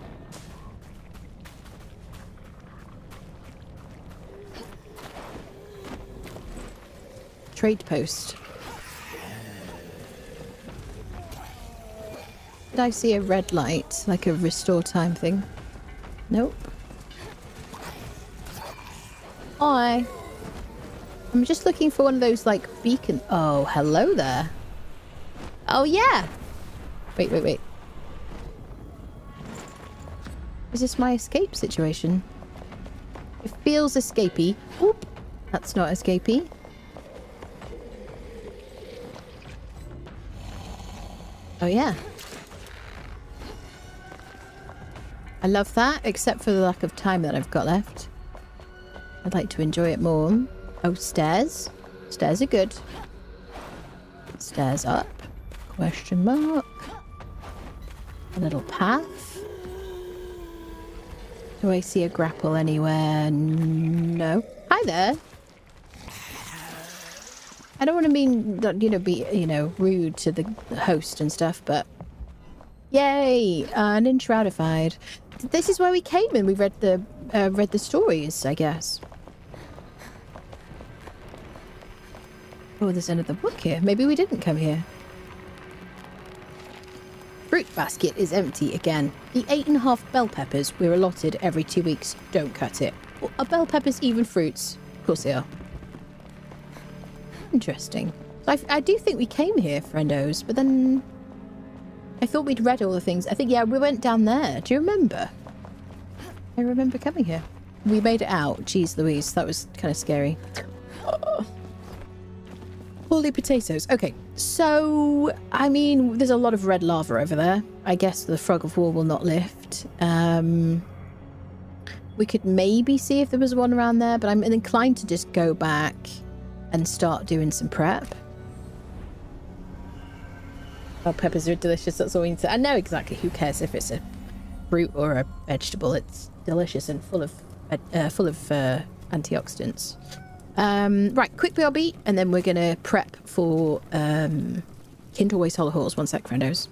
Trade post. Did I see a red light? Like a restore time thing? Nope. Hi. I'm just looking for one of those, like, beacon... Oh, hello there. Oh, yeah. Wait, wait, wait. Is this my escape situation? It feels escapey. Oop. That's not escapey. Oh, yeah. I love that, except for the lack of time that I've got left. I'd like to enjoy it more. Oh, stairs. Stairs are good. Stairs up. Question mark. A little path. Do I see a grapple anywhere? No. Hi there. I don't want to be, rude to the host and stuff, but... Yay! An Enshrouded. This is where we came and we read the stories, I guess. Oh, there's another book here. Maybe we didn't come here. Fruit basket is empty again. The 8.5 bell peppers we're allotted every 2 weeks. Don't cut it. Are bell peppers even fruits? Of course they are. Interesting. So I do think we came here, friendos, but then I thought we'd read all the things. I think, yeah, we went down there. Do you remember? I remember coming here. We made it out. Jeez Louise, that was kind of scary. Holy potatoes. Okay, so, I mean, there's a lot of red lava over there. I guess the Frog of War will not lift. We could maybe see if there was one around there, but I'm inclined to just go back and start doing some prep. Oh, peppers are delicious. That's all we need to... I know exactly. Who cares if it's a fruit or a vegetable? It's delicious and full of antioxidants. Right, quick BRB, and then we're gonna prep for Kindlewaste Hollow Halls. One sec, friendos.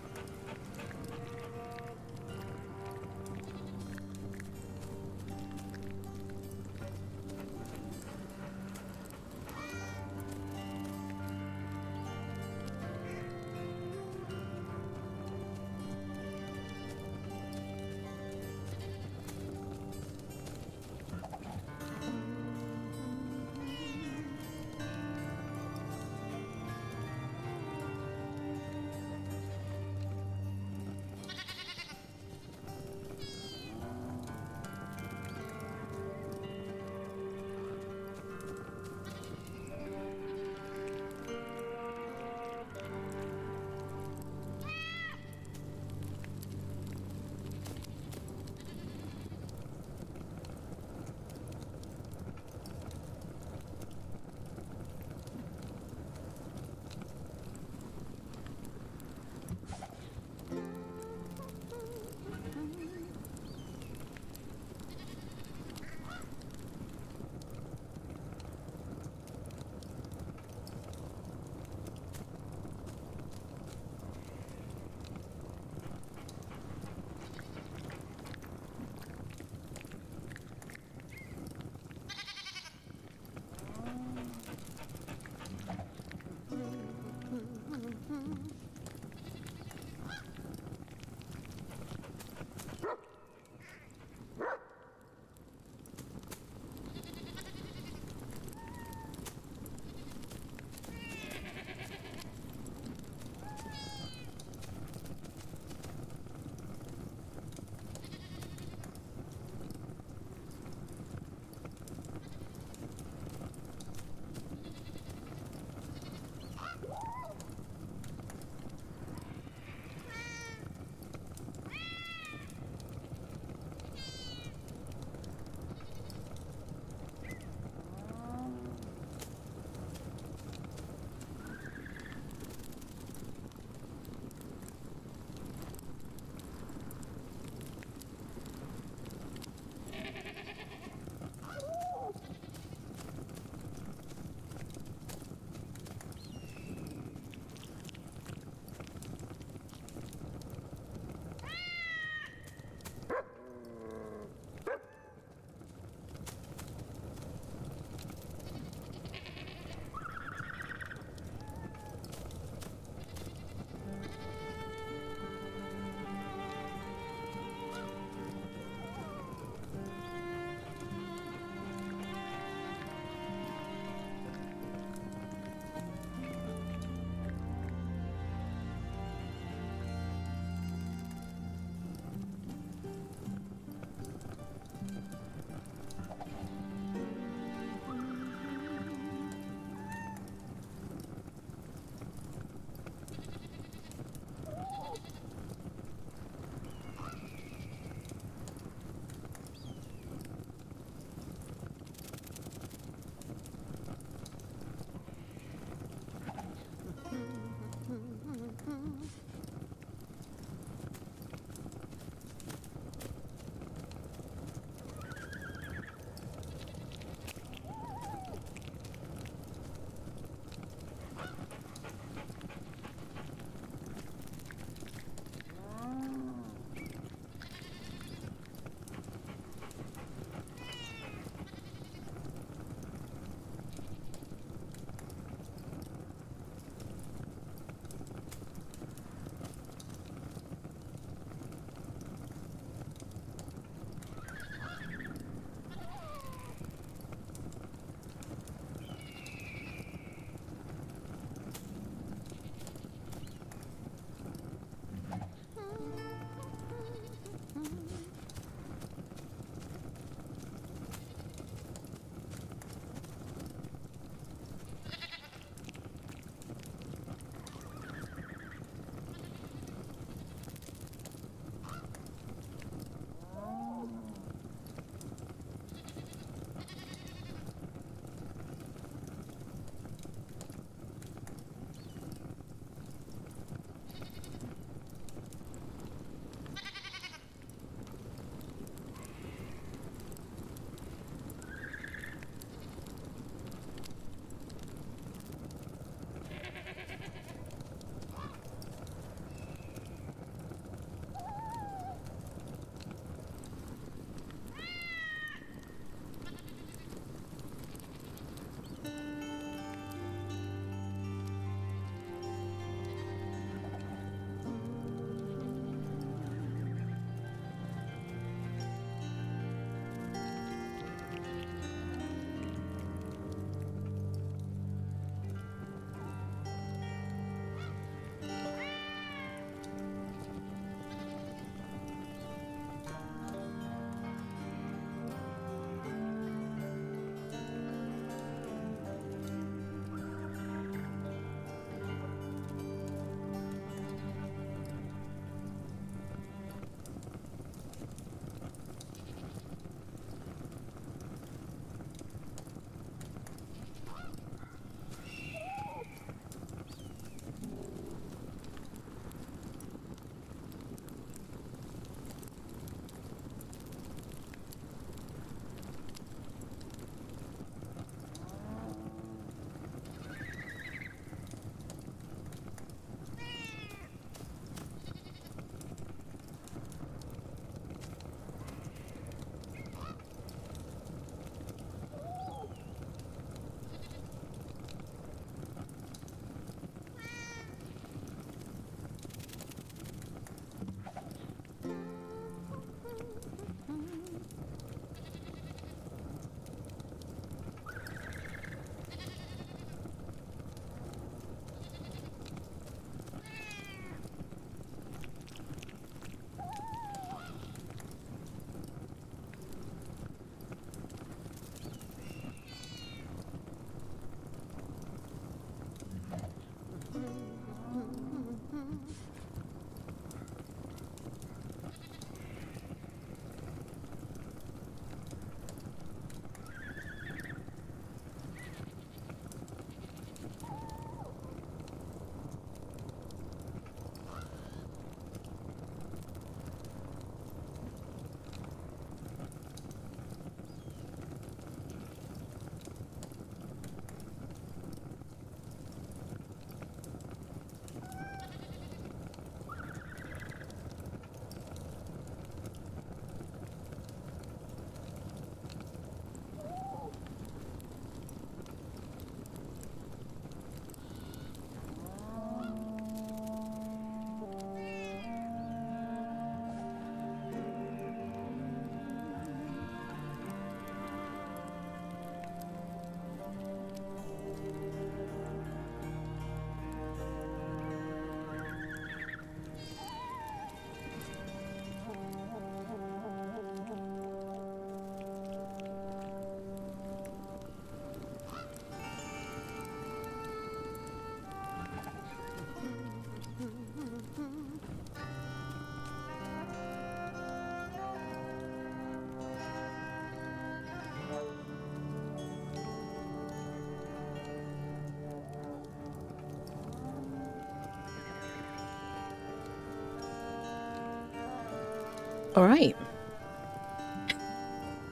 All right.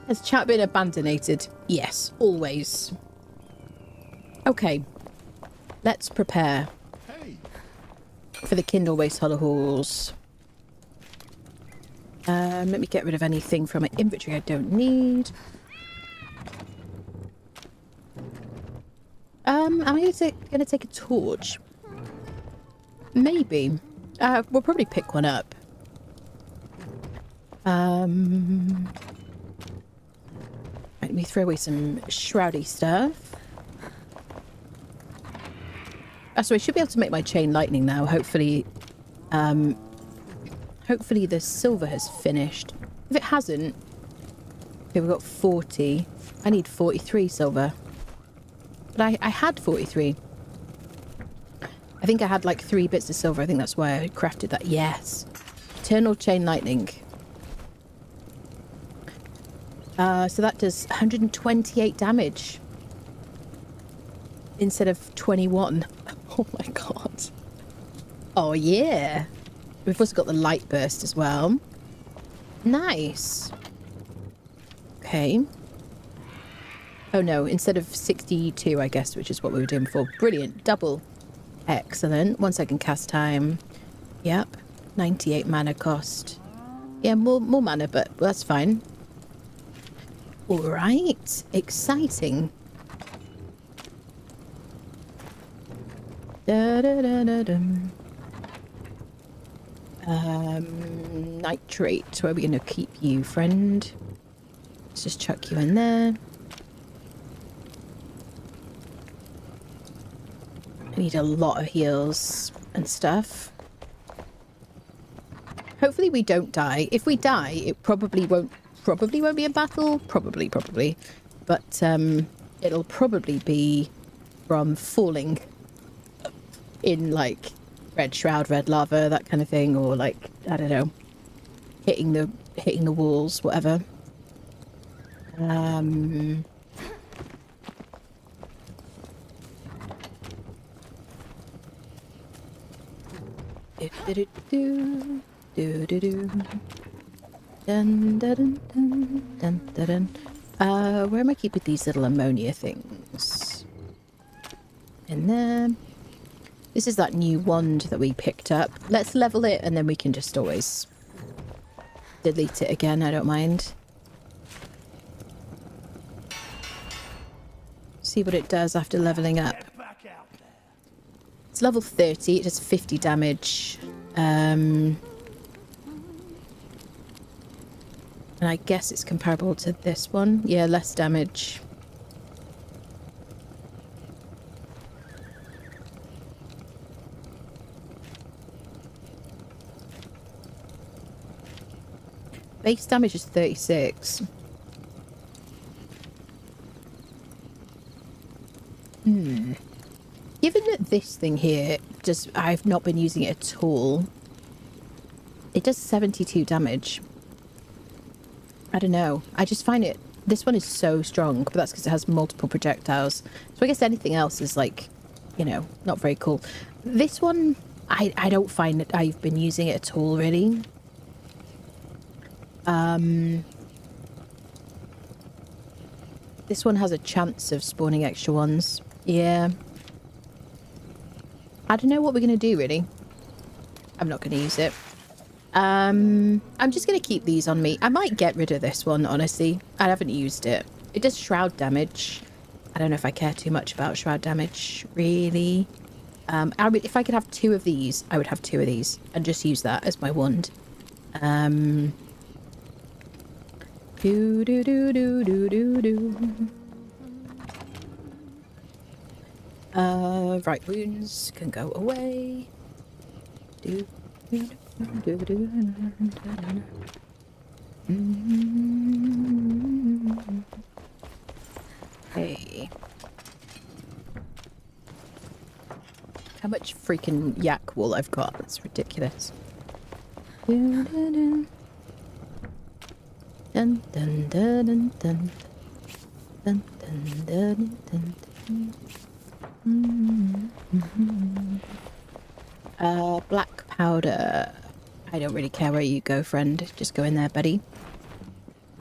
Has chat been abandonated? Yes, always. Okay. Let's prepare Hey. for the Kindlewaste Hollow Halls. Let me get rid of anything from my inventory I don't need. Am I going to take a torch? Maybe. We'll probably pick one up. Let me throw away some shroudy stuff. So I should be able to make my chain lightning now. Hopefully, hopefully the silver has finished. If it hasn't, okay, we've got 40. I need 43 silver. But I had 43. I think I had like 3 bits of silver. I think that's why I crafted that. Yes. Eternal chain lightning. So that does 128 damage. Instead of 21. Oh my god. Oh yeah. We've also got the light burst as well. Nice. Okay. Oh no, instead of 62, I guess, which is what we were doing before. Brilliant. Double. Excellent. 1 second cast time. Yep. 98 mana cost. Yeah, more mana, but that's fine. Alright. Exciting. Da-da-da-da-dum. Nitrate. Where are we going to keep you, friend? Let's just chuck you in there. I need a lot of heals and stuff. Hopefully we don't die. If we die, it probably won't be a battle. Probably. But it'll probably be from falling in like red shroud, red lava, that kind of thing, or like, I don't know, hitting the walls, whatever. Where am I keeping these little ammonia things? In there. This is that new wand that we picked up. Let's level it and then we can just always delete it again. I don't mind. See what it does after leveling up. It's level 30. It does 50 damage. And I guess it's comparable to this one. Yeah, less damage. Base damage is 36. Given that this thing here, I've not been using it at all. It does 72 damage. I don't know. I just find it... This one is so strong, but that's because it has multiple projectiles. So I guess anything else is like, you know, not very cool. This one, I don't find that I've been using it at all, really. This one has a chance of spawning extra ones. Yeah. I don't know what we're going to do, really. I'm not going to use it. I'm just going to keep these on me. I might get rid of this one, honestly. I haven't used it. It does shroud damage. I don't know if I care too much about shroud damage, really. I mean, if I could have 2 of these, I would have 2 of these and just use that as my wand. Right, wounds can go away. Hey. How much freaking yak wool I've got? That's ridiculous. Dun, dun, dun, dun, dun. Dun, dun, dun, dun, dun. Black powder. I don't really care where you go, friend. Just go in there, buddy.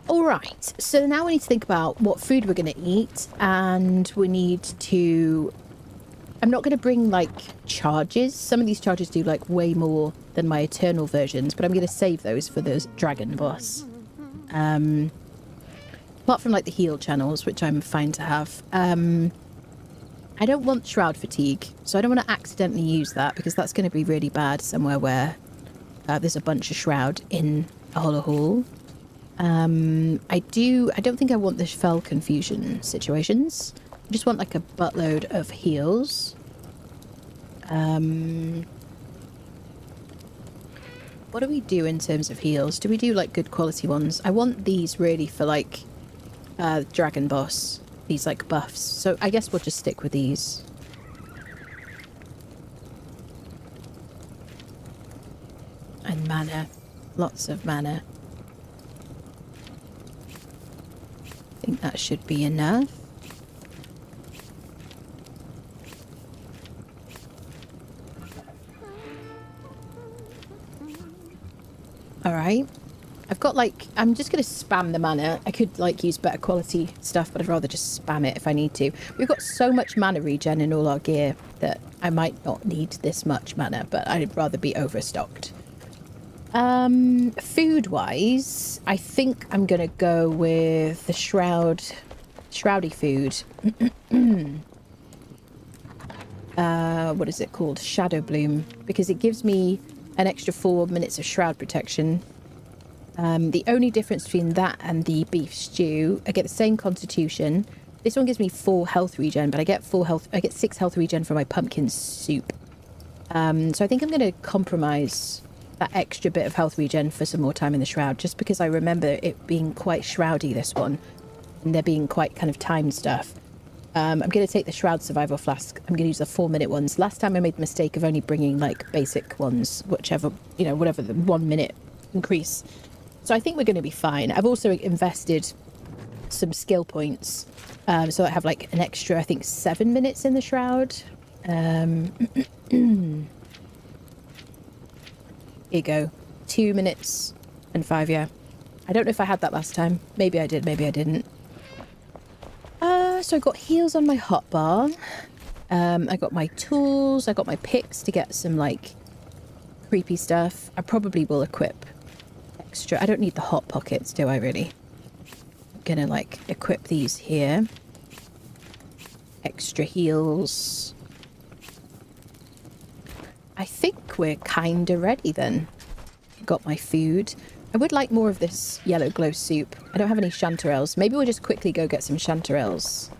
All right. So now we need to think about what food we're going to eat. And we need to... I'm not going to bring, like, charges. Some of these charges do, like, way more than my Eternal versions. But I'm going to save those for the Dragon boss. Apart from, like, the heal channels, which I'm fine to have. I don't want Shroud Fatigue. So I don't want to accidentally use that. Because that's going to be really bad somewhere where there's a bunch of Shroud in a Hollow Hall. I don't think I want the Fell Confusion situations. I just want like a buttload of heals. What do we do in terms of heals? Do we do like good quality ones? I want these really for like Dragon Boss. These like buffs. So I guess we'll just stick with these. And mana. Lots of mana. I think that should be enough. Alright. I've got like... I'm just going to spam the mana. I could like use better quality stuff, but I'd rather just spam it if I need to. We've got so much mana regen in all our gear that I might not need this much mana, but I'd rather be overstocked. Food-wise, I think I'm going to go with the Shroudy food. What is it called? Shadow Bloom. Because it gives me an extra 4 minutes of Shroud protection. The only difference between that and the beef stew, I get the same constitution. This one gives me 4 health regen, but I get 6 health regen for my pumpkin soup. So I think I'm going to compromise that extra bit of health regen for some more time in the Shroud, just because I remember it being quite Shroudy, this one, and there being quite kind of time stuff. I'm going to take the Shroud Survival Flask. I'm going to use the 4-minute ones. Last time I made the mistake of only bringing like basic ones, whatever the 1 minute increase. So I think we're going to be fine. I've also invested some skill points, so I have like an extra, I think, 7 minutes in the Shroud. Here you go. 2 minutes and 5, yeah. I don't know if I had that last time. Maybe I did, maybe I didn't. So I got heals on my hotbar. I got my tools. I got my picks to get some, like, creepy stuff. I probably will equip extra. I don't need the hot pockets, do I, really? I'm gonna, like, equip these here. Extra heals. I think we're kinda ready then. Got my food. I would like more of this yellow glow soup. I don't have any chanterelles. Maybe we'll just quickly go get some chanterelles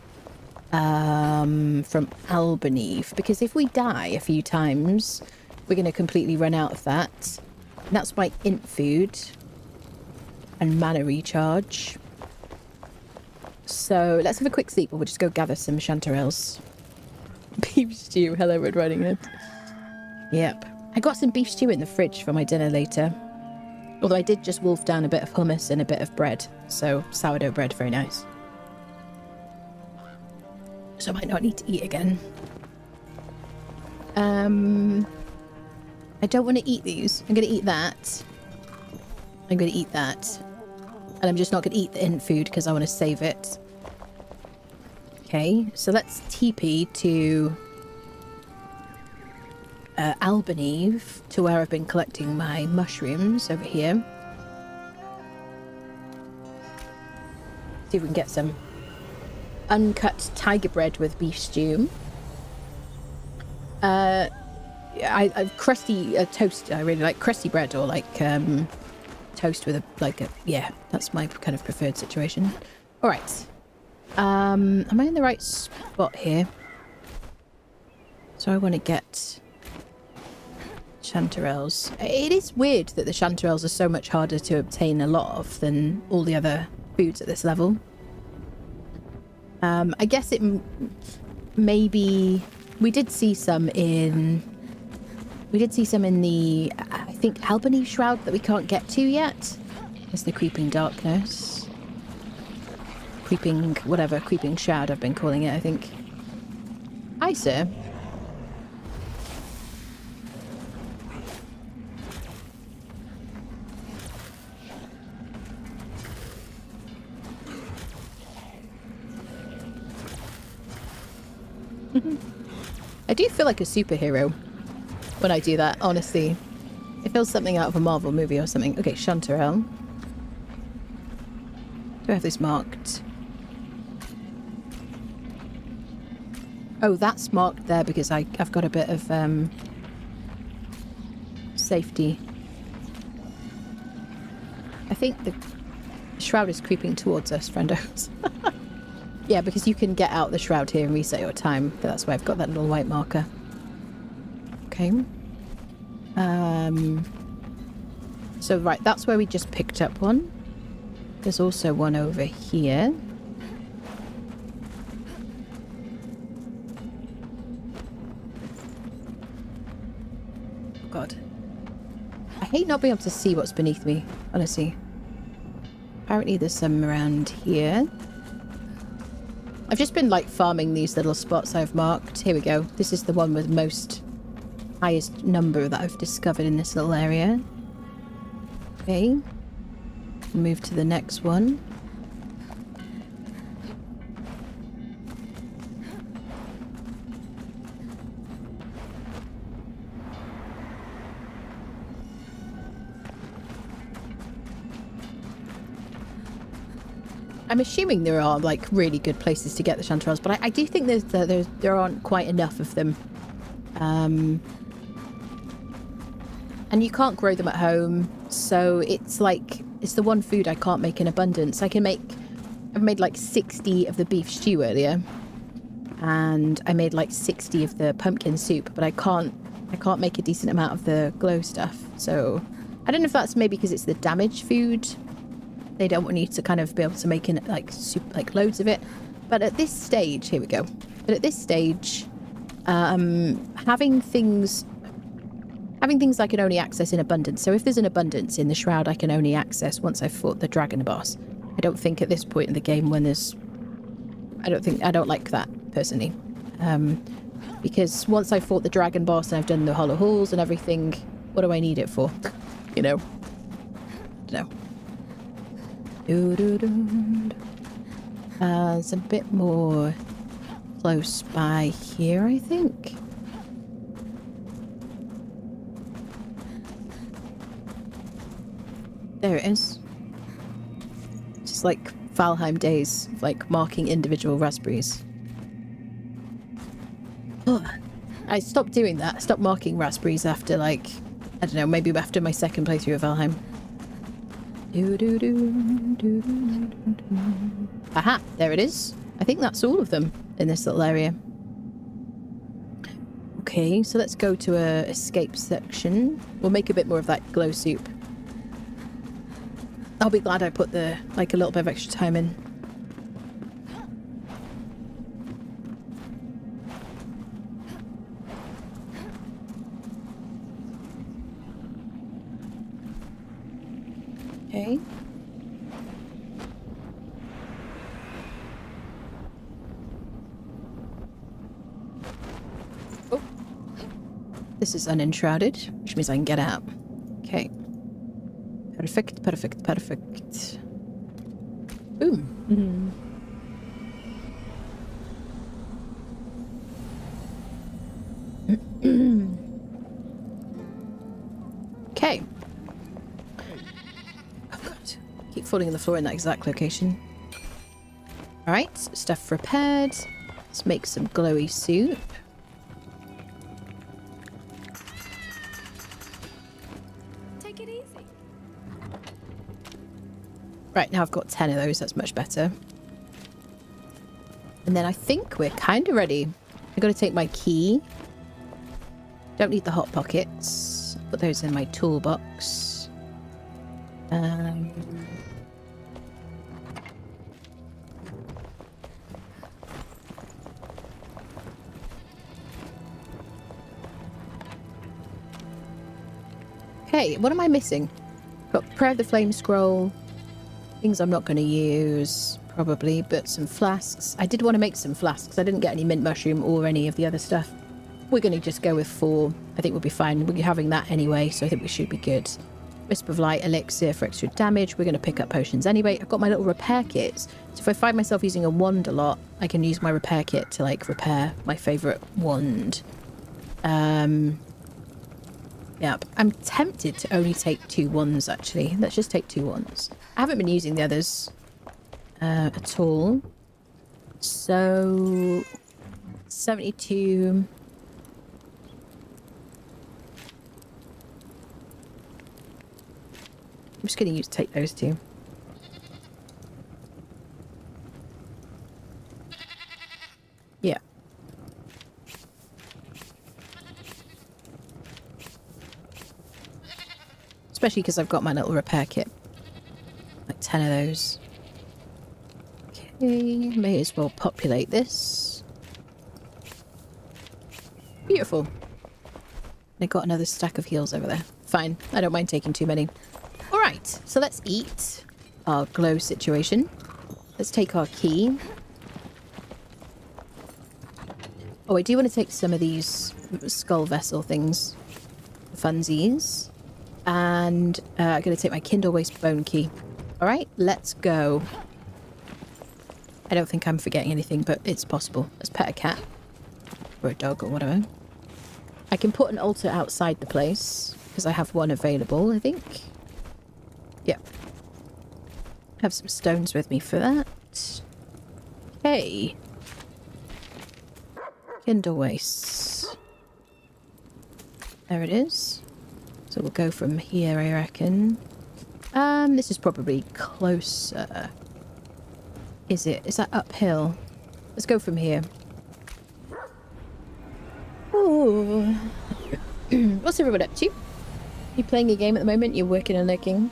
from Albany, because if we die a few times, we're going to completely run out of that. And that's my int food and mana recharge. So let's have a quick sleep, or we'll just go gather some chanterelles. Beef stew. Hello, Red Riding Hood. Yep. I got some beef stew in the fridge for my dinner later. Although I did just wolf down a bit of hummus and a bit of bread. So sourdough bread, very nice. So I might not need to eat again. I don't want to eat these. I'm going to eat that. I'm going to eat that. And I'm just not going to eat the int food because I want to save it. Okay, so let's TP to Albany, to where I've been collecting my mushrooms over here. See if we can get some uncut tiger bread with beef stew. I crusty toast. I really like crusty bread, or like toast with yeah, that's my kind of preferred situation. All right. Am I in the right spot here? So I want to get chanterelles. It is weird that the chanterelles are so much harder to obtain a lot of than all the other foods at this level. I guess it maybe we did see some in the I think Albany Shroud that we can't get to yet. There's the creeping darkness, creeping shroud I've been calling it, I think. Hi, sir. I do feel like a superhero when I do that, honestly. It feels something out of a Marvel movie or something. Okay, Chanterelle. Do I have this marked? Oh, that's marked there because I've got a bit of safety. I think the Shroud is creeping towards us, friendos. Yeah, because you can get out the Shroud here and reset your time. That's why I've got that little white marker. Okay. So, right, that's where we just picked up one. There's also one over here. Oh, God. I hate not being able to see what's beneath me, honestly. Apparently there's some around here. I've just been, like, farming these little spots I've marked. Here we go. This is the one with most highest number that I've discovered in this little area. Okay. Move to the next one. I'm assuming there are like really good places to get the chanterelles, but I do think there aren't quite enough of them. And you can't grow them at home, so it's like it's the one food I can't make in abundance. I've made like 60 of the beef stew earlier, and I made like 60 of the pumpkin soup, but I can't make a decent amount of the glow stuff. So I don't know if that's maybe because it's the damaged food. They don't want you to kind of be able to make in like soup, like loads of it. But at this stage, here we go. But at this stage, having things I can only access in abundance. So if there's an abundance in the Shroud, I can only access once I've fought the dragon boss. I don't think at this point in the game when there's... I don't like that, personally. Because once I've fought the dragon boss and I've done the hollow halls and everything, what do I need it for? You know? No. It's a bit more close by here, I think. There it is. Just like Valheim days, like marking individual raspberries. Oh, I stopped doing that. I stopped marking raspberries after like, I don't know, maybe after my second playthrough of Valheim. Aha, there it is. I think that's all of them in this little area. Okay, so let's go to a escape section. We'll make a bit more of that glow soup. I'll be glad I put a little bit of extra time in. Okay. Oh. This is unenshrouded, which means I can get out. Okay. Perfect, perfect, perfect. Boom. Okay. Oh god. Keep falling on the floor in that exact location. Alright, stuff prepared. Let's make some glowy soup. Right, now I've got 10 of those. That's much better. And then I think we're kind of ready. I've got to take my key. Don't need the hot pockets. Put those in my toolbox. Okay, what am I missing? Got Prayer of the Flame Scroll. Things I'm not going to use, probably, but some flasks. I did want to make some flasks. I didn't get any mint mushroom or any of the other stuff. We're going to just go with 4. I think we'll be fine. We're having that anyway, so I think we should be good. Wisp of Light, Elixir for extra damage. We're going to pick up potions anyway. I've got my little repair kits. So if I find myself using a wand a lot, I can use my repair kit to, like, repair my favourite wand. Yep. I'm tempted to only take 2 wands, actually. Let's just take 2 wands. I haven't been using the others at all. So... 72... I'm just going to take those 2. Yeah. Especially because I've got my little repair kit. Like 10 of those. Okay, may as well populate this. Beautiful. I got another stack of heals over there. Fine, I don't mind taking too many. Alright, so let's eat our glow situation. Let's take our key. Oh, I do want to take some of these skull vessel things. Funsies. And I'm going to take my Kindlewaste bone key. Alright, let's go. I don't think I'm forgetting anything, but it's possible. Let's pet a cat. Or a dog or whatever. I can put an altar outside the place, because I have one available, I think. Yep. Have some stones with me for that. Okay. Kindlewaste. There it is. So we'll go from here, I reckon. This is probably closer. Is it? Is that uphill? Let's go from here. Ooh. What's everyone up to? You playing a game at the moment? You're working and lurking?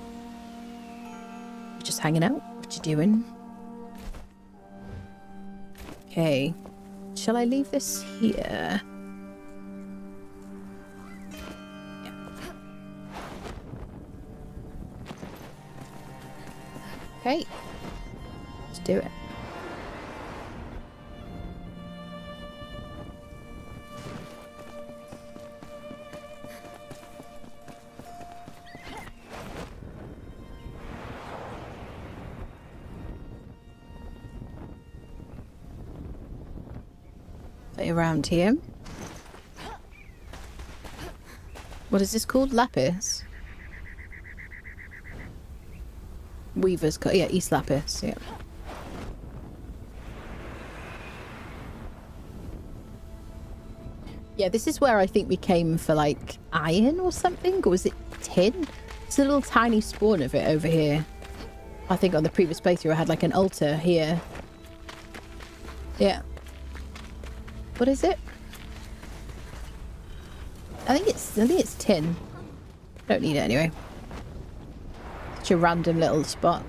Just hanging out? What you doing? Okay. Shall I leave this here? Yeah. Okay. Let's do it. Around here. What is this called? Lapis? Weaver's cut. Yeah, East Lapis. Yeah. Yeah, this is where I think we came for, like, iron or something. Or was it tin? It's a little tiny spawn of it over here. I think on the previous playthrough I had, like, an altar here. Yeah. What is it? I think it's tin. Don't need it anyway. Such a random little spot.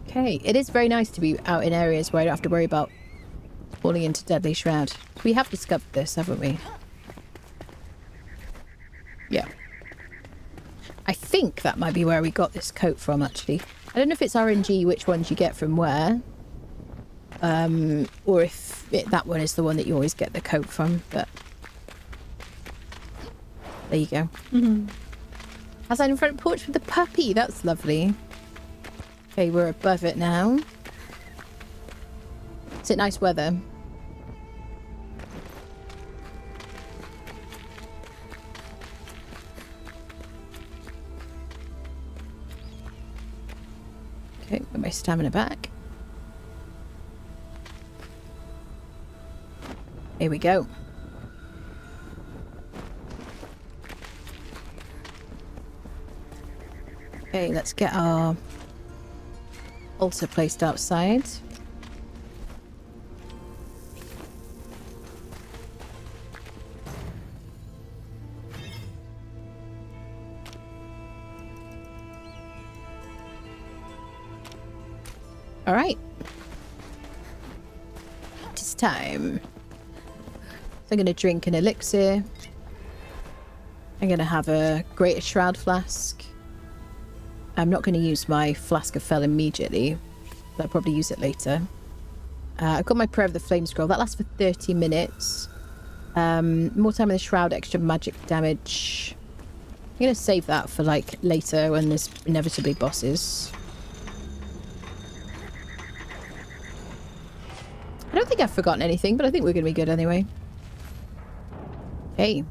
Okay, it is very nice to be out in areas where I don't have to worry about falling into Deadly Shroud. We have discovered this, haven't we? Yeah. I think that might be where we got this coat from, actually. I don't know if it's RNG which ones you get from where. Or if that one is the one that you always get the coat from, but there you go. Outside in front porch with the puppy, that's lovely. Okay, we're above it now. Is it nice weather? Okay, got my stamina back. Here we go. Okay, let's get our altar placed outside. All right. It is time. I'm going to drink an elixir. I'm going to have a greater shroud flask. I'm not going to use my flask of fel immediately, but I'll probably use it later. I've got my prayer of the flame scroll. That lasts for 30 minutes. More time in the Shroud, extra magic damage. I'm gonna save that for like later when there's inevitably bosses. I don't think I've forgotten anything, but I think we're gonna be good anyway. Okay.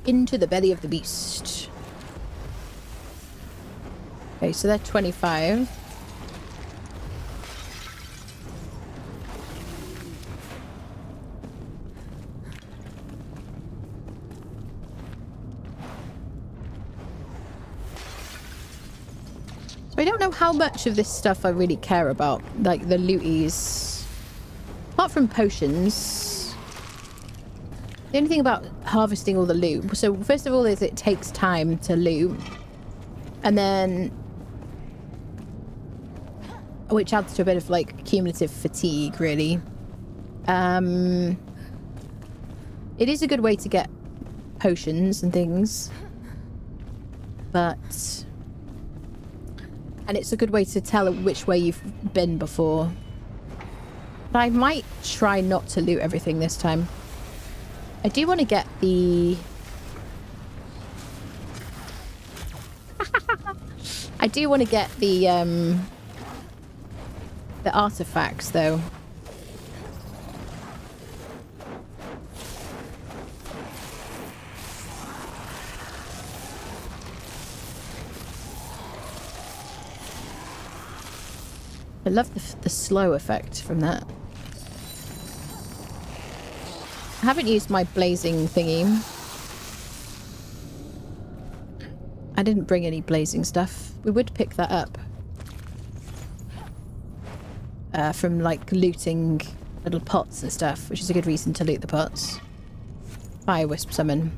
Into the belly of the beast. Okay, so they're 25. I don't know how much of this stuff I really care about, like the looties. Apart from potions, the only thing about harvesting all the loot, so first of all is it takes time to loot, and then, which adds to a bit of like cumulative fatigue really. It is a good way to get potions and things, but... And it's a good way to tell which way you've been before. But I might try not to loot everything this time. I do want to get the... I do want to get the artifacts, though. I love the slow effect from that. I haven't used my blazing thingy. I didn't bring any blazing stuff. We would pick that up. From like looting little pots and stuff, which is a good reason to loot the pots. Fire Wisp Summon.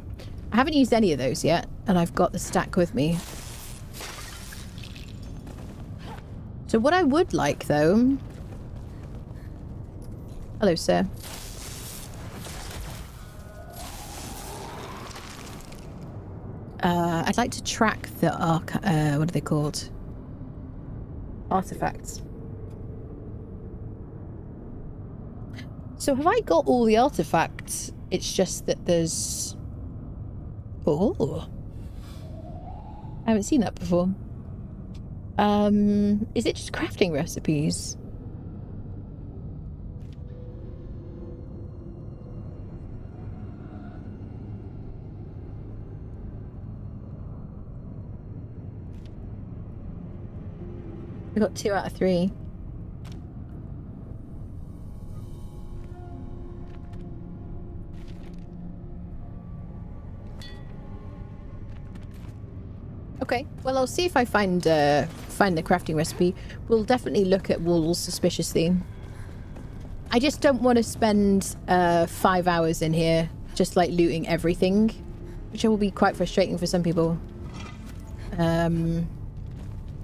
I haven't used any of those yet, and I've got the stack with me. So what I would like, though... Hello, sir. I'd like to track the what are they called? Artifacts. So have I got all the artifacts? It's just that there's... Oh. I haven't seen that before. Is it just crafting recipes? I got 2 out of 3. Okay, well I'll see if I find the crafting recipe. We'll definitely look at walls suspiciously. I just don't want to spend 5 hours in here just like looting everything, which will be quite frustrating for some people.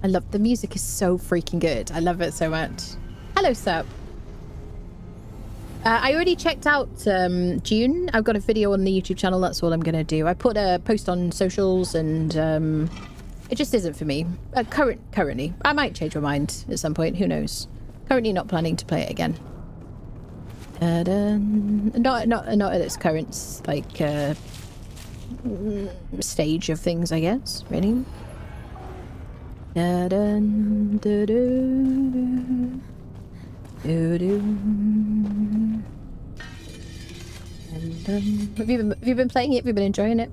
I love the music is so freaking good. I love it so much. Hello, Sup. I already checked out June. I've got a video on the YouTube channel. That's all I'm gonna do. I put a post on socials, and it just isn't for me. Currently, I might change my mind at some point. Who knows? Currently, not planning to play it again. Not at its current like stage of things, I guess. Really. Have you been playing it? Have you been enjoying it?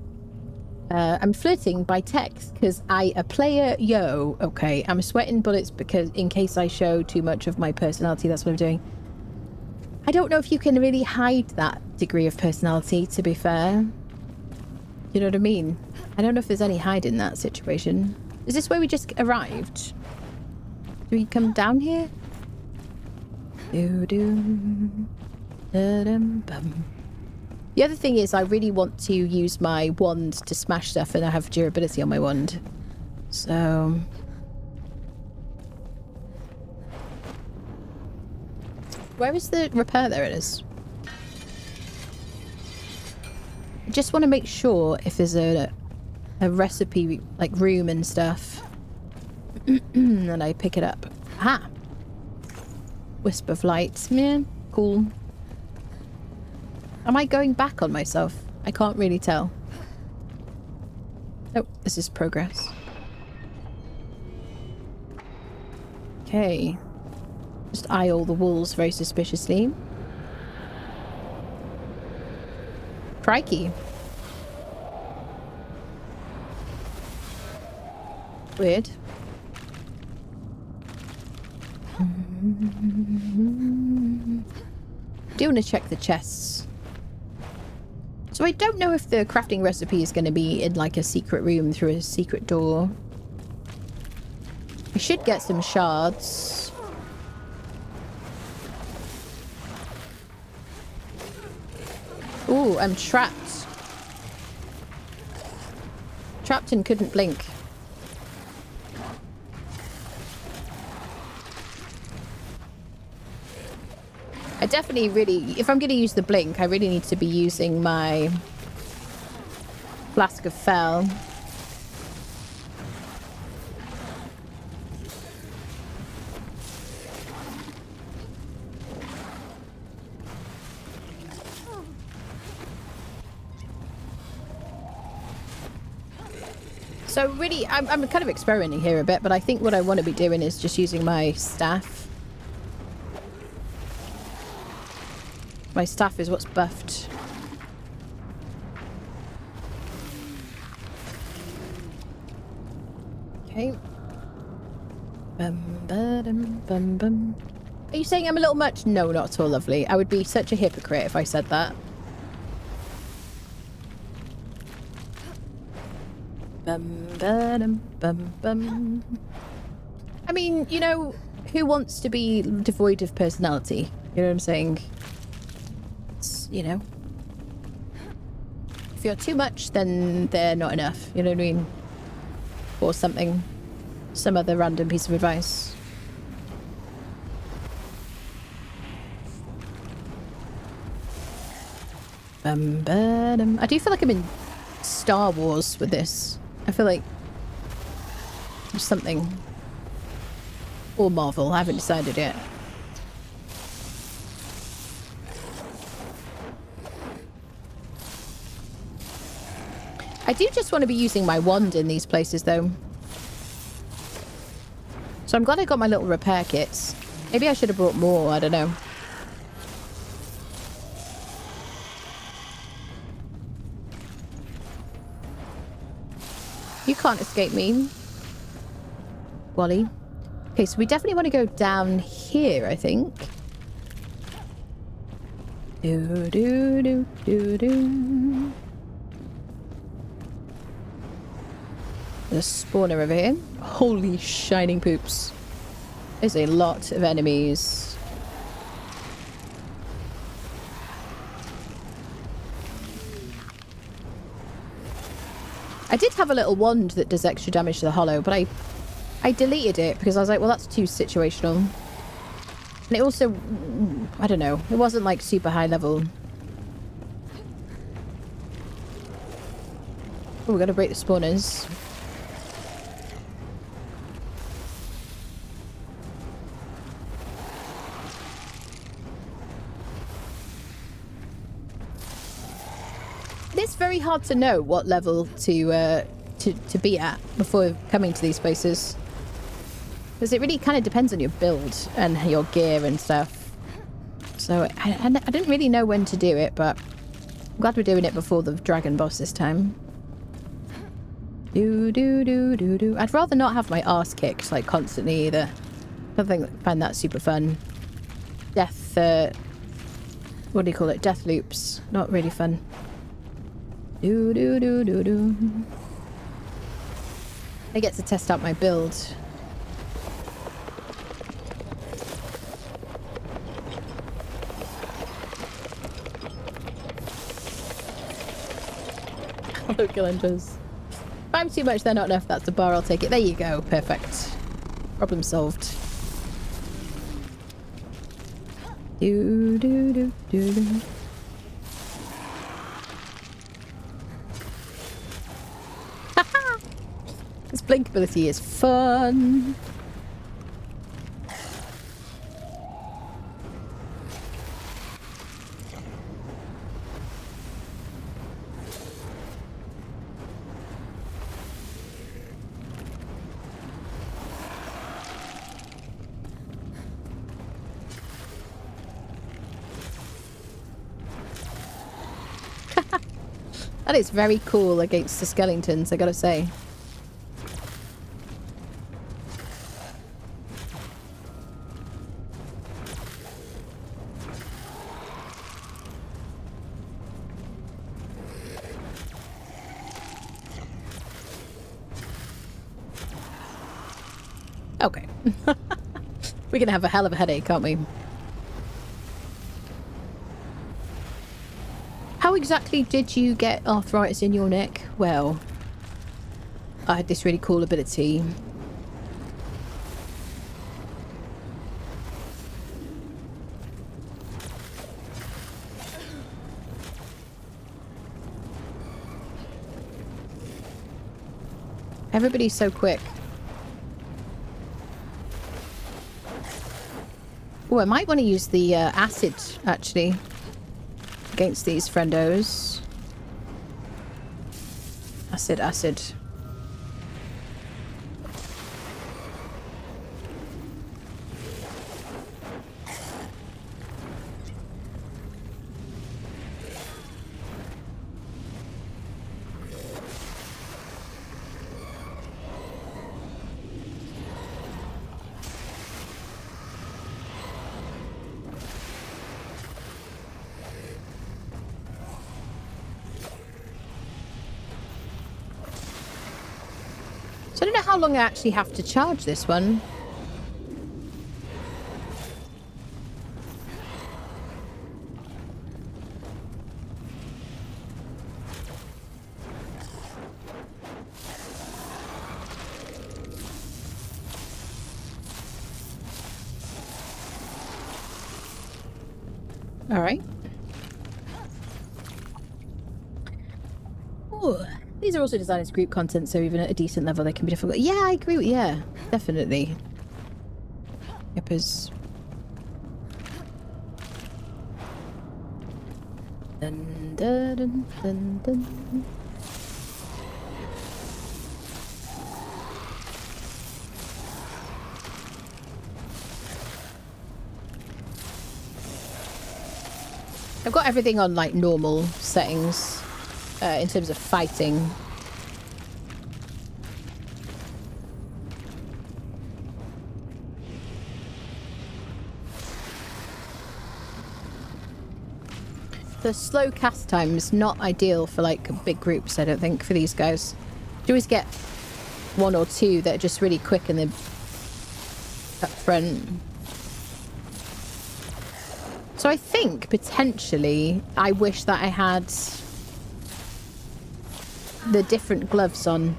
I'm flirting by text because I a player yo. Okay, I'm sweating bullets because in case I show too much of my personality, that's what I'm doing. I don't know if you can really hide that degree of personality, to be fair. You know what I mean? I don't know if there's any hide in that situation. Is this where we just arrived? Do we come down here? The other thing is I really want to use my wand to smash stuff, and I have durability on my wand. So... where is the repair? There it is. I just want to make sure if there's a recipe, like room and stuff. And I pick it up. Ah! Wisp of light. Yeah, Cool. Am I going back on myself? I can't really tell. Oh, this is progress. Okay. Just eye all the walls very suspiciously. Crikey. Weird. Do want to check the chests. So I don't know if the crafting recipe is going to be in like a secret room through a secret door. I should get some shards. Ooh, I'm trapped. Trapped and couldn't blink. I definitely really, if I'm going to use the blink, I really need to be using my Flask of Fel. So really, I'm kind of experimenting here a bit, but I think what I want to be doing is just using my staff. My staff is what's buffed. Okay. Bum, ba-dum, bum, bum. Are you saying I'm a little much? No, not at all, lovely. I would be such a hypocrite if I said that. Bum, ba-dum, bum, bum. I mean, you know, who wants to be devoid of personality? You know what I'm saying? You know, if you're too much, then they're not enough, you know what I mean? Or something, some other random piece of advice. I do feel like I'm in Star Wars with this. I feel like there's something, or Marvel, I haven't decided yet. I do just want to be using my wand in these places, though. So I'm glad I got my little repair kits. Maybe I should have brought more, I don't know. You can't escape me, Wally. Okay, so we definitely want to go down here, I think. Do do do do do. There's a spawner over here. Holy shining poops. There's a lot of enemies. I did have a little wand that does extra damage to the hollow, but I deleted it because I was like, well, that's too situational. And it also, I don't know, it wasn't like super high level. Oh, we're gonna break the spawners. It's very hard to know what level to be at before coming to these places, because it really kind of depends on your build and your gear and stuff. So I didn't really know when to do it, but I'm glad we're doing it before the dragon boss this time. Do do do do do. I'd rather not have my arse kicked like constantly either. I don't find that super fun. Death. What do you call it? Death loops. Not really fun. Do do do do do. I get to test out my build. Hello, Galendras. If I'm too much, they're not enough. That's the bar. I'll take it. There you go. Perfect. Problem solved. Do do do do do. This blink ability is fun. That is very cool against the skeletons, I gotta say. Okay. We're gonna have a hell of a headache, aren't we? How exactly did you get arthritis in your neck? Well, I had this really cool ability. Everybody's so quick. Oh, I might want to use the acid, actually, against these friendos. Acid, acid. So I don't know how long I actually have to charge this one. All right. Ooh. These are also designed as group content, so even at a decent level they can be difficult. Yeah, I agree with yeah, definitely. Yippers. Dun, dun, dun, dun, dun. I've got everything on like normal settings. In terms of fighting. The slow cast time is not ideal for like big groups, I don't think, for these guys. You always get one or two that are just really quick and then up front. So I think potentially I wish that I had the different gloves on.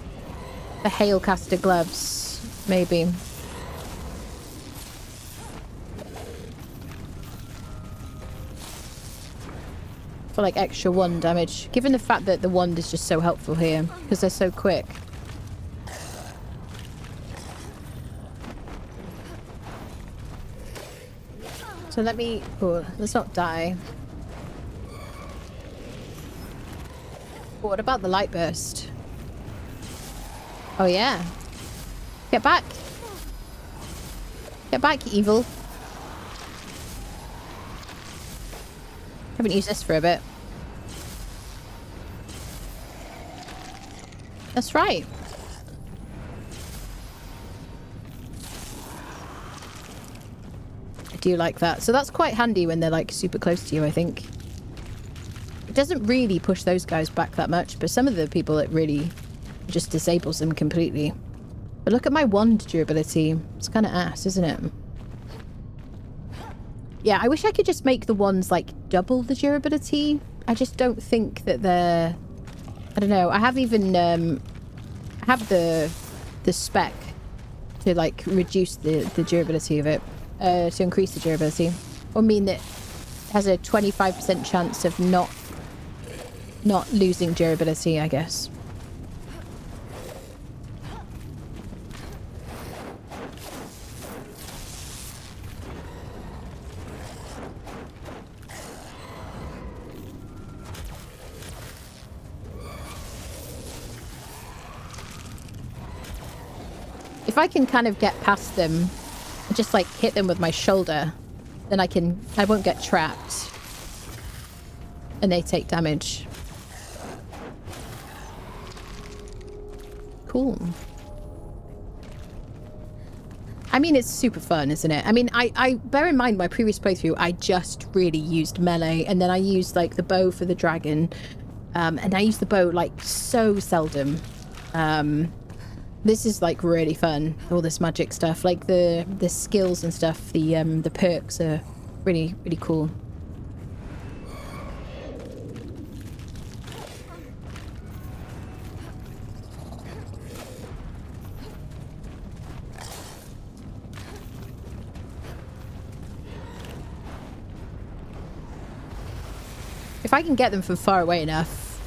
The Hailcaster gloves, maybe. For like extra wand damage. Given the fact that the wand is just so helpful here, because they're so quick. So let me... Oh, let's not die. What about the light burst? Oh yeah. Get back. Get back, evil. Haven't used this for a bit. That's right. I do like that. So that's quite handy when they're like super close to you, I think. It doesn't really push those guys back that much, but some of the people it really just disables them completely. But look at my wand durability. It's kind of ass, isn't it? Yeah, I wish I could just make the wands like double the durability. I just don't think that they're... I don't know. I have even I have the spec to like reduce the durability of it, to increase the durability, or mean that it has a 25% chance of not losing durability, I guess. If I can kind of get past them and just like hit them with my shoulder, then I won't get trapped and they take damage. cool. I mean, it's super fun, isn't it? I mean, I bear in mind my previous playthrough, I just really used melee, and then I used like the bow for the dragon, and I used the bow like so seldom. This is like really fun, all this magic stuff, like the skills and stuff, the perks are really, really cool. If I can get them from far away enough,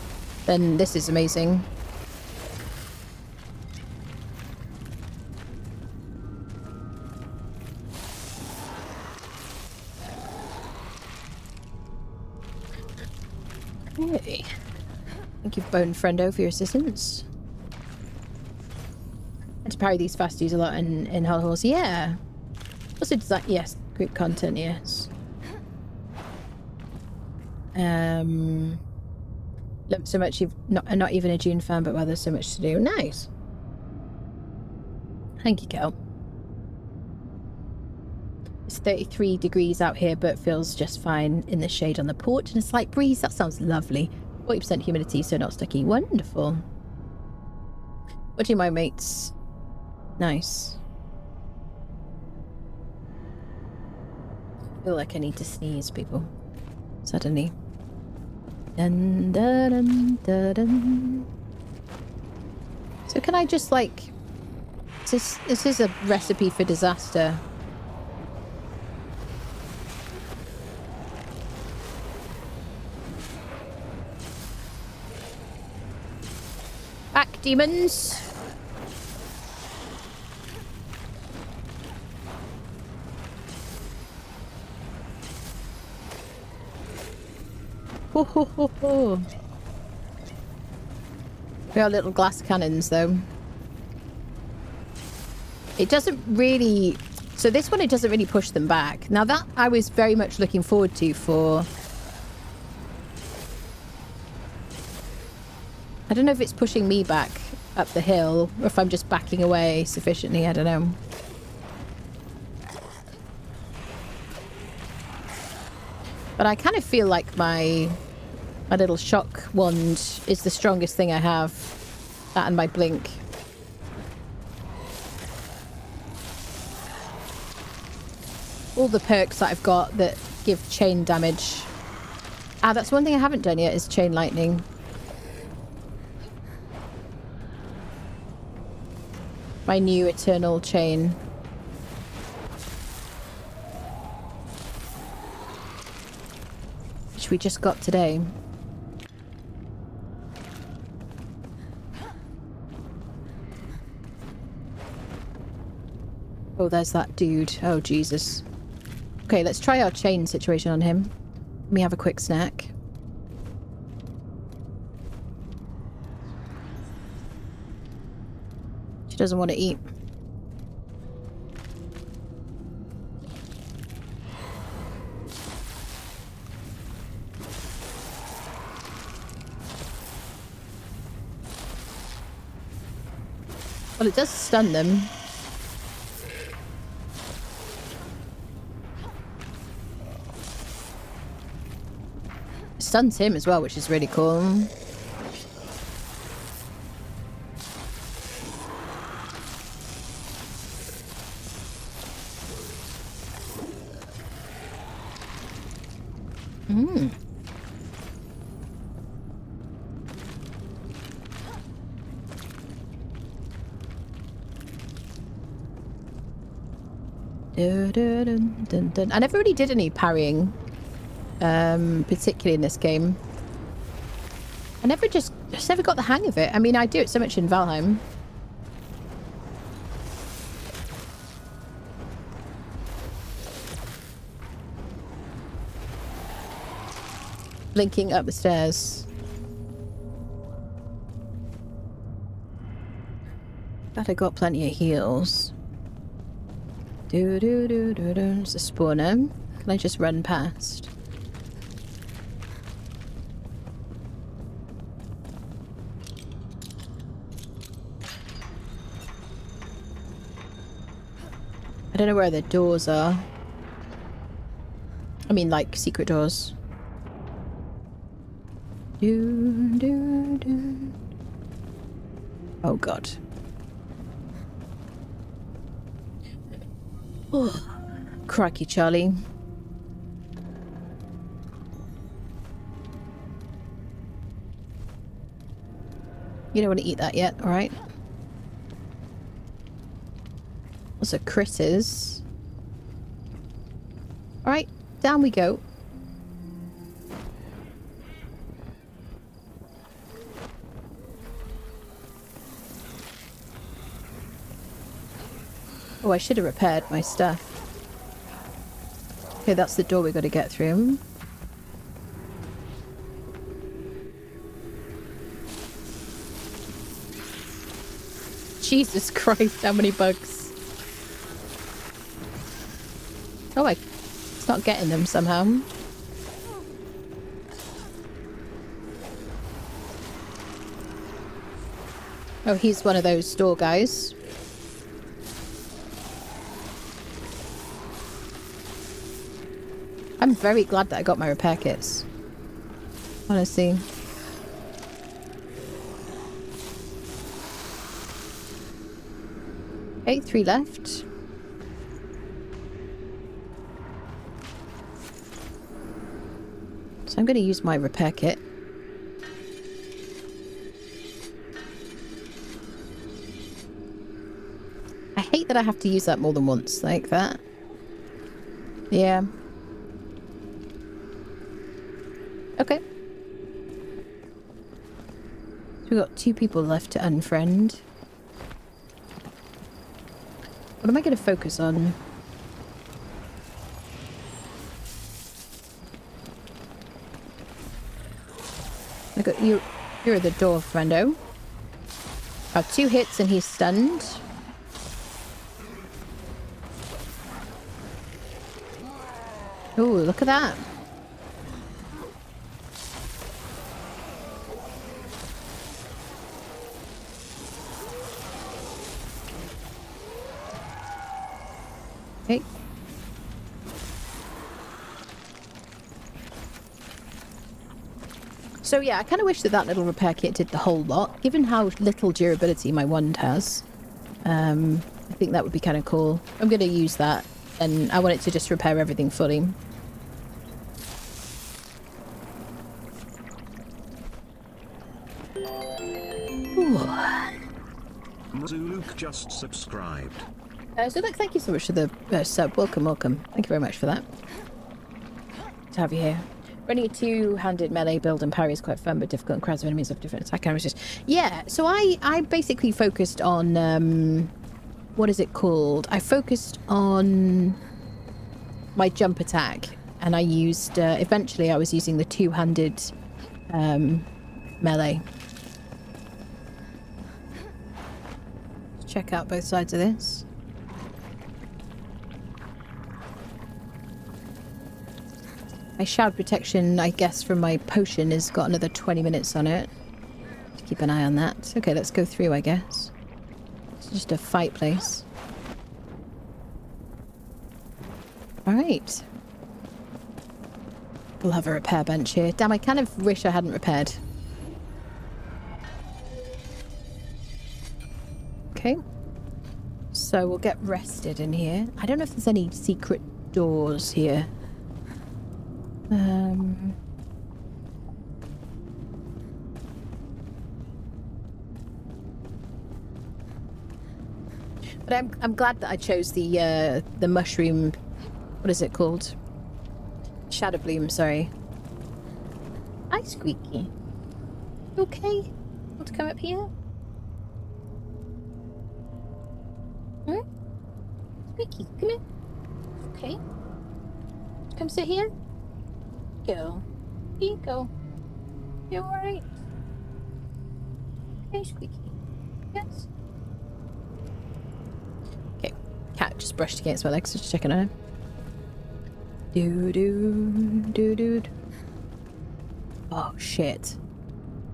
then this is amazing. Okay. Thank you, Bone Friendo, for your assistance. And to parry these fast use a lot in Hull Horse. Yeah. Also design, yes. Group content, yes. Love so much you've not even a June fan, but well, there's so much to do. Nice. Thank you, Kel. It's 33 degrees out here, but feels just fine in the shade on the porch and a slight breeze. That sounds lovely. 40% humidity, so not sticky. Wonderful. What do my mates? Nice. I feel like I need to sneeze, people. Suddenly. Dun, dun, dun, dun, dun. So can I just like... This is a recipe for disaster. Back, demons! Ho ho ho ho! We are little glass cannons, though. It doesn't really... So this one, it doesn't really push them back. Now that I was very much looking forward to for... I don't know if it's pushing me back up the hill, or if I'm just backing away sufficiently, I don't know. But I kind of feel like my little shock wand is the strongest thing I have. That and my blink. All the perks that I've got that give chain damage. Ah, that's one thing I haven't done yet, is chain lightning. My new eternal chain. Which we just got today. Oh, there's that dude. Oh, Jesus. Okay, let's try our chain situation on him. Let me have a quick snack. She doesn't want to eat. Well, it does stun them. It stuns him as well, which is really cool. Mm. Dun, dun, dun, dun. I never really did any parrying, particularly in this game. I just never got the hang of it. I mean, I do it so much in Valheim. Blinking up the stairs. Glad I got plenty of heals. It's a spawner. Can I just run past? don't know where the doors are. I mean, like, secret doors. Oh, God. Oh, crikey, Charlie. You don't want to eat that yet, alright? Also, critters. Alright, down we go. Oh, I should have repaired my stuff. Okay, that's the door we got to get through. Jesus Christ, how many bugs. Oh, it's not getting them somehow. Oh, he's one of those store guys. I'm very glad that I got my repair kits. Honestly. Okay, 3 left. So I'm going to use my repair kit. I hate that I have to use that more than once, like that. Yeah. Okay. So we've got 2 people left to unfriend. What am I going to focus on? I got you. You're at the door, friendo. 2 hits and he's stunned. Ooh, look at that. Okay. So yeah, I kind of wish that little repair kit did the whole lot. Given how little durability my wand has, I think that would be kind of cool. I'm going to use that, and I want it to just repair everything fully. Zuluke just subscribed. So look, thank you so much for the sub. Welcome, welcome. Thank you very much for that. To have you here. Running a 2-handed melee build and parry is quite fun, but difficult, and crowds of enemies of different attack counters. Yeah, so I basically focused on what is it called? I focused on my jump attack, and I used eventually I was using the 2-handed melee. Check out both sides of this. My Shroud protection, I guess, from my potion has got another 20 minutes on it. To keep an eye on that. Okay, let's go through, I guess. It's just a fight place. Alright. We'll have a repair bench here. Damn, I kind of wish I hadn't repaired. Okay. So we'll get rested in here. I don't know if there's any secret doors here. But I'm glad that I chose the mushroom. What is it called? Shadow bloom. Sorry. Hi, Squeaky. You okay? Want to come up here? Hmm? Squeaky, come here. Okay. Come sit here. Go. Here you go. You alright? Okay, Squeaky. Yes. Okay. Cat just brushed against my legs, just checking on him. Doo. Oh, shit.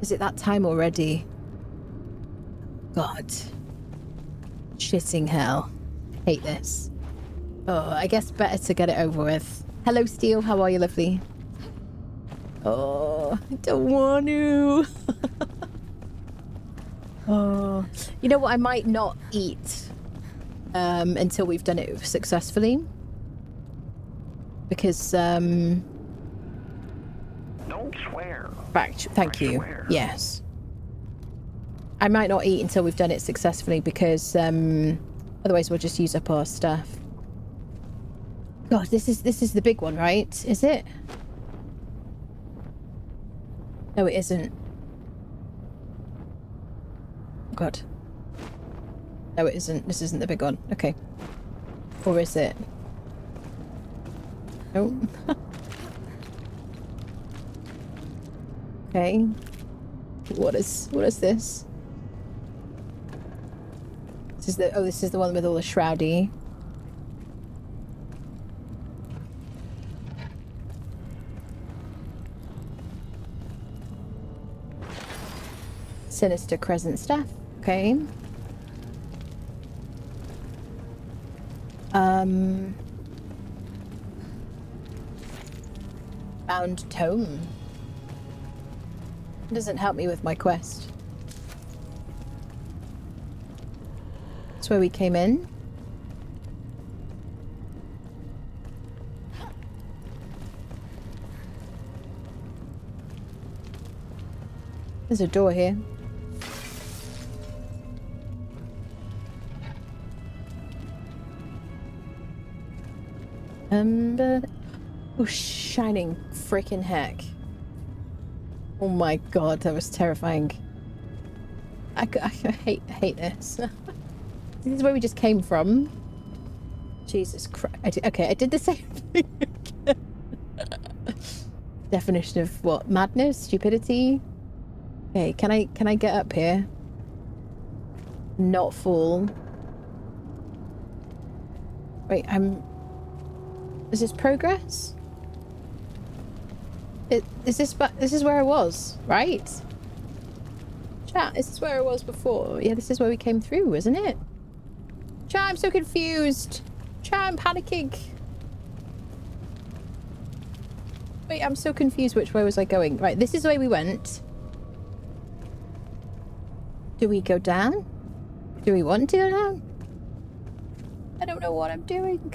Is it that time already? God. Shitting hell. Hate this. Oh, I guess better to get it over with. Hello, Steel. How are you, lovely? Oh, I don't want to. Oh, you know what? I might not eat until we've done it successfully. Because, Don't swear. Thank you. Swear. Yes. I might not eat until we've done it successfully because otherwise we'll just use up our stuff. God, this is the big one, right? Is it? No, it isn't. God. No, it isn't. This isn't the big one. Okay. Or is it? No. Okay. What is this? This is the one with all the shroudy. Sinister Crescent Staff. Okay. Bound Tome. Doesn't help me with my quest. That's where we came in. There's a door here. Oh, shining freaking heck. Oh my god, that was terrifying. I hate this. This is where we just came from. Jesus Christ. Okay, I did the same thing again. Definition of what? Madness? Stupidity? Okay, can I get up here? Not fall. Wait, is this progress? This is where I was, right? Chat, this is where I was before. Yeah, this is where we came through, isn't it? Chat, I'm so confused. Chat, I'm panicking. Wait, I'm so confused. Which way was I going? Right, this is the way we went. Do we go down? Do we want to go down? I don't know what I'm doing.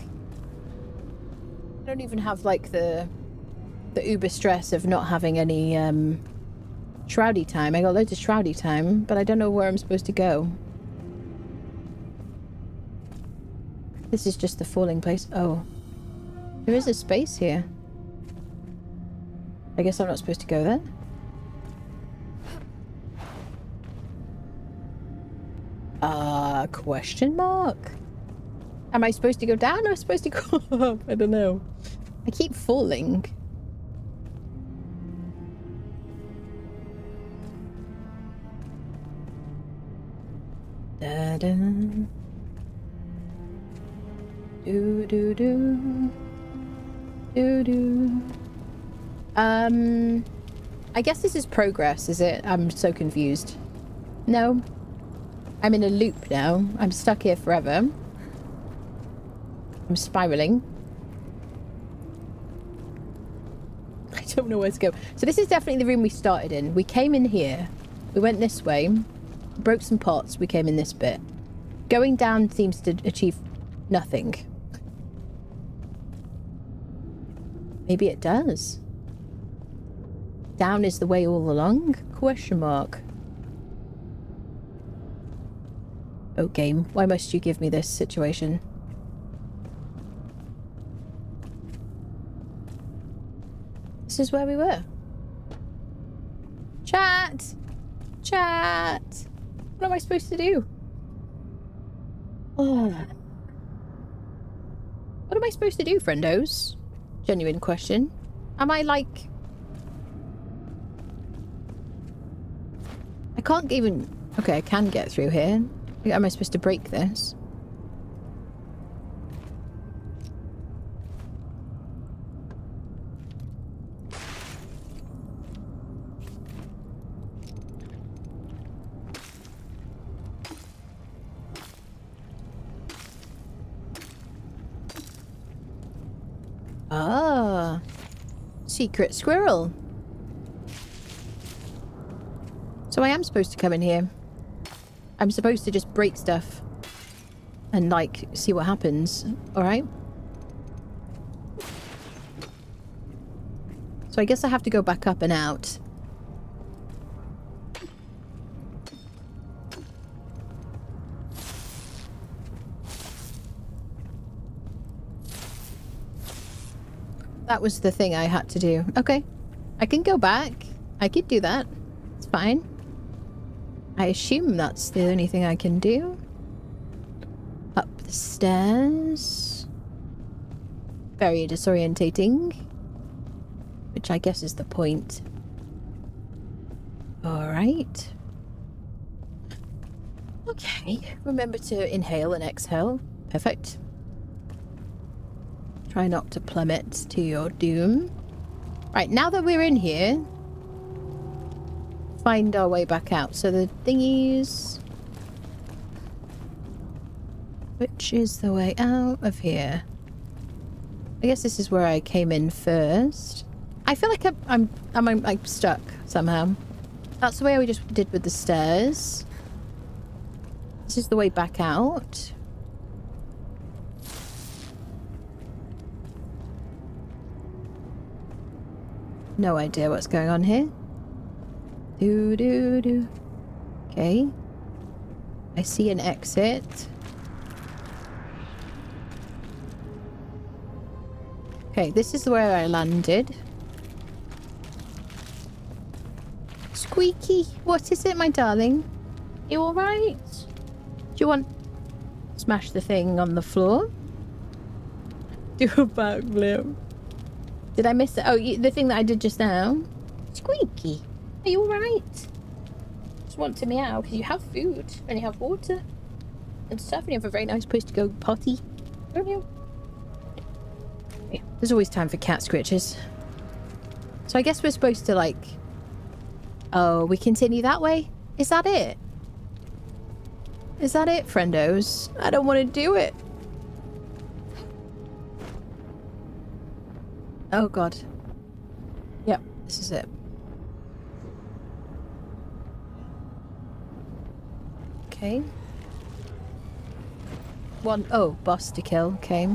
I don't even have, like, the uber stress of not having any, shroudy time. I got loads of shroudy time, but I don't know where I'm supposed to go. This is just the falling place. Oh. There is a space here. I guess I'm not supposed to go there. Question mark? Am I supposed to go down or am I supposed to go up? I don't know. I keep falling. Da da. Do do do. Do do. I guess this is progress, is it? I'm so confused. No. I'm in a loop now. I'm stuck here forever. I'm spiraling. I don't know where to go. So this is definitely the room we started in. We came in here. We went this way. Broke some pots. We came in this bit. Going down seems to achieve nothing. Maybe it does. Down is the way all along? Question mark. Oh, game. Why must you give me this situation? This is where we were. Chat! Chat! What am I supposed to do? Oh. What am I supposed to do, friendos? Genuine question. Am I like... I can't even... Okay, I can get through here. Am I supposed to break this? Ah. Secret squirrel. So I am supposed to come in here. I'm supposed to just break stuff. And, like, see what happens. Alright? So I guess I have to go back up and out. That was the thing I had to do. Okay. I can go back. I could do that. It's fine. I assume that's the only thing I can do. Up the stairs. Very disorientating. Which I guess is the point. Alright. Okay. Remember to inhale and exhale. Perfect. Try not to plummet to your doom. Right, now that we're in here, find our way back out. So the thingies... Which is the way out of here? I guess this is where I came in first. I feel like I'm like stuck somehow. That's the way we just did with the stairs. This is the way back out. No idea what's going on here. Do. Okay. I see an exit. Okay, this is where I landed. Squeaky, what is it, my darling? You alright? Do you want... Smash the thing on the floor? Do a backflip. Did I miss it? Oh, the thing that I did just now. Squeaky, are you alright? Just want to meow because you have food and you have water and stuff and you have a very nice place to go potty, don't you? Yeah, there's always time for cat scritches. So I guess we're supposed to like... Oh, we continue that way? Is that it? Is that it, friendos? I don't want to do it. Oh god. Yep, this is it. Okay. Oh, boss to kill. Okay.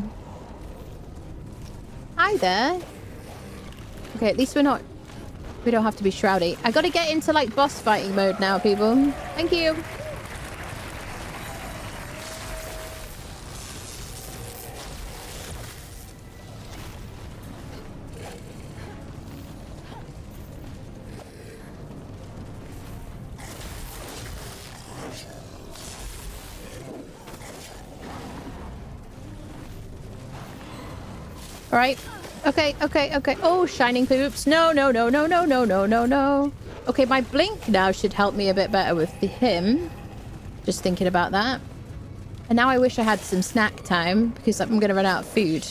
Hi there. Okay, at least we don't have to be shroudy. I gotta get into like boss fighting mode now, people. Thank you. Alright. Okay. Oh, shining poops. No. Okay, my blink now should help me a bit better with him. Just thinking about that. And now I wish I had some snack time because I'm going to run out of food.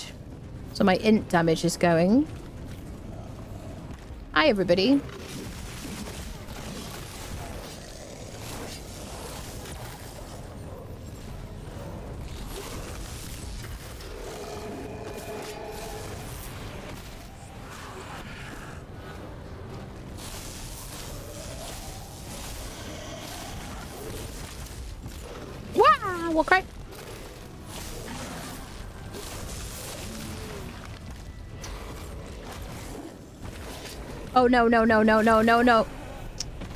So my int damage is going. Hi, everybody. What crap? Oh no.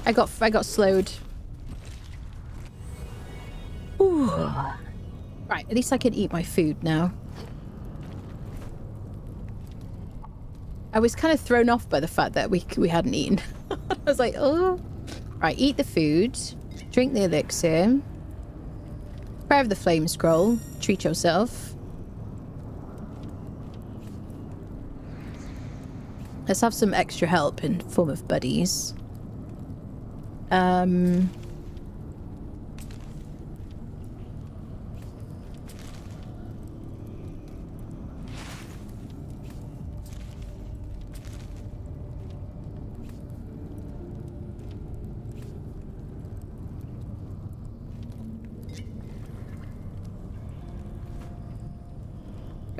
I got slowed. Ooh. Right, at least I can eat my food now. I was kind of thrown off by the fact that we hadn't eaten. I was like, oh. Right, eat the food. Drink the elixir. Prayer of the Flame Scroll. Treat yourself. Let's have some extra help in form of buddies.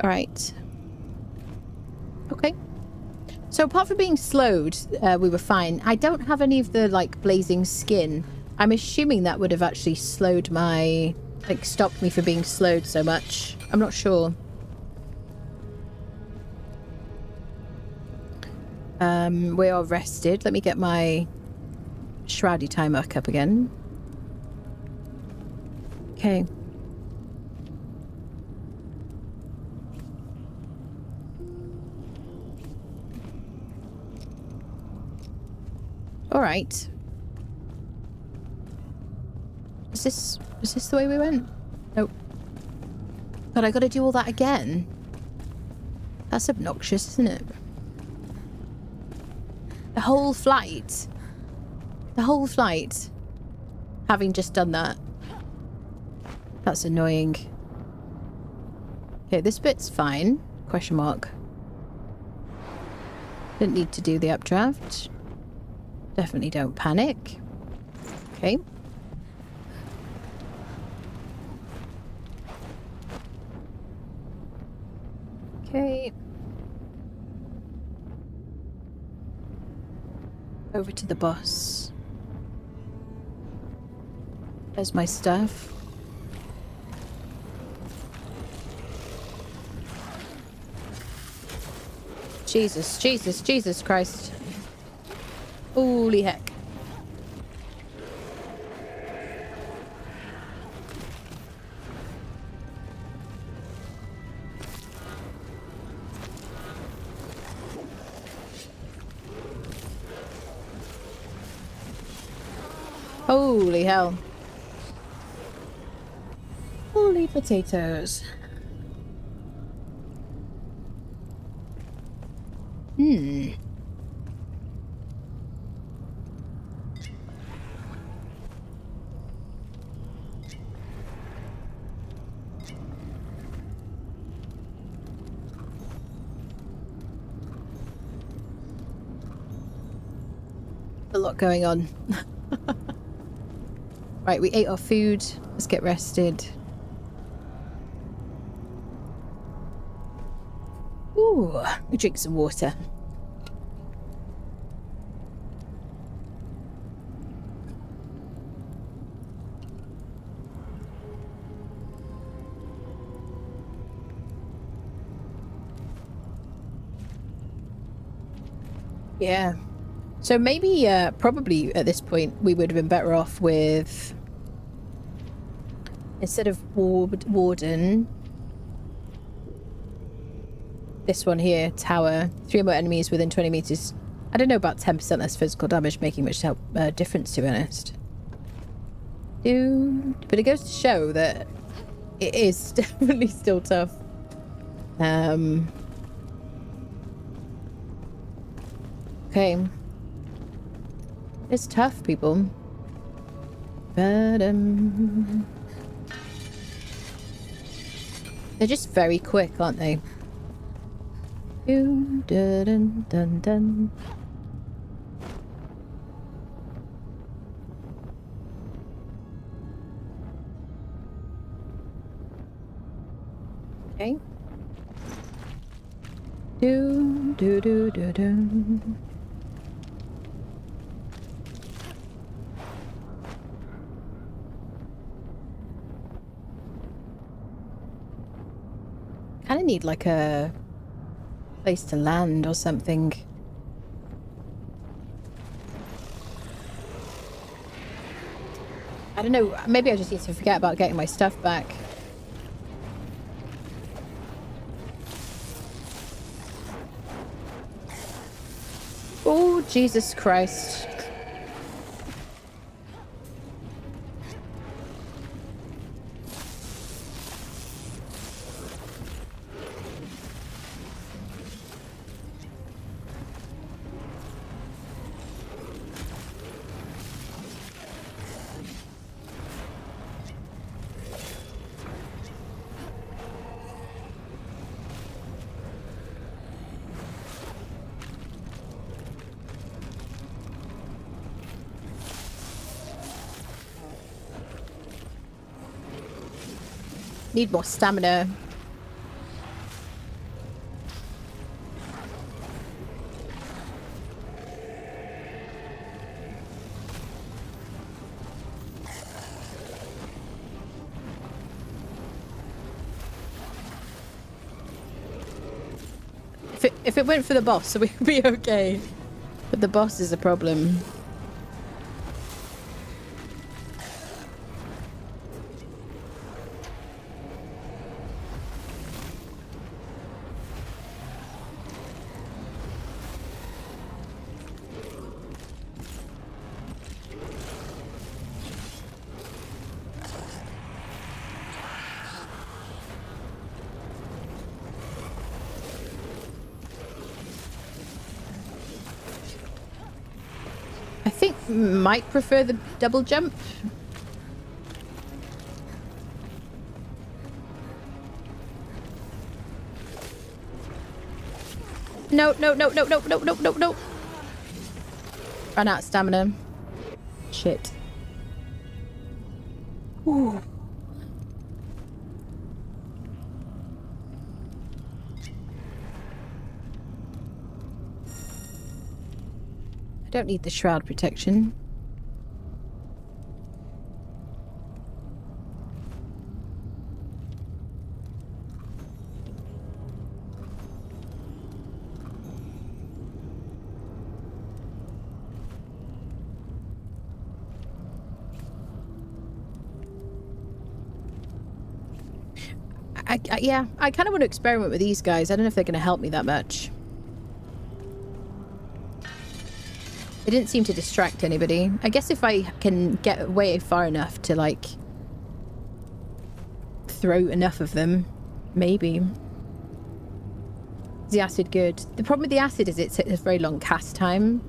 All right. So apart from being slowed, we were fine. I don't have any of the, like, blazing skin. I'm assuming that would have actually slowed my... like, stopped me from being slowed so much. I'm not sure. We are rested. Let me get my shroudy timer up again. Okay. All right. Is this the way we went? Nope. God, I gotta do all that again? That's obnoxious, isn't it? The whole flight. The whole flight. Having just done that. That's annoying. Okay, this bit's fine. Question mark. Didn't need to do the updraft. Definitely don't panic. Okay. Okay. Over to the boss. There's my stuff. Jesus, Jesus, Jesus Christ. Holy heck. Holy hell. Holy potatoes. A lot going on. Right, we ate our food. Let's get rested. Ooh, we drink some water. Yeah. So maybe, probably at this point, we would have been better off with... instead of Warden... this one here, Tower. 3 more enemies within 20 meters. I don't know about 10% less physical damage making much difference, to be honest. But it goes to show that it is definitely still tough. Okay. It's tough, people. But, they're just very quick, aren't they? Dun, dun, dun, dun. Okay. Do do do do do. Kind of need like a place to land or something. I don't know, maybe I just need to forget about getting my stuff back. Oh, Jesus Christ. Need more stamina. if it went for the boss, we'd be okay. But the boss is a problem. Might prefer the double jump. No. Ran out of stamina. Shit. Ooh. I don't need the shroud protection. Yeah, I kind of want to experiment with these guys. I don't know if they're going to help me that much. They didn't seem to distract anybody. I guess if I can get away far enough to, like, throw enough of them, maybe. Is the acid good? The problem with the acid is it's a very long cast time.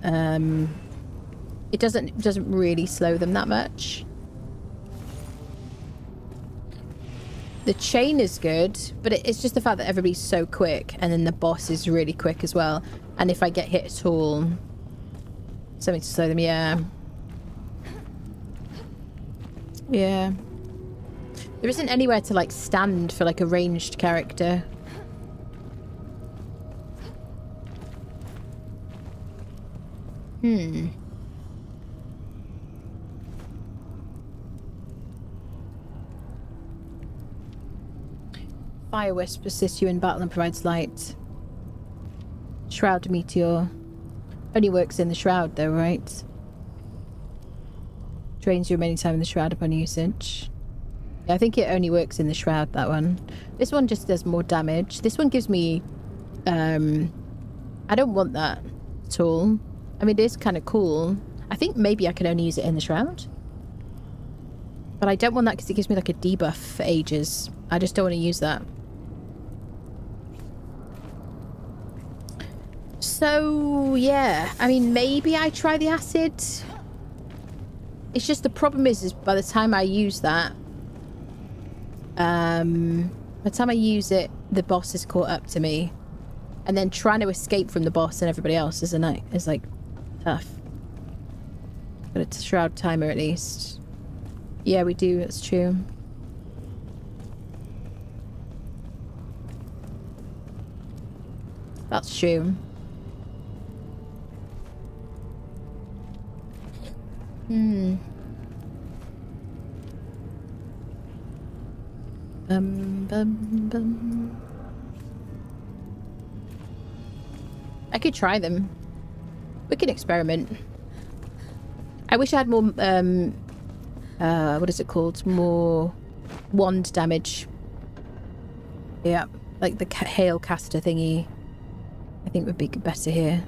It doesn't really slow them that much. The chain is good, but it's just the fact that everybody's so quick, and then the boss is really quick as well. And if I get hit at all, something to slow them, yeah. Yeah. There isn't anywhere to, like, stand for, like, a ranged character. Fire Wisp assists you in battle and provides light. Shroud Meteor. Only works in the Shroud though, right? Drains your remaining time in the Shroud upon usage. Yeah, I think it only works in the Shroud, that one. This one just does more damage. This one gives me... I don't want that at all. I mean, it is kind of cool. I think maybe I can only use it in the Shroud. But I don't want that because it gives me like a debuff for ages. I just don't want to use that. So, yeah. I mean, maybe I try the acid. It's just the problem is by the time I use that... by the time I use it, the boss is caught up to me. And then trying to escape from the boss and everybody else is like tough. But it's a Shroud timer at least. Yeah, we do, that's true. That's true. I could try them. We can experiment. I wish I had more, what is it called? More wand damage. Yeah, like the hail caster thingy. I think would be better here.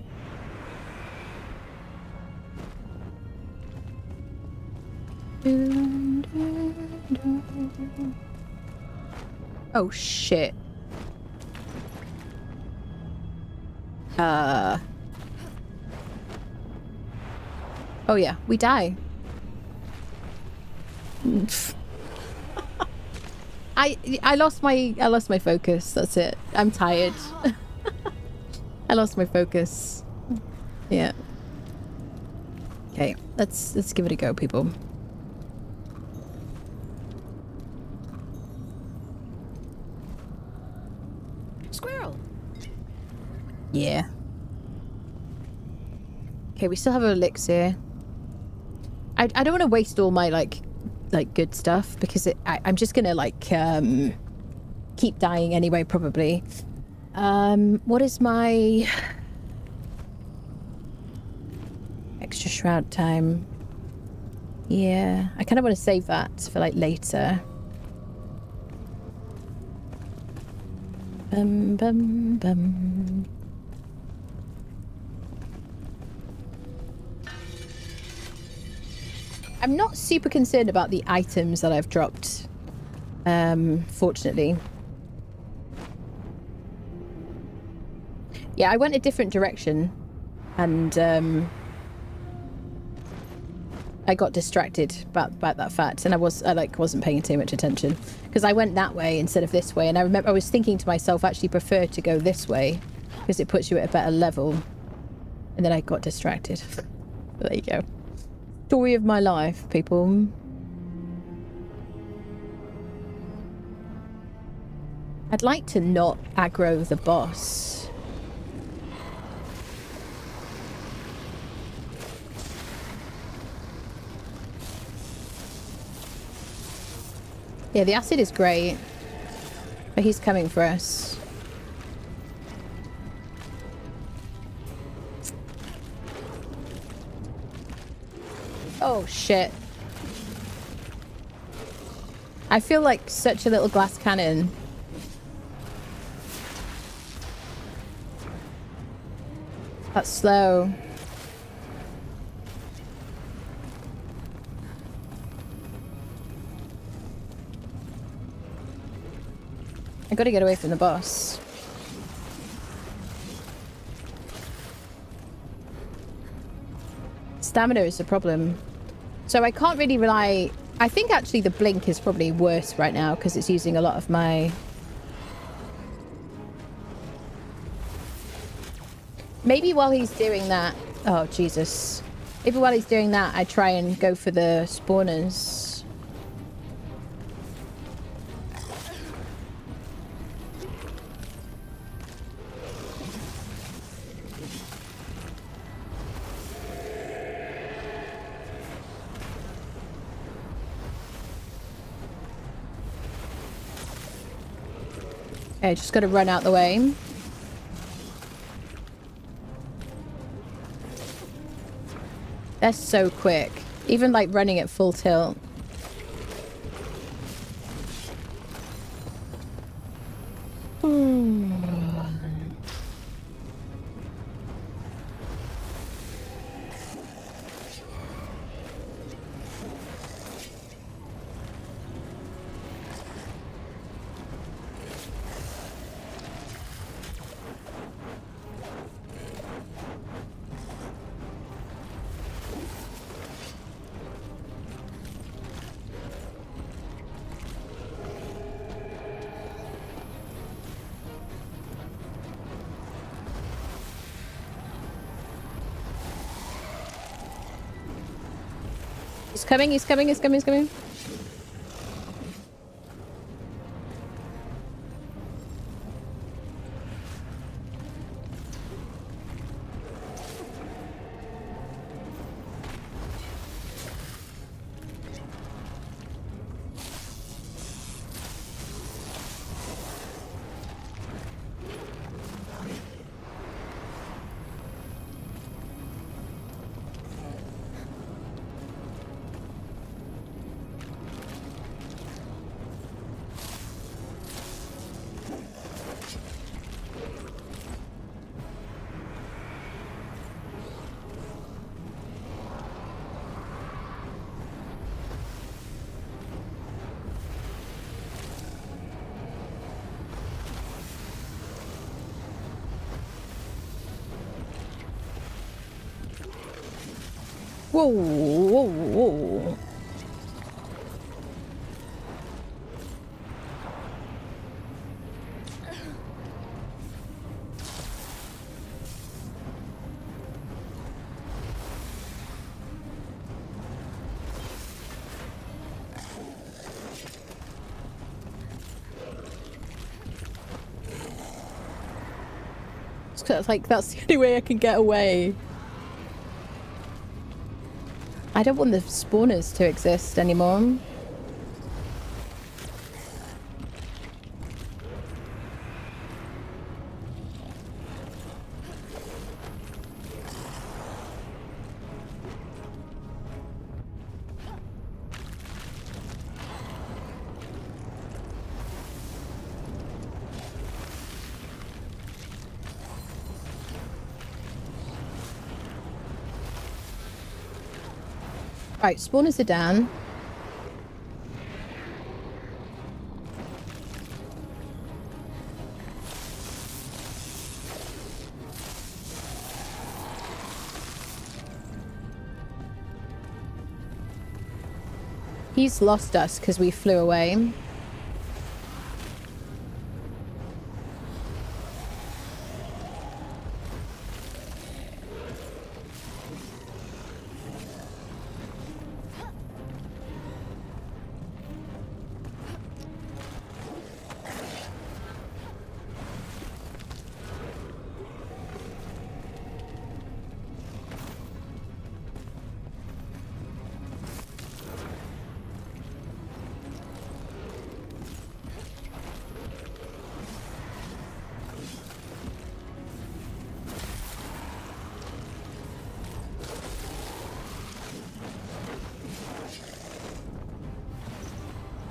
Oh shit. Oh yeah, we die. I lost my focus. That's it. I'm tired. I lost my focus. Yeah. Okay, let's give it a go, people. Squirrel. Yeah. Okay, we still have an elixir. I don't want to waste all my like good stuff because I'm just gonna like keep dying anyway probably. What is my extra shroud time? Yeah, I kind of want to save that for like later. Bum bum bum. I'm not super concerned about the items that I've dropped, fortunately. Yeah, I went a different direction and I got distracted about that fact, and I wasn't paying too much attention because I went that way instead of this way, and I remember I was thinking to myself, I actually prefer to go this way because it puts you at a better level, and then I got distracted. There you go. Story of my life, people. I'd like to not aggro the boss. Yeah, the acid is great, but he's coming for us. Oh, shit. I feel like such a little glass cannon. That's slow. I gotta get away from the boss. Stamina is the problem. So I can't really rely... I think actually the blink is probably worse right now because it's using a lot of my... Maybe while he's doing that... Oh, Jesus. Maybe while he's doing that, I try and go for the spawners. Okay, just gotta run out the way. They're so quick. Even like running at full tilt. He's coming, he's coming, he's coming, he's coming. Whoa, whoa, whoa. It's like, that's the only way I can get away. I don't want the spawners to exist anymore. Right, spawners are down. He's lost us because we flew away.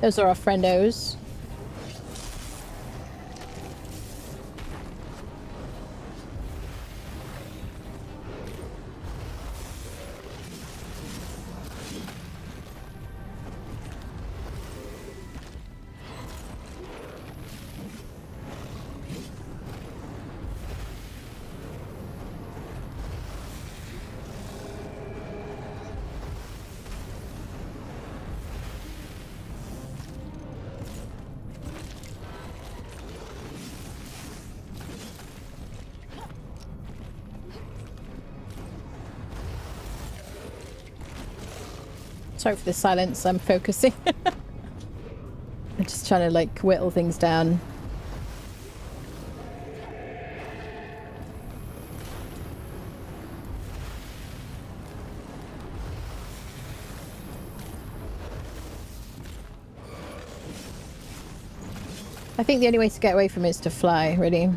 Those are our friendos. Sorry for the silence, I'm focusing. I'm just trying to like whittle things down. I think the only way to get away from it is to fly, really.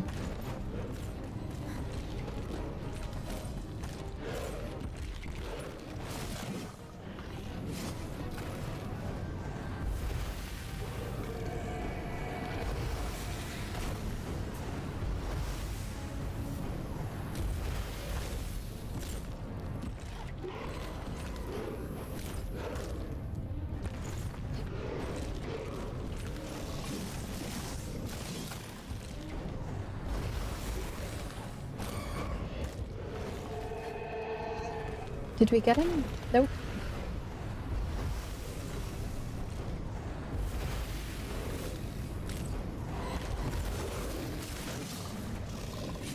Did we get him? Nope.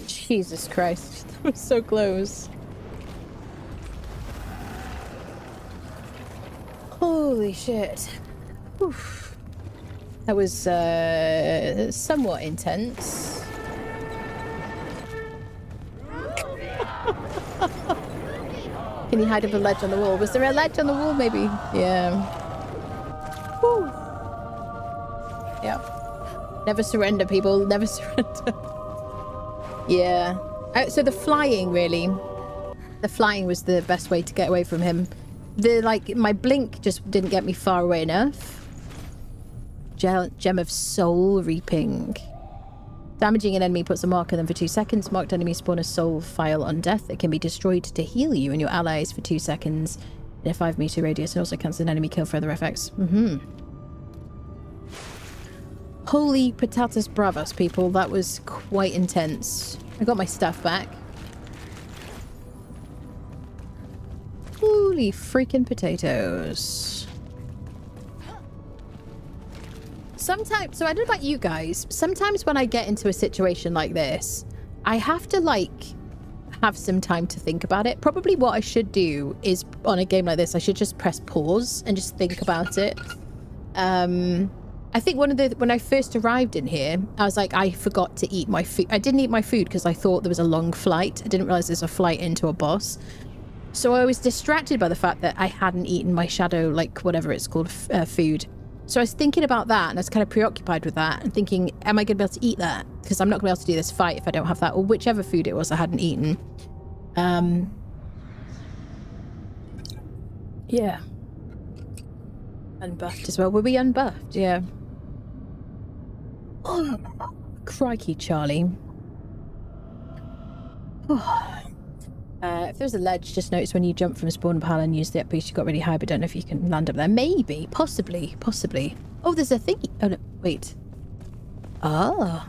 Jesus Christ, that was so close. Holy shit. Oof. That was somewhat intense. Can you hide up a ledge on the wall? Was there a ledge on the wall, maybe? Yeah. Whew. Yeah. Never surrender, people. Never surrender. Yeah. So the flying, really. The flying was the best way to get away from him. My blink just didn't get me far away enough. Gem of Soul Reaping. Damaging an enemy puts a mark on them for 2 seconds. Marked enemies spawn a soul file on death. It can be destroyed to heal you and your allies for 2 seconds in a 5-meter radius. It also cancels an enemy kill for other effects. Holy patatas bravas, people. That was quite intense. I got my stuff back. Holy freaking potatoes. Sometimes, so I don't know about you guys, sometimes when I get into a situation like this, I have to have some time to think about it. Probably what I should do is, on a game like this, I should just press pause and just think about it. I think when I first arrived in here, I was like, I forgot to eat my food. I didn't eat my food because I thought there was a long flight. I didn't realize there's a flight into a boss. So I was distracted by the fact that I hadn't eaten my shadow, like whatever it's called, food. So I was thinking about that, and I was kind of preoccupied with that, and thinking, am I going to be able to eat that? Because I'm not going to be able to do this fight if I don't have that, or whichever food it was I hadn't eaten. Yeah. Unbuffed as well. Were we unbuffed? Yeah. Oh, crikey, Charlie. Oh. If there's a ledge, just notice when you jump from spawn pile and use the up boost, you got really high, but don't know if you can land up there. Maybe, possibly. Oh, there's a thingy. Oh no, wait. Ah.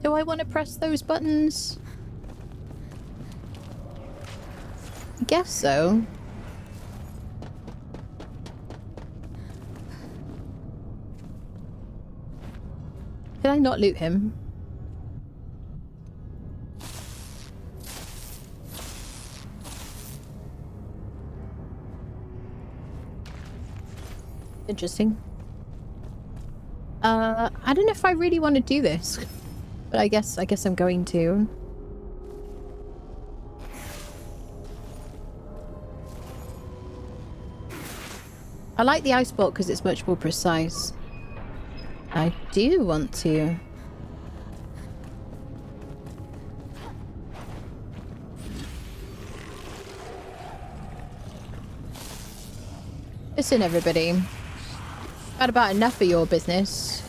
Do I want to press those buttons? I guess so. Did I not loot him? Interesting. I don't know if I really want to do this, but I guess I'm going to. I like the ice bolt because it's much more precise. I do want to. Listen, everybody. Had about enough of your business.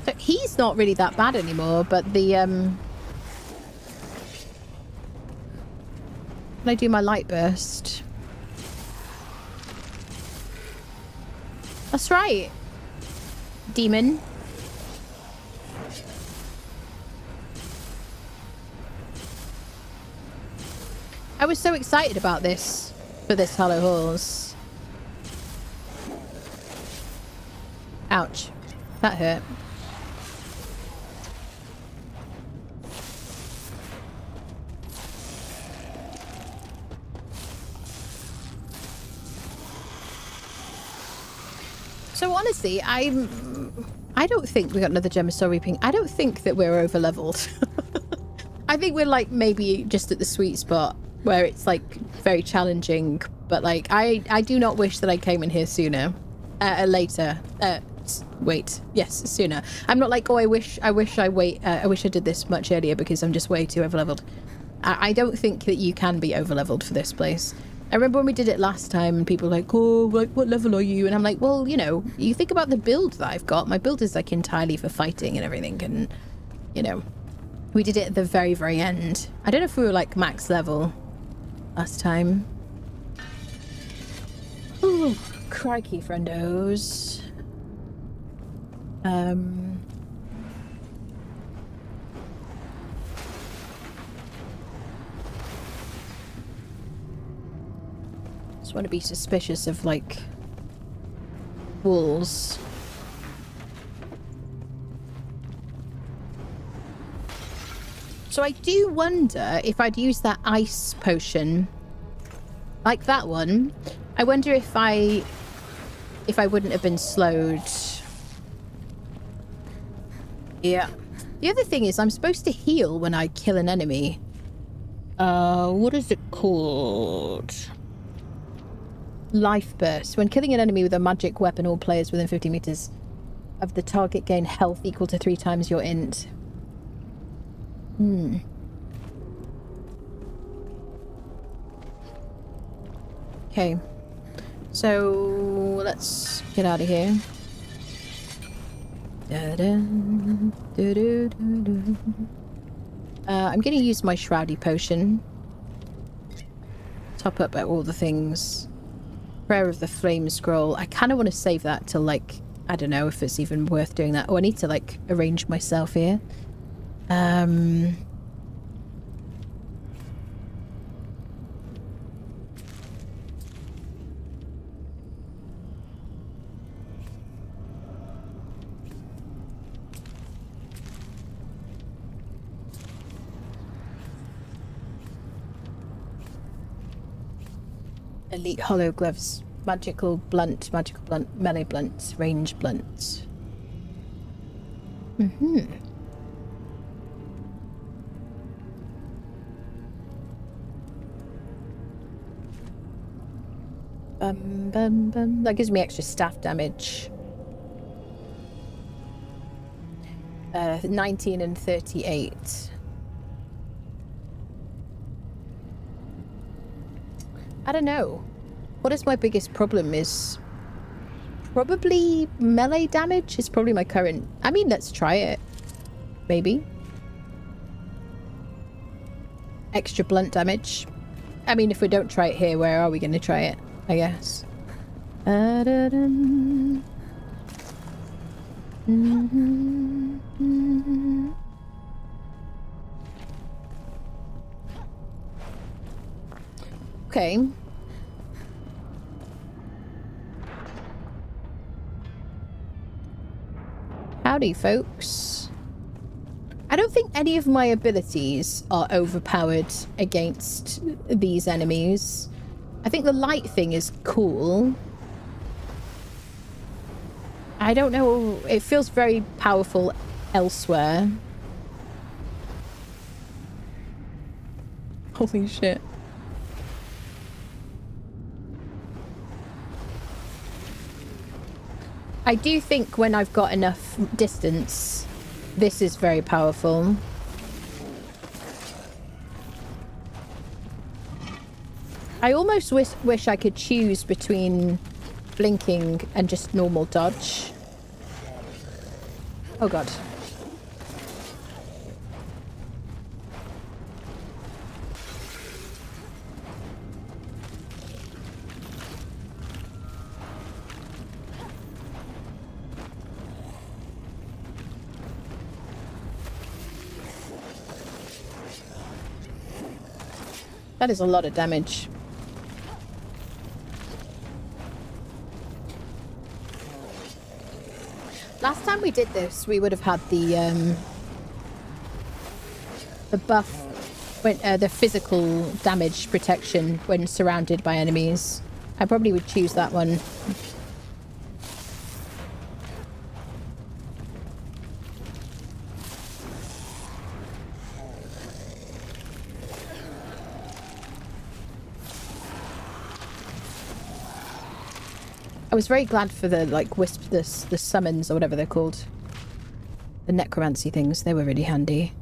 So he's not really that bad anymore, but the Can I do my light burst? That's right. Demon. I was so excited about this for this Hollow Halls. Ouch. That hurt. So honestly, I don't think we got another gem of soul reaping. I don't think that we're over leveled. I think we're like maybe just at the sweet spot where it's like very challenging, but like I do not wish that I came in here sooner, later. Wait, yes, sooner. I'm not like, oh, I wish I did this much earlier because I'm just way too over leveled. I don't think that you can be over leveled for this place. I remember when we did it last time and people were like, oh, like, what level are you? And I'm like, well, you know, you think about the build that I've got. My build is like entirely for fighting and everything. And, you know, we did it at the very, very end. I don't know if we were like max level last time. Oh, crikey, friendos. Just want to be suspicious of like walls. So I do wonder if I'd use that ice potion like that one. I wonder if I wouldn't have been slowed. Yeah. The other thing is I'm supposed to heal when I kill an enemy. What is it called? Life burst. When killing an enemy with a magic weapon, all players within 50 meters of the target gain health equal to 3 times your int. Okay. So let's get out of here. I'm going to use my Shroudy potion. Top up all the things. Prayer of the Flame Scroll. I kind of want to save that till, like, I don't know if it's even worth doing that. Oh, I need to, like, arrange myself here. Elite hollow gloves, magical blunt, melee blunt, range blunt. That gives me extra staff damage. 19 and 38. I don't know. what is my biggest problem is probably melee damage is probably my current... I mean, let's try it. Maybe. Extra blunt damage. I mean, if we don't try it here, where are we going to try it? I guess. Okay. Howdy, folks. I don't think any of my abilities are overpowered against these enemies. I think the light thing is cool. I don't know. It feels very powerful elsewhere. Holy shit. I do think when I've got enough distance, this is very powerful. I almost wish I could choose between blinking and just normal dodge. Oh god. That is a lot of damage. Last time we did this, we would have had the buff, when, the physical damage protection when surrounded by enemies. I probably would choose that one. I was very glad for the like the summons or whatever they're called. The necromancy things, they were really handy.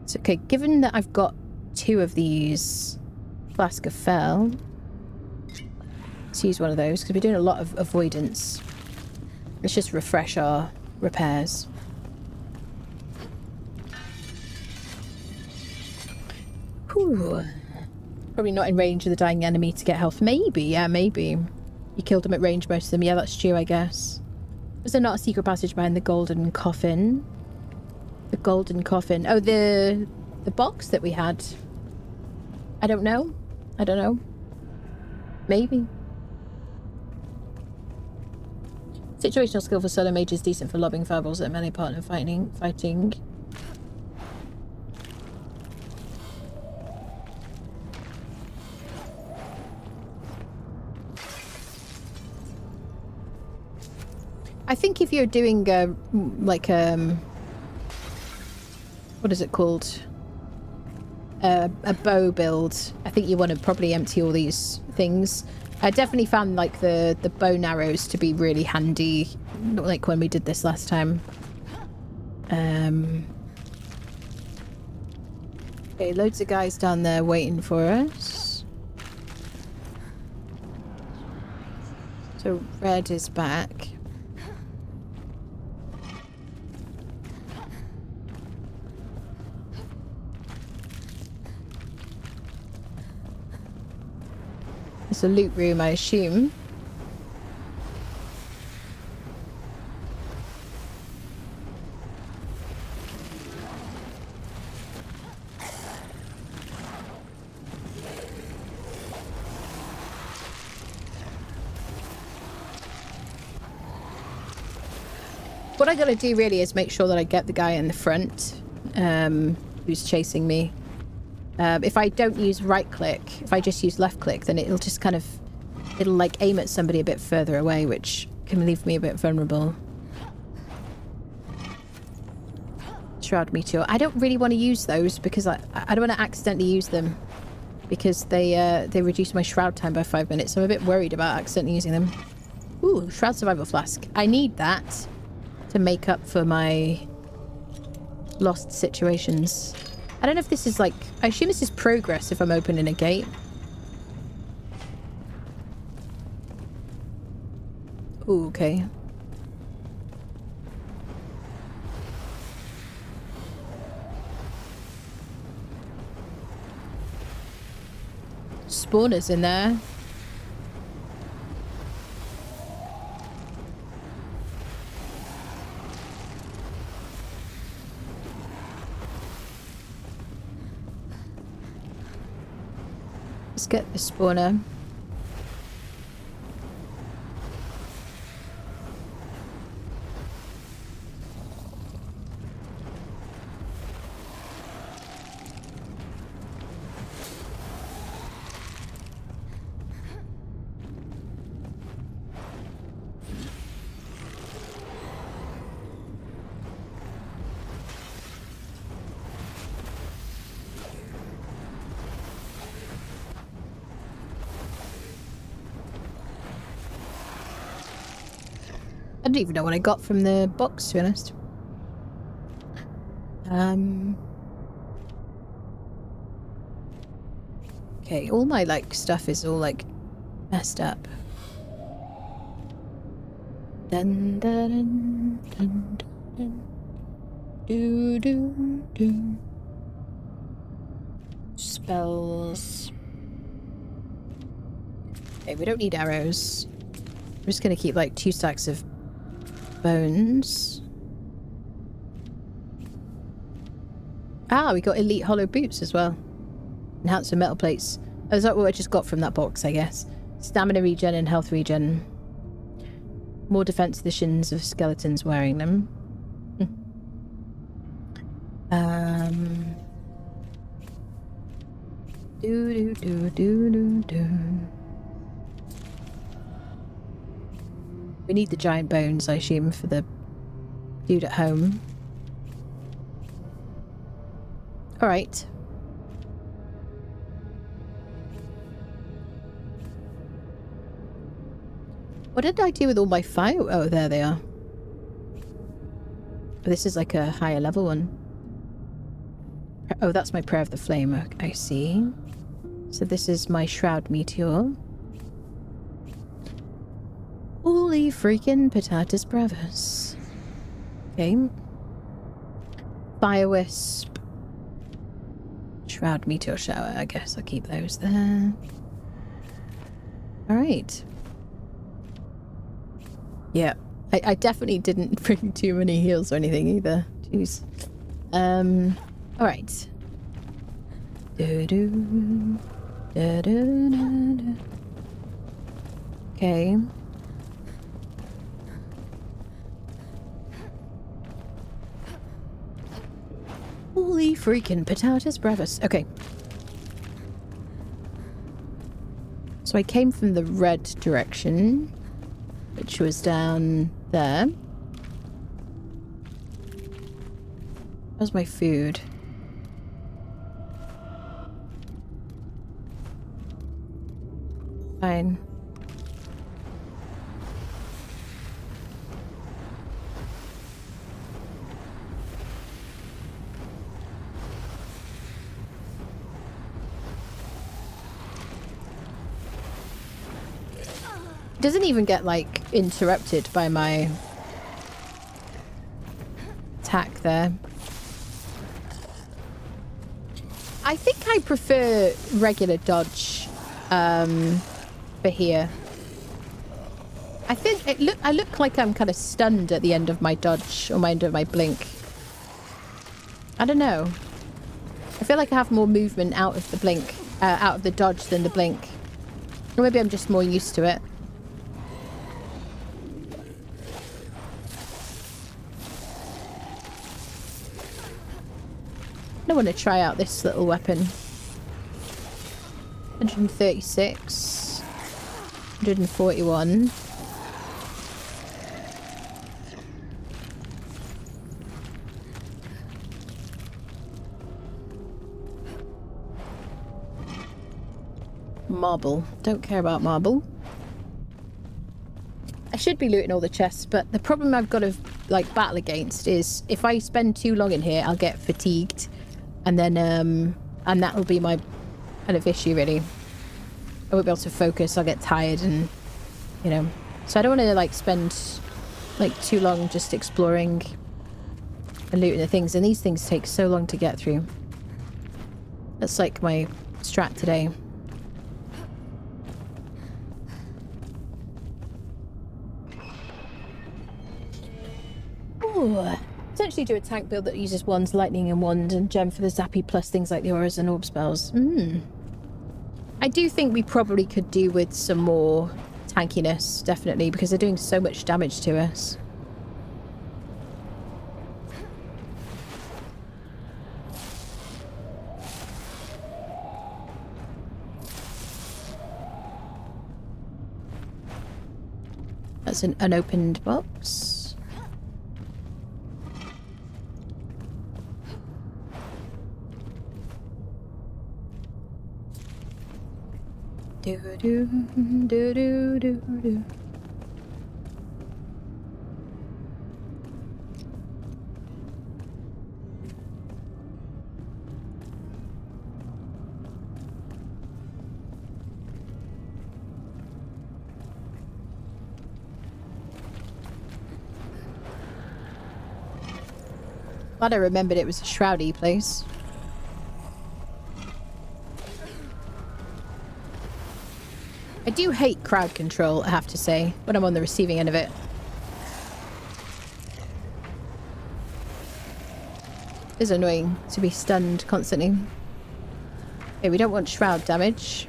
It's okay, given that I've got 2 of these Flask of Fel, let's use one of those because we're doing a lot of avoidance. Let's just refresh our repairs. Whew. Probably not in range of the dying enemy to get health. Maybe, yeah, maybe. You killed them at range, most of them. Yeah, that's true, I guess. Was there not a secret passage behind the golden coffin? The golden coffin. Oh, the box that we had. I don't know. I don't know. Maybe. Situational skill for solo mage is decent for lobbing fireballs at melee partner fighting. I think if you're doing like what is it called? A bow build, I think you want to probably empty all these things. I definitely found like the bow and arrows to be really handy, like when we did this last time. Okay, loads of guys down there waiting for us. So red is back. It's a loot room, I assume. What I gotta do really is make sure that I get the guy in the front who's chasing me. If I don't use right click, if I just use left click, then it'll just kind of, it'll like aim at somebody a bit further away, which can leave me a bit vulnerable. Shroud Meteor. I don't really want to use those because I don't want to accidentally use them because they reduce my shroud time by 5 minutes. So I'm a bit worried about accidentally using them. Ooh, Shroud Survival Flask. I need that to make up for my lost situations. I don't know if this is like... I assume this is progress if I'm opening a gate. Ooh, okay. Spawners in there. Let's get the spawner. I don't even know what I got from the box, to be honest. Okay, all my, like, stuff is all, like, messed up. Dun dun dun dun dun. Do do do. Spells. Okay, we don't need arrows. I'm just gonna keep, like, 2 stacks of bones. Ah, we got elite hollow boots as well. Enhanced with metal plates. Oh, is that what I just got from that box, I guess? Stamina regen and health regen. More defense editions of skeletons wearing them. Do do do do do do. We need the giant bones, I assume, for the dude at home. Alright. What did I do with all my fire? Oh, there they are. This is like a higher level one. Oh, that's my Prayer of the Flame. I see. So this is my Shroud Meteor. Holy freaking patatas bravas. Okay. Fire Wisp. Shroud Meteor Shower. I guess I'll keep those there. Alright. Yeah. I definitely didn't bring too many heals or anything either. Jeez. Alright. Okay. Holy freaking patatas bravas. Okay. So I came from the red direction, which was down there. Where's my food? Fine. Doesn't even get, like, interrupted by my attack there. I think I prefer regular dodge for here. I think I look like I'm kind of stunned at the end of my dodge or end of my blink. I don't know. I feel like I have more movement out of the blink, out of the dodge than the blink. Or maybe I'm just more used to it. I want to try out this little weapon. 136. 141. Marble. Don't care about marble. I should be looting all the chests, but the problem I've got to, like, battle against is if I spend too long in here, I'll get fatigued. And then, and that'll be my kind of issue, really. I won't be able to focus, I'll get tired and, you know, So I don't want to like spend like too long just exploring and looting the things, and these things take so long to get through. That's like my strat today. Ooh. Potentially do a tank build that uses wands, lightning and wand, and gem for the zappy plus things like the auras and orb spells. I do think we probably could do with some more tankiness, definitely, because they're doing so much damage to us. That's an unopened box. Do do do do do do. Glad I remembered it was a Shroudy place. I do hate crowd control, I have to say, when I'm on the receiving end of it. It's annoying to be stunned constantly. Okay, we don't want shroud damage.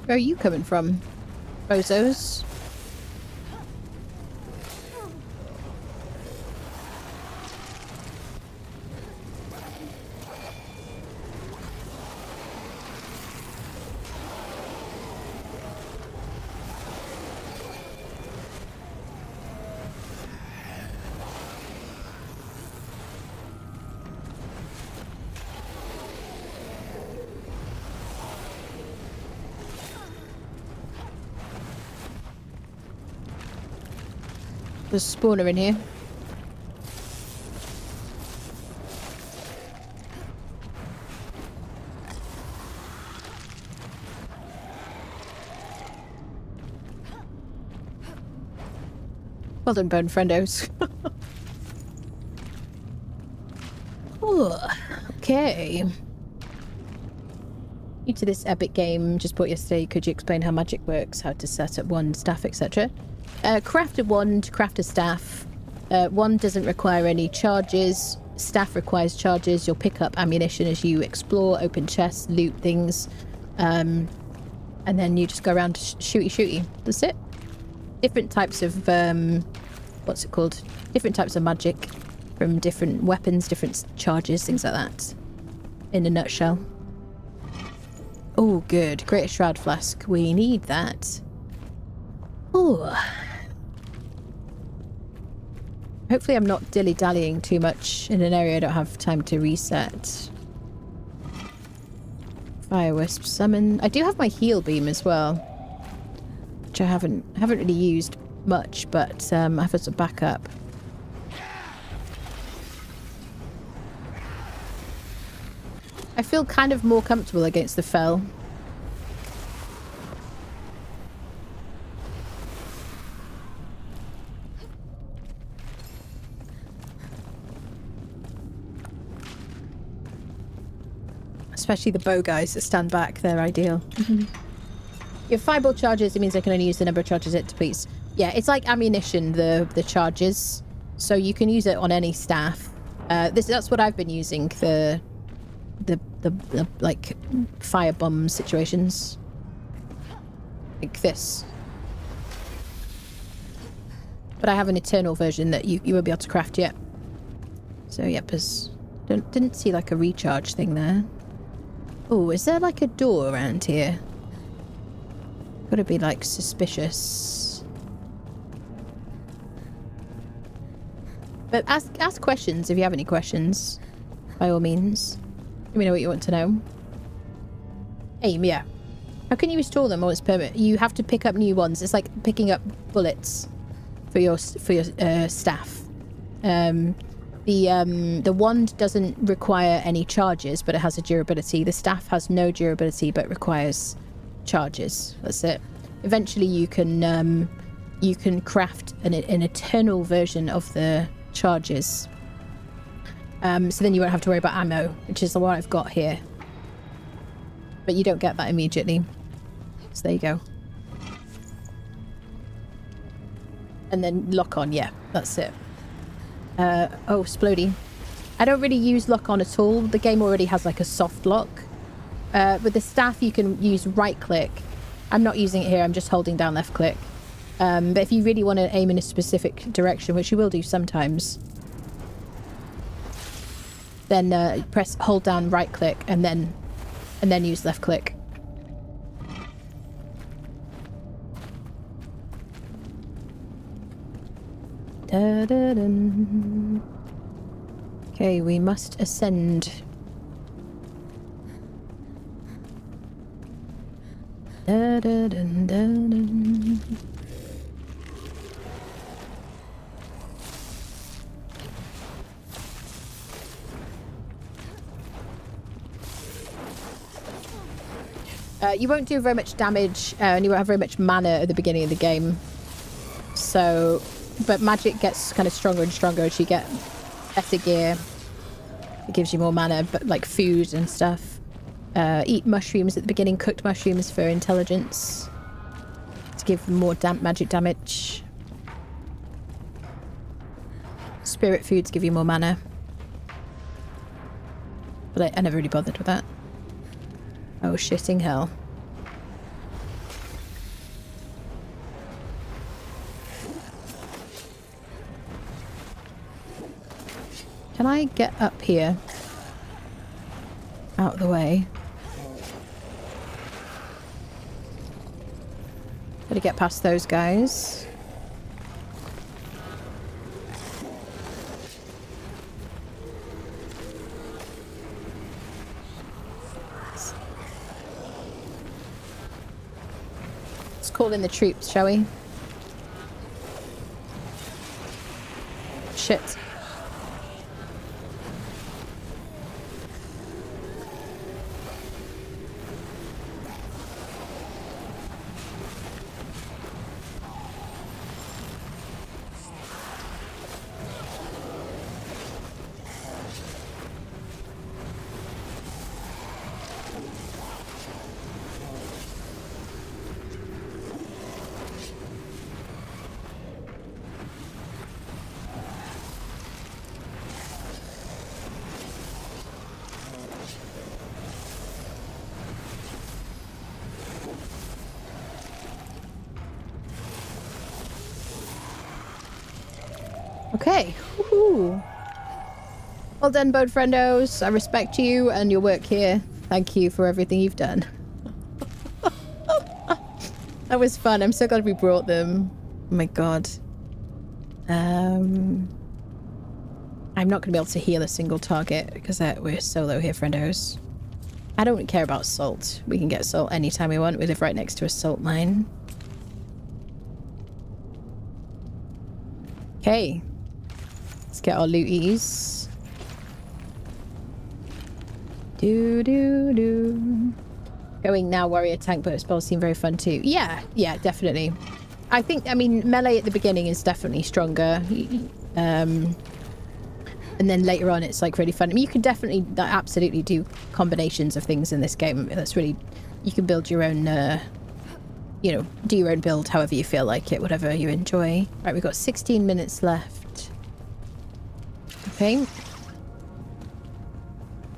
Where are you coming from, bozos? There's a spawner in here. Well done, bone friendos. Ooh, okay. New to this epic game, just bought yesterday. Could you explain how magic works, how to set up wand, staff, etc.? Craft a wand, craft a staff. Wand doesn't require any charges. Staff requires charges. You'll pick up ammunition as you explore, open chests, loot things. And then you just go around shooty. That's it. Different types of, what's it called? Different types of magic from different weapons, different charges, things like that. In a nutshell. Oh, good. Greater Shroud Flask. We need that. Oh. Hopefully I'm not dilly-dallying too much in an area I don't have time to reset. Fire Wisp summon. I do have my heal beam as well, which I haven't really used much, but I have as a backup. I feel kind of more comfortable against the Fel. Especially the bow guys that stand back, they're ideal. You have fireball charges, it means I can only use the number of charges it depletes. Yeah, it's like ammunition, the charges. So you can use it on any staff. That's what I've been using, the like firebomb situations. Like this. But I have an eternal version that you won't be able to craft yet. So yep, didn't see like a recharge thing there. Oh, is there like a door around here? Gotta be like suspicious. But ask questions if you have any questions, by all means. Let me know what you want to know. Aim, yeah. How can you restore them once permanent? You have to pick up new ones. It's like picking up bullets for your staff. The wand doesn't require any charges, but it has a durability. The staff has no durability, but requires charges. That's it. Eventually, you can craft an eternal version of the charges. So then you won't have to worry about ammo, which is what I've got here. But you don't get that immediately. So there you go. And then lock on, yeah, that's it. Oh, Splody. I don't really use lock on at all. The game already has like a soft lock. With the staff, you can use right click. I'm not using it here, I'm just holding down left click. But if you really want to aim in a specific direction, which you will do sometimes, then hold down right click and then use left click. Da-da-dun. Okay, we must ascend. Da-da-dun-da-dun. You won't do very much damage, and you won't have very much mana at the beginning of the game. So, but magic gets kind of stronger and stronger as you get better gear. It gives you more mana, but like food and stuff. Eat mushrooms at the beginning, cooked mushrooms for intelligence. To give more magic damage. Spirit foods give you more mana. But I never really bothered with that. Oh, shitting hell. Can I get up here? Out of the way. Gotta get past those guys. Let's call in the troops, shall we? Shit. Okay. Woohoo. Well done, Bode Friendos. I respect you and your work here. Thank you for everything you've done. That was fun. I'm so glad we brought them. Oh my god. I'm not going to be able to heal a single target because we're solo here, friendos. I don't care about salt. We can get salt anytime we want. We live right next to a salt mine. Okay. Let's get our looties. Do. Going now, warrior tank, but spells seem very fun too. Yeah, definitely. I mean, melee at the beginning is definitely stronger. And then later on, it's like really fun. I mean, you can definitely, absolutely do combinations of things in this game. That's really, you can build your own, you know, do your own build however you feel like it, whatever you enjoy. Right, we've got 16 minutes left. Okay.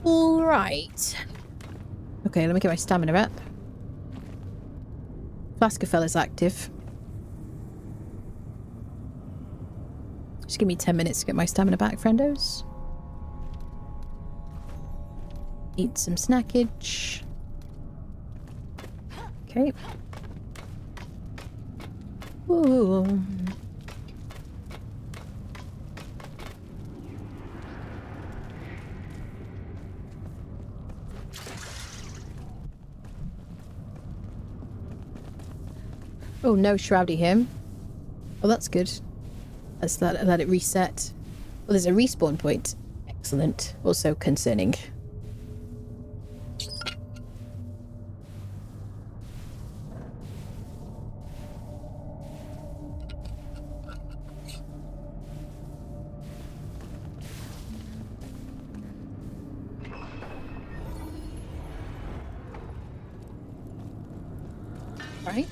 All right. Okay, let me get my stamina up. Flaskerfell is active. Just give me 10 minutes to get my stamina back, friendos. Eat some snackage. Okay. Ooh. Oh, no Shroudy here. Oh, that's good. Let's let it reset. Well, there's a respawn point. Excellent. Also concerning. Right.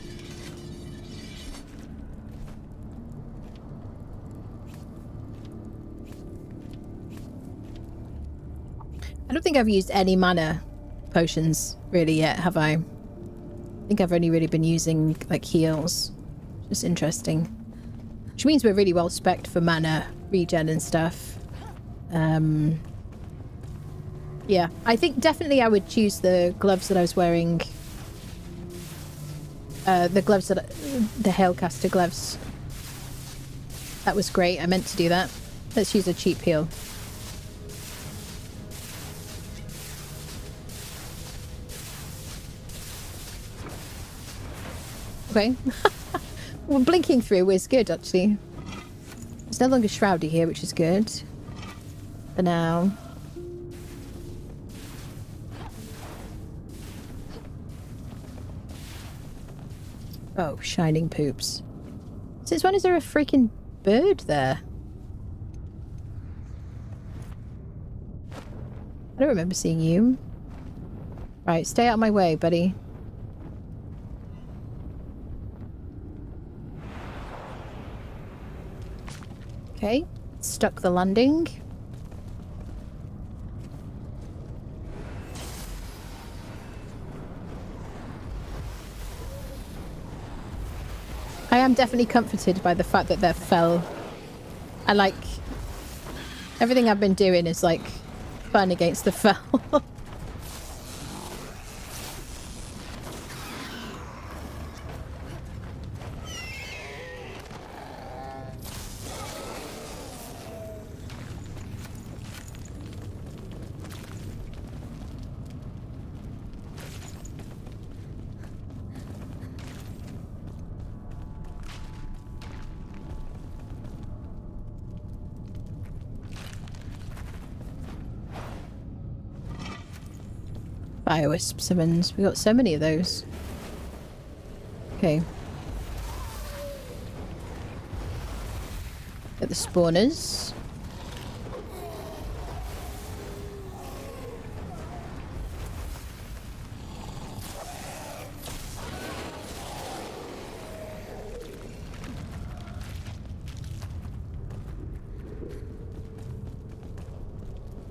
I don't think I've used any mana potions really yet, have I? I think I've only really been using like heals. Just interesting. Which means we're really well spec'd for mana regen and stuff. Yeah, I think definitely I would choose the gloves that I was wearing. The gloves that... the Hailcaster gloves. That was great. I meant to do that. Let's use a cheap heal. Okay. Well, blinking through was good, actually. It's no longer Shroudy here, which is good. For now. Oh, shining poops. Since when is there a freaking bird there? I don't remember seeing you. Right, stay out of my way, buddy. Okay, stuck the landing. I am definitely comforted by the fact that they're fell. I like... everything I've been doing is like fun against the fell. Fire wisp summons. We got so many of those. Okay. Get the spawners.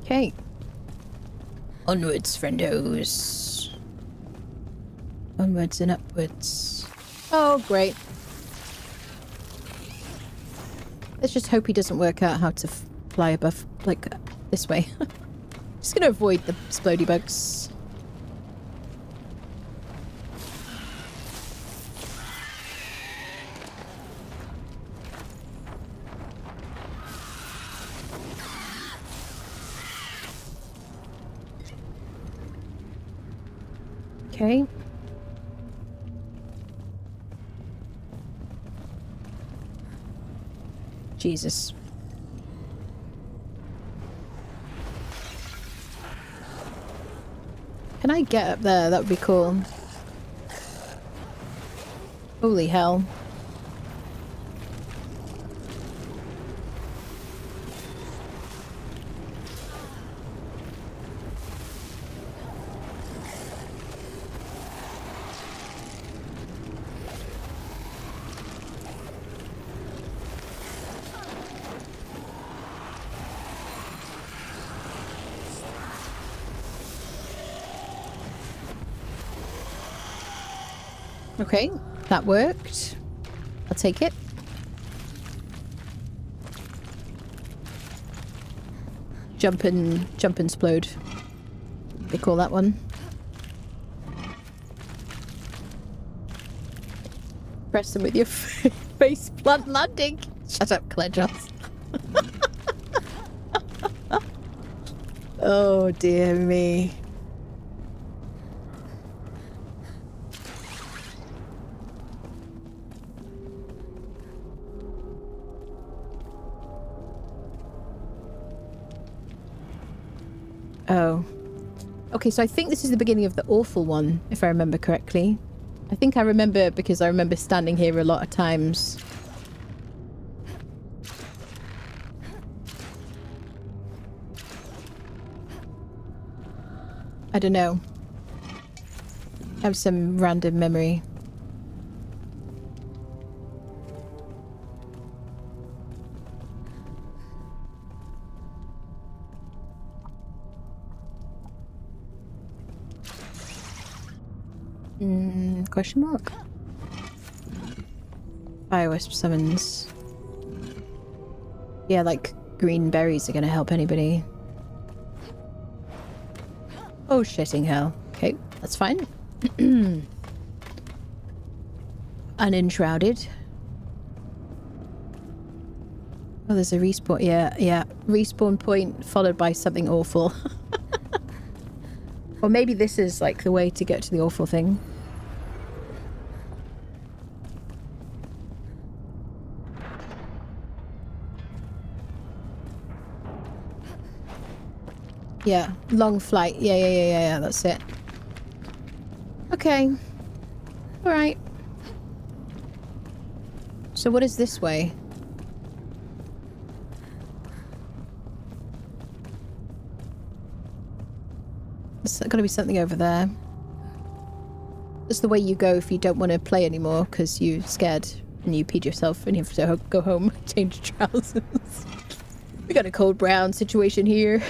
Okay. Onwards, friendos. Onwards and upwards. Oh, great. Let's just hope he doesn't work out how to fly above, like, this way. Just gonna avoid the explodey bugs. Okay. Jesus. Can I get up there? That would be cool. Holy hell. Okay, that worked. I'll take it. Jump and explode. They call that one. Press them with your face plant landing. Shut up, Cledros. Oh dear me. Oh. Okay, so I think this is the beginning of the awful one, if I remember correctly. I think I remember because I remember standing here a lot of times. I don't know. I have some random memory. Question mark? Firewisp summons. Yeah, like green berries are gonna help anybody. Oh, shitting hell. Okay, that's fine. Enshrouded. Oh, there's a respawn. Yeah. Respawn point followed by something awful. Or maybe this is like the way to get to the awful thing. Yeah, long flight. Yeah, that's it. Okay. Alright. So what is this way? There's gotta be something over there. That's the way you go if you don't want to play anymore because you're scared and you peed yourself and you have to go home and change trousers. We got a cold brown situation here.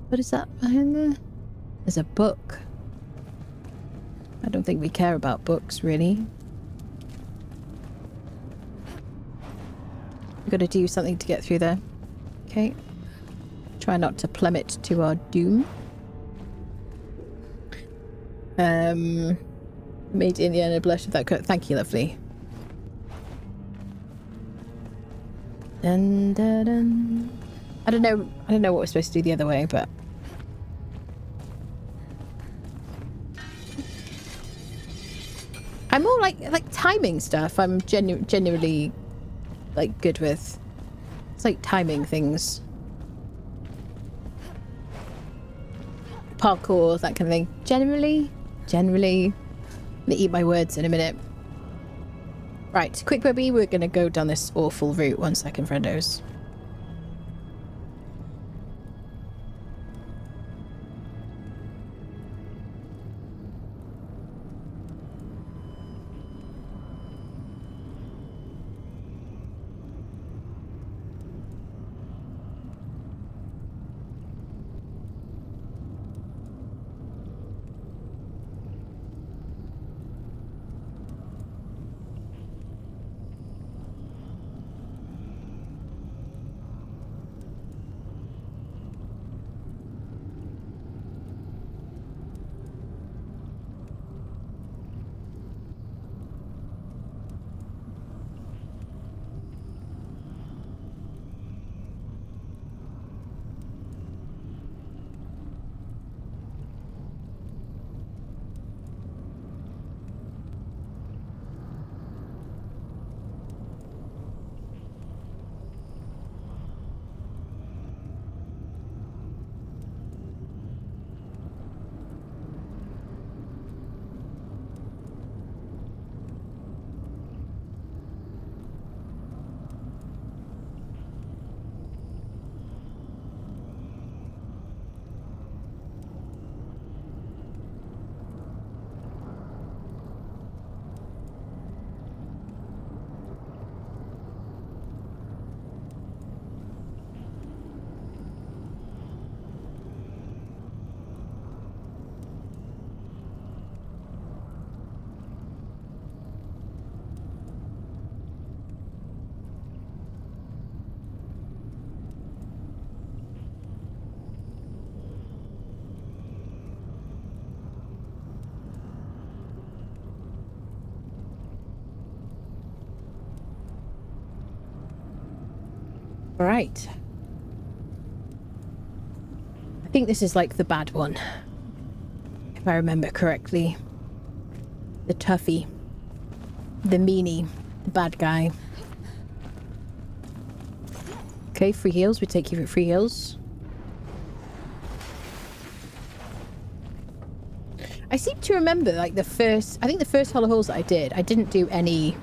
What is that behind there? There's a book. I don't think we care about books, really. We've got to do something to get through there. Okay. Try not to plummet to our doom. Made in the Anabriella of that coat. Thank you, lovely. Dun, dun, dun. I don't know what we're supposed to do the other way, but I'm more like timing stuff. I'm genuinely like good with. It's like timing things, parkour, that kind of thing. Generally. I'm gonna eat my words in a minute. Right, quick baby, we're gonna go down this awful route. 1 second, friendos. Right. I think this is like the bad one. If I remember correctly. The toughie. The meanie. The bad guy. Okay, free heals. We take you for free heals. I seem to remember, like, I think the first hollow holes that I didn't do any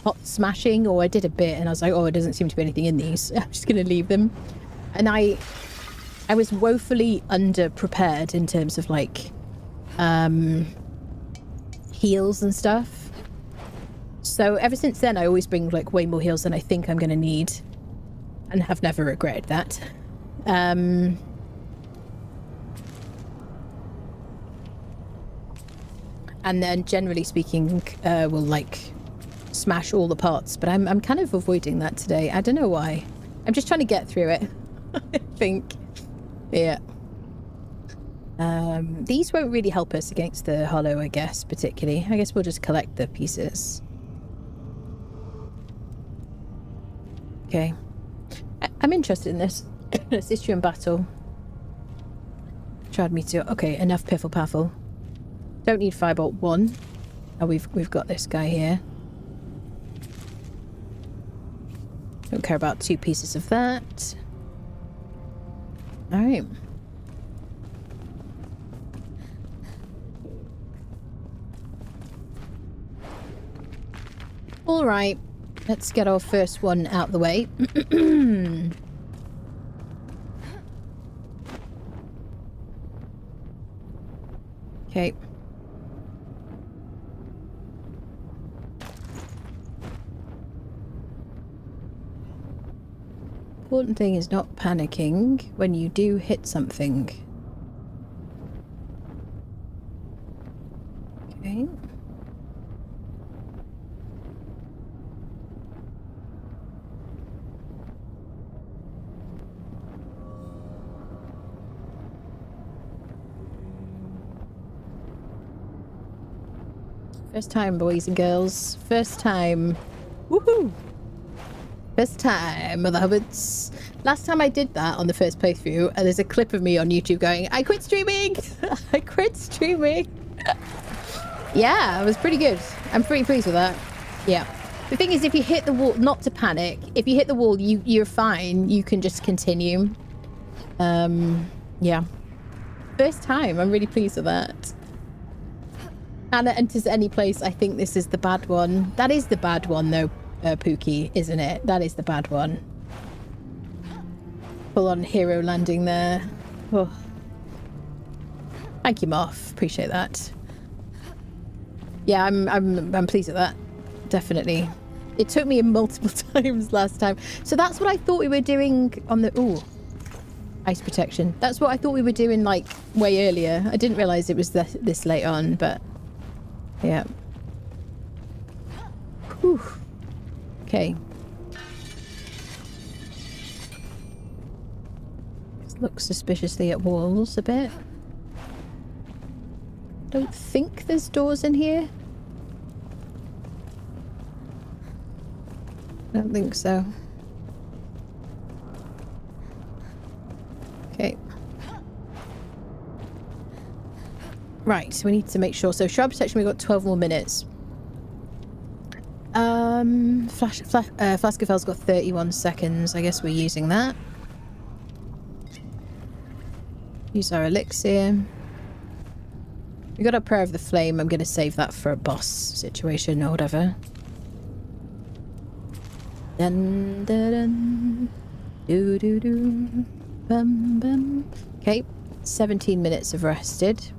hot smashing, or I did a bit and I was like, oh, it doesn't seem to be anything in these. I'm just going to leave them. And I was woefully under-prepared in terms of, like, heals and stuff. So ever since then, I always bring, like, way more heals than I think I'm going to need. And have never regretted that. And then, generally speaking, we'll, like, smash all the parts. But I'm kind of avoiding that today. I don't know why. I'm just trying to get through it, I think. Yeah. These won't really help us against the hollow, I guess, particularly. I guess we'll just collect the pieces. Okay. I'm interested in this. This issue in battle. Tried me to... Okay, enough piffle paffle. Don't need Firebolt 1. Oh, we've got this guy here. Don't care about 2 pieces of that. Alright. Alright. Let's get our first one out of the way. Okay. Important thing is not panicking when you do hit something. Okay. First time, boys and girls. First time. Woohoo! First time, Mother Hubbards. Last time I did that on the first playthrough, there's a clip of me on YouTube going, I quit streaming! I quit streaming! Yeah, it was pretty good. I'm pretty pleased with that. Yeah. The thing is, if you hit the wall, not to panic, if you hit the wall, you're fine. You can just continue. Yeah. First time, I'm really pleased with that. Anna enters any place. I think this is the bad one. That is the bad one, though, Pookie, isn't it? That is the bad one. Full on hero landing there. Oh. Thank you, Moth. Appreciate that. Yeah, I'm pleased with that. Definitely. It took me multiple times last time. So that's what I thought we were doing on the... Ooh. Ice protection. That's what I thought we were doing, like, way earlier. I didn't realise it was this late on, but... Yeah. Whew. Okay. Look suspiciously at walls a bit. Don't think there's doors in here. Don't think so. Okay. Right, so we need to make sure. So Shroud protection, we've got 12 more minutes. Flask of Hell's got 31 seconds. I guess we're using that. Use our elixir. We got a Prayer of the Flame. I'm going to save that for a boss situation or whatever. Dun dun dun. Do do do. Bum bum. Okay, 17 minutes have rested.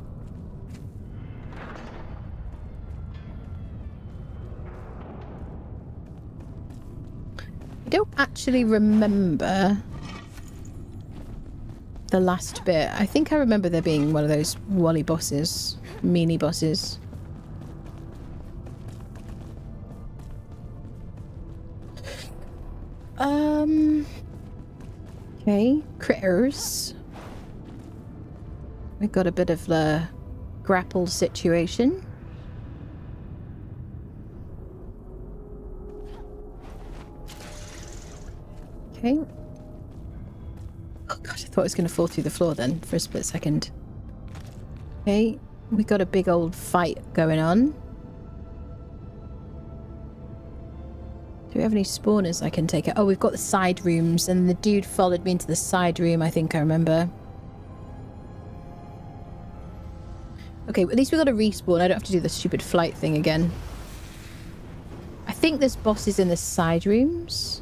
I don't actually remember the last bit. I think I remember there being one of those Wally bosses, meanie bosses. Okay, critters. We've got a bit of the grapple situation. Okay. Oh god, I thought it was going to fall through the floor then for a split second. Okay, we got a big old fight going on. Do we have any spawners I can take out? Oh, we've got the side rooms, and the dude followed me into the side room, I think I remember. Okay, at least we got a respawn. I don't have to do the stupid flight thing again. I think this boss is in the side rooms.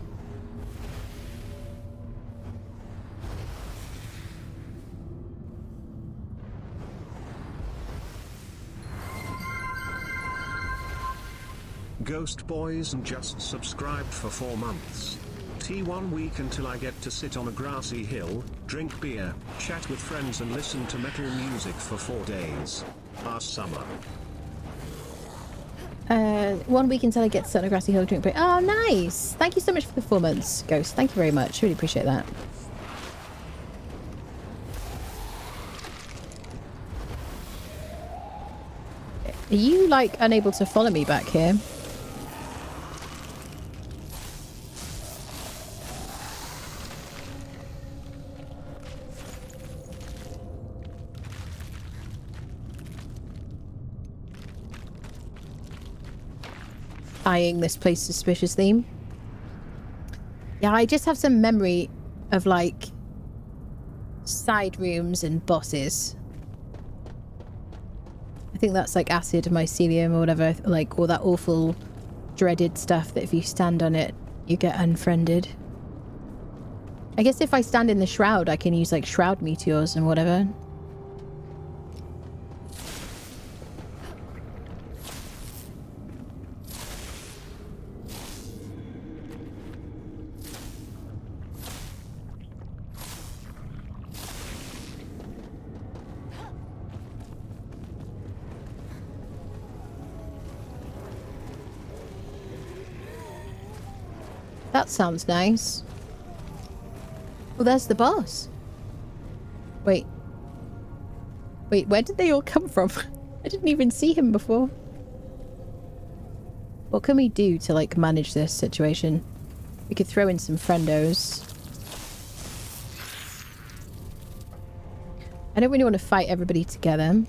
Ghost Boys and just subscribed for 4 months. T1 week until I get to sit on a grassy hill, drink beer, chat with friends and listen to metal music for 4 days. Our summer. 1 week until I get to sit on a grassy hill, drink beer. Oh, nice! Thank you so much for the 4 months, Ghost. Thank you very much. Really appreciate that. Are you, like, unable to follow me back here? Eyeing this place suspiciously. Yeah, I just have some memory of, like, side rooms and bosses. I think that's like acid mycelium or whatever, like all that awful dreaded stuff that if you stand on it, you get unfriended. I guess if I stand in the shroud, I can use like shroud meteors and whatever. That sounds nice. Well, there's the boss. Wait. Wait, where did they all come from? I didn't even see him before. What can we do to, like, manage this situation? We could throw in some friendos. I don't really want to fight everybody together.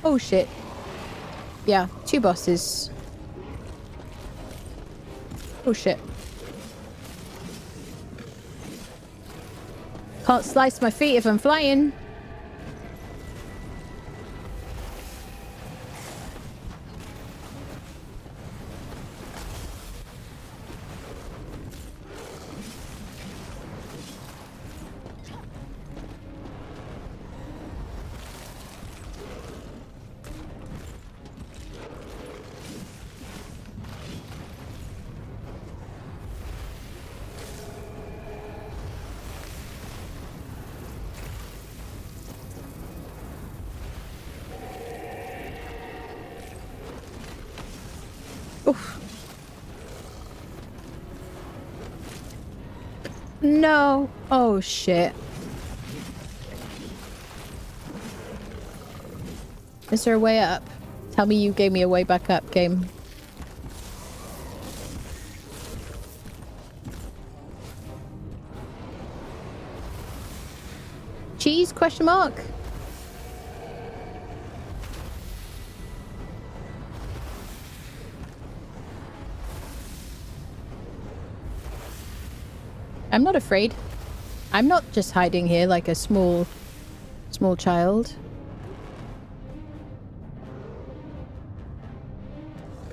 Oh shit. Yeah, 2 bosses. Oh shit. Can't slice my feet if I'm flying. No. Oh, shit. Is there a way up? Tell me you gave me a way back up, game. Cheese? Question mark? I'm not afraid. I'm not just hiding here like a small child.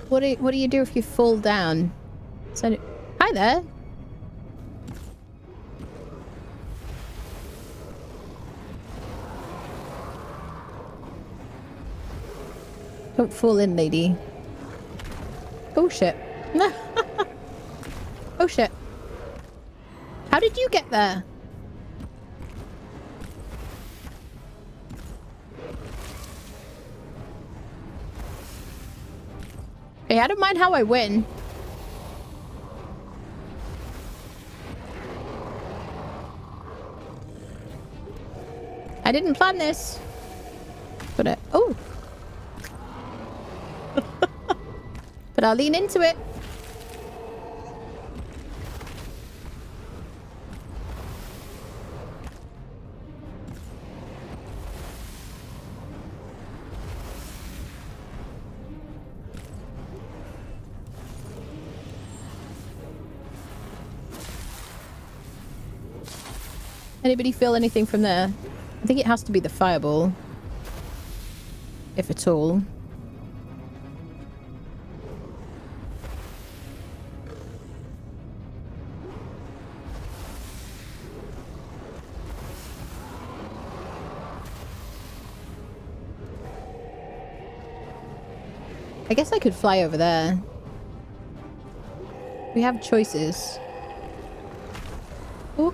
What do you do if you fall down? Hi there. Don't fall in, lady. Oh shit. Oh shit. How did you get there? Hey, I don't mind how I win. I didn't plan this. But oh. But But I'll lean into it. Anybody feel anything from there? I think it has to be the fireball. If at all. I guess I could fly over there. We have choices. Ooh.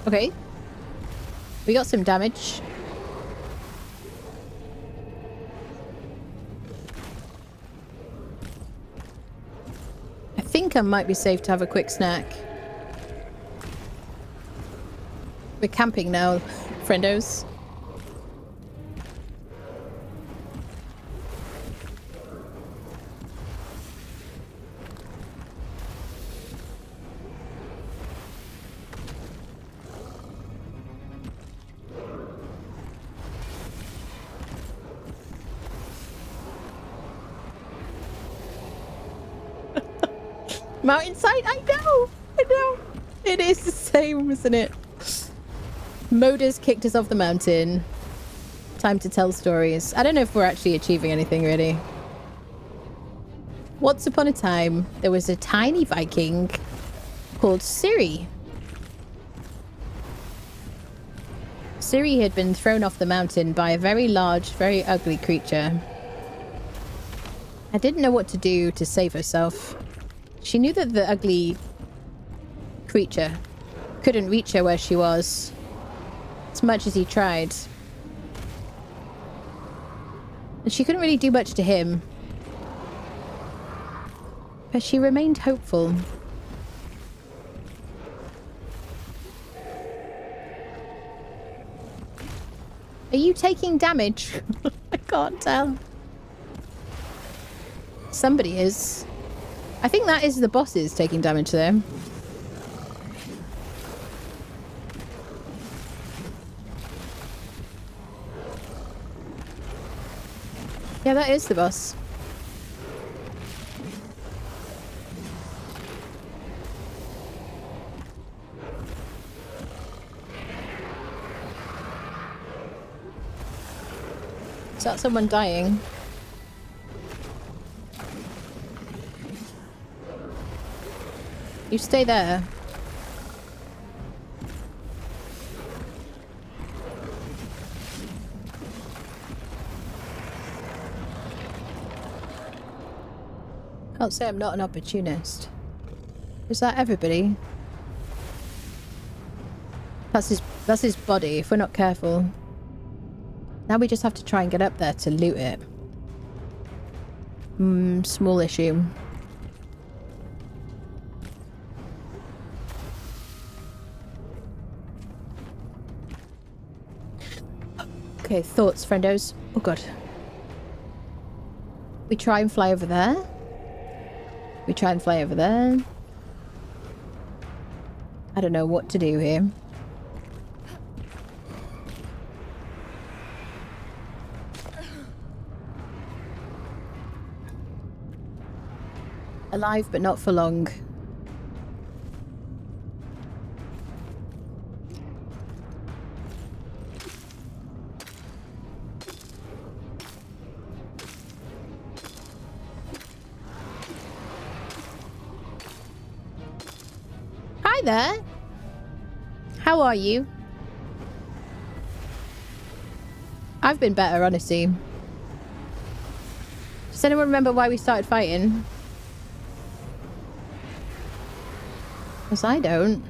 Okay. We got some damage. I think I might be safe to have a quick snack. We're camping now, friendos. Mountainside? I know! I know! It is the same, isn't it? Modus kicked us off the mountain. Time to tell stories. I don't know if we're actually achieving anything, really. Once upon a time, there was a tiny Viking called Ciri. Ciri had been thrown off the mountain by a very large, very ugly creature. I didn't know what to do to save herself. She knew that the ugly creature couldn't reach her where she was, as much as he tried. And she couldn't really do much to him. But she remained hopeful. Are you taking damage? I can't tell. Somebody is. I think that is the bosses taking damage there. Yeah, that is the boss. Is that someone dying? You stay there. Can't say I'm not an opportunist. Is that everybody? That's his body, if we're not careful. Now we just have to try and get up there to loot it. Small issue. Okay, thoughts, friendos. Oh god. We try and fly over there. We try and fly over there. I don't know what to do here. Alive, but not for long. Hi there. How are you? I've been better, honestly. Does anyone remember why we started fighting? Because I don't.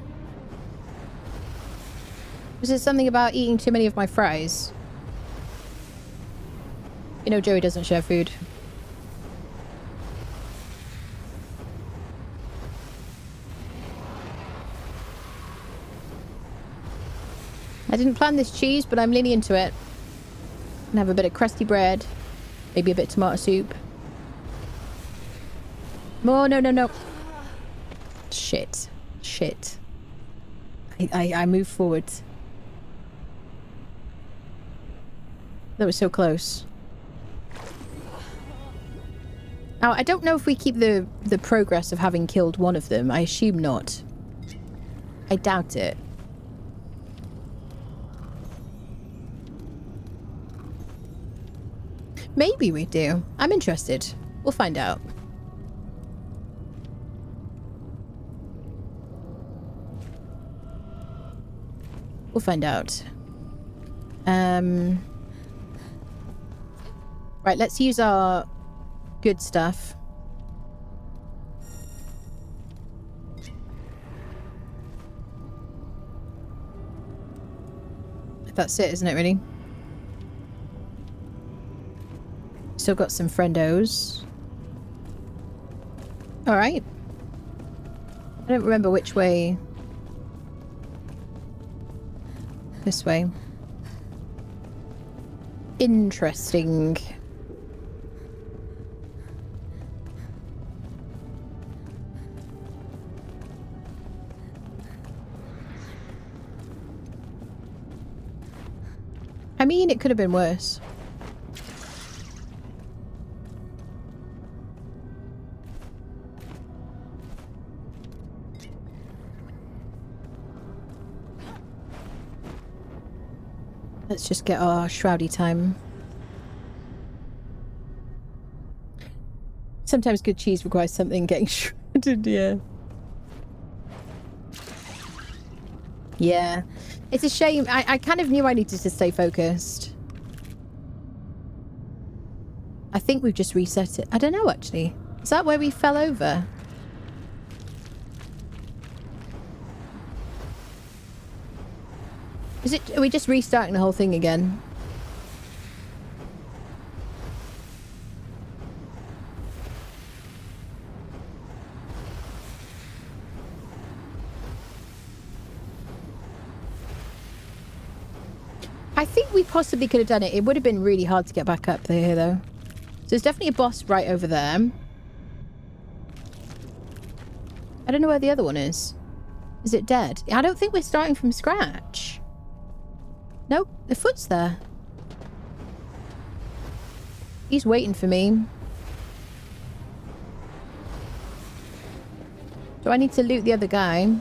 Was it something about eating too many of my fries? You know Joey doesn't share food. I didn't plan this cheese, but I'm leaning into it. And have a bit of crusty bread. Maybe a bit of tomato soup. More, no, no, no. Shit. Shit. I move forward. That was so close. Now, I don't know if we keep the progress of having killed one of them. I assume not. I doubt it. Maybe we do. I'm interested. We'll find out. We'll find out. Right, let's use our good stuff. That's it, isn't it, really? Still got some friendos. Alright. I don't remember which way. This way. Interesting. I mean, it could have been worse. Let's just get our shroudy time. Sometimes good cheese requires something getting shredded, yeah. Yeah. It's a shame. I kind of knew I needed to stay focused. I think we've just reset it. I don't know, actually. Is that where we fell over? Is it? Are we just restarting the whole thing again? I think we possibly could have done it. It would have been really hard to get back up there, though. So there's definitely a boss right over there. I don't know where the other one is. Is it dead? I don't think we're starting from scratch. Nope, the foot's there. He's waiting for me. Do I need to loot the other guy?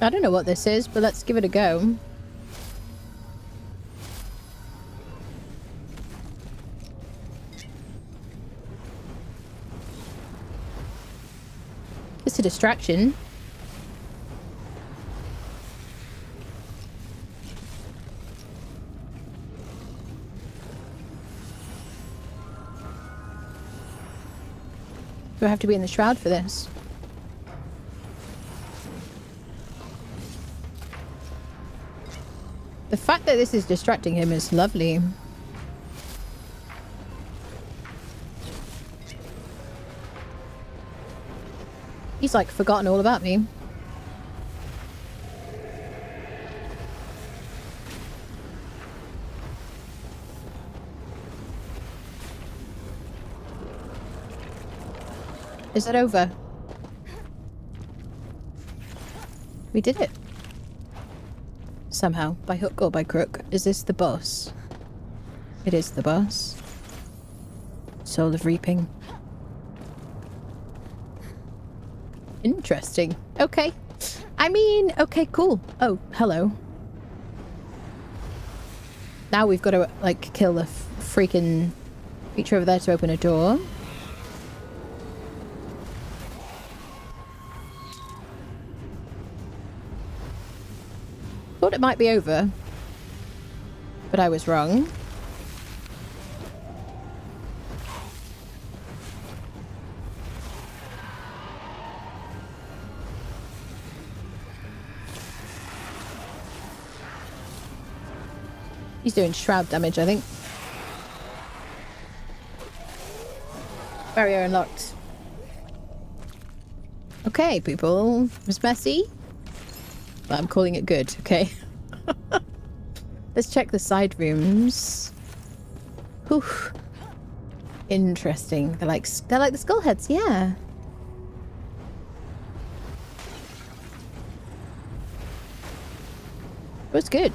I don't know what this is, but let's give it a go. It's a distraction. Do I have to be in the shroud for this? The fact that this is distracting him is lovely. He's like forgotten all about me. Is it over? We did it. Somehow, by hook or by crook. Is this the boss? It is the boss. Soul of Reaping. Interesting. Okay. I mean, okay, cool. Oh, hello. Now we've got to, like, kill the freaking creature over there to open a door. thought it might be over, but I was wrong. He's doing shroud damage, I think. Barrier unlocked. Okay, people. It was messy, but I'm calling it good, okay? Let's check the side rooms. Whew. Interesting. They're like the skull heads, yeah. It was good.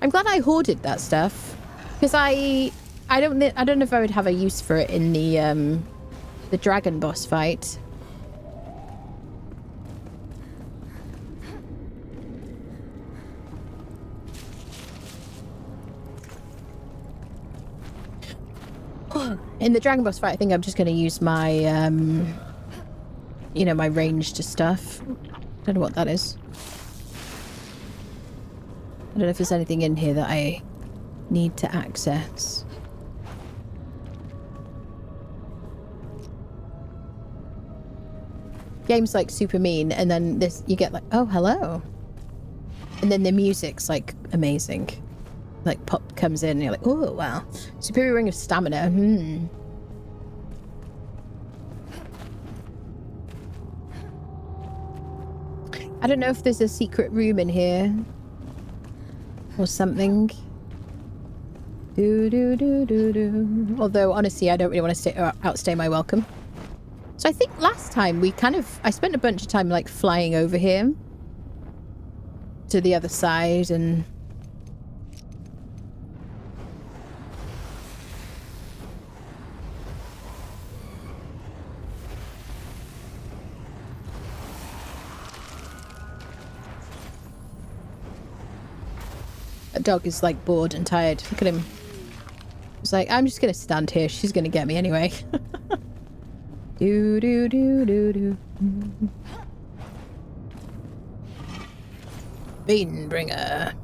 I'm glad I hoarded that stuff, because I don't know if I would have a use for it in the dragon boss fight. In the dragon boss fight, I think I'm just going to use my you know, my ranged stuff. Don't know what that is. I don't know if there's anything in here that I need to access. Game's like super mean, and then this you get like, oh hello, and then the music's like amazing. Like pop comes in and you're like, oh wow. Superior ring of stamina. I don't know if there's a secret room in here or something. Although honestly I don't really want to outstay my welcome. So I think last time I spent a bunch of time like flying over here to the other side and that dog is like bored and tired. Look at him. He's like, I'm just gonna stand here. She's gonna get me anyway. Do do do do do. Banebringer.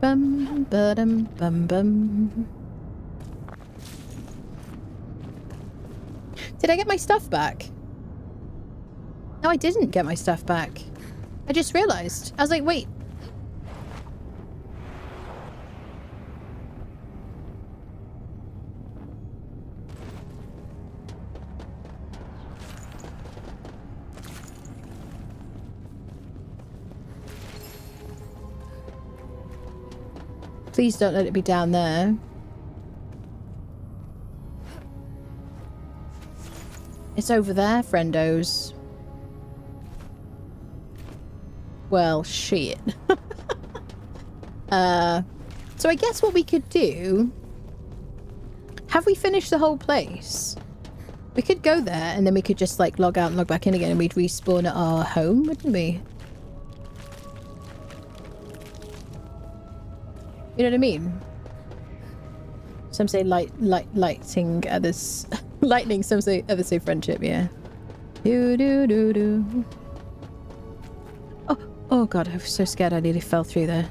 Bum bum bum bum. Did I get my stuff back? No, I didn't get my stuff back. I just realized. I was like, wait. Please don't let it be down there. It's over there, friendos. Well, shit. So I guess what we could do... Have we finished the whole place? We could go there and then we could just like log out and log back in again and we'd respawn at our home, wouldn't we? You know what I mean? Some say lighting, others... lightning, some say others say friendship, yeah. Do do do do. Oh god, I was so scared I nearly fell through there.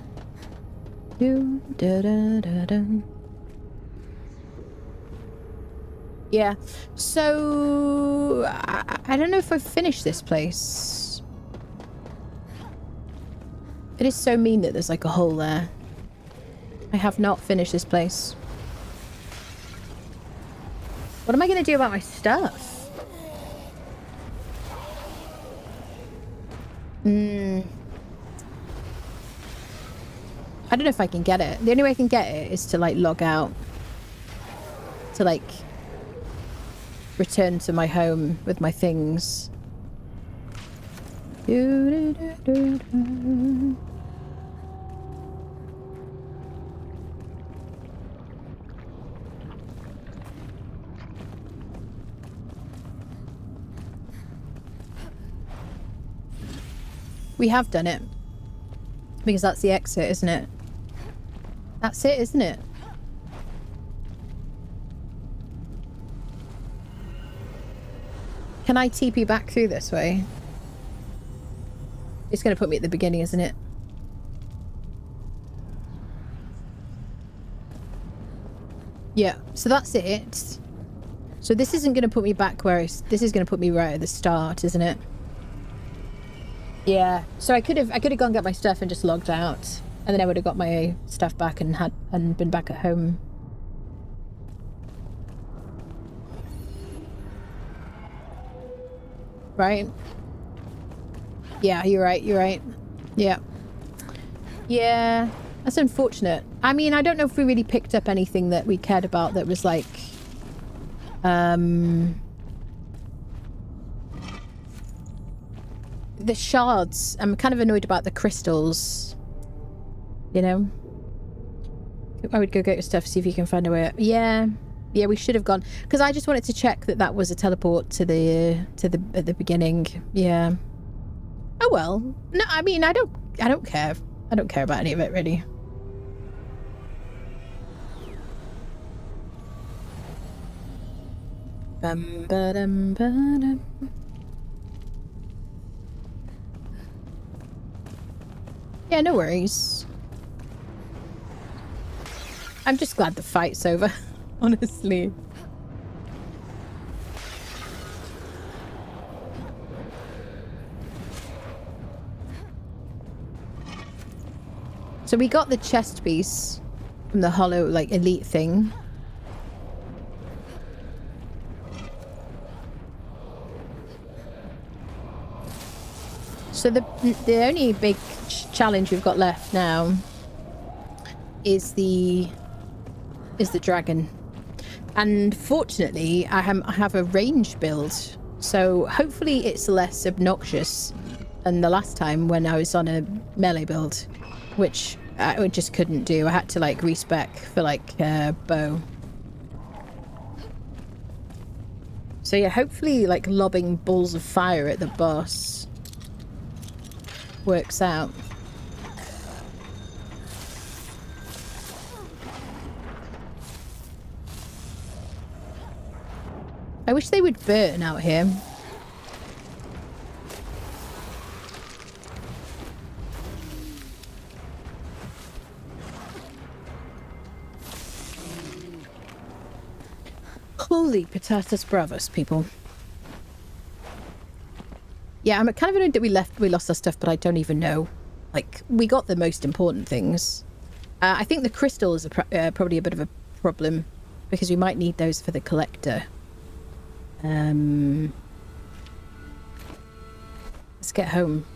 Do da da da da. Yeah, so I don't know if I've finished this place. It is so mean that there's like a hole there. I have not finished this place. What am I going to do about my stuff? I don't know if I can get it. The only way I can get it is to like log out. To like return to my home with my things. We have done it. Because that's the exit, isn't it? That's it, isn't it? Can I TP back through this way? It's going to put me at the beginning, isn't it? Yeah, so that's it. So this isn't going to put me back where this is going to put me right at the start, isn't it? Yeah. So I could have gone and got my stuff and just logged out, and then I would have got my stuff back and been back at home. Right? Yeah, you're right. You're right. Yeah. Yeah. That's unfortunate. I mean, I don't know if we really picked up anything that we cared about that was like... The shards. I'm kind of annoyed about the crystals. You know? I would go get your stuff, see if you can find a way up. Yeah. Yeah, we should have gone. Because I just wanted to check that that was a teleport to the at the beginning. Yeah. Oh well. No, I mean, I don't care. I don't care about any of it, really. Bum, ba-dum, ba-dum. Yeah, no worries. I'm just glad the fight's over, honestly. So we got the chest piece from the hollow, like, elite thing. So the only big challenge we've got left now is the dragon, and fortunately I have a range build, so hopefully it's less obnoxious than the last time when I was on a melee build, which I just couldn't do. I had to like respec for like bow. So yeah, hopefully like lobbing balls of fire at the boss works out. I wish they would burn out here. Holy patatas bravas, people. Yeah, I'm kind of annoyed that we lost our stuff, but I don't even know. Like, we got the most important things. I think the crystals are probably a bit of a problem, because we might need those for the collector. Let's get home.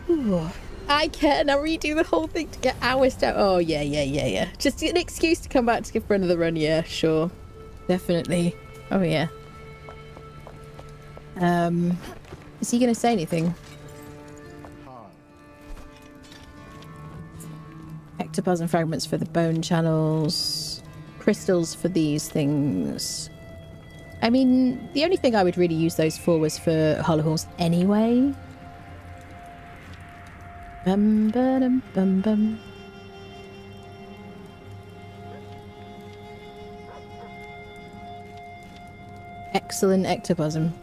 Ooh, I can. I'll redo the whole thing to get hours down. Oh, yeah. Just an excuse to come back to give for another run. Yeah, sure. Definitely. Oh, yeah. Is he going to say anything? Ectoplasm fragments for the bone channels. Crystals for these things. I mean, the only thing I would really use those for was for hollow halls anyway. Bum ba dum bum bum. Excellent ectoplasm.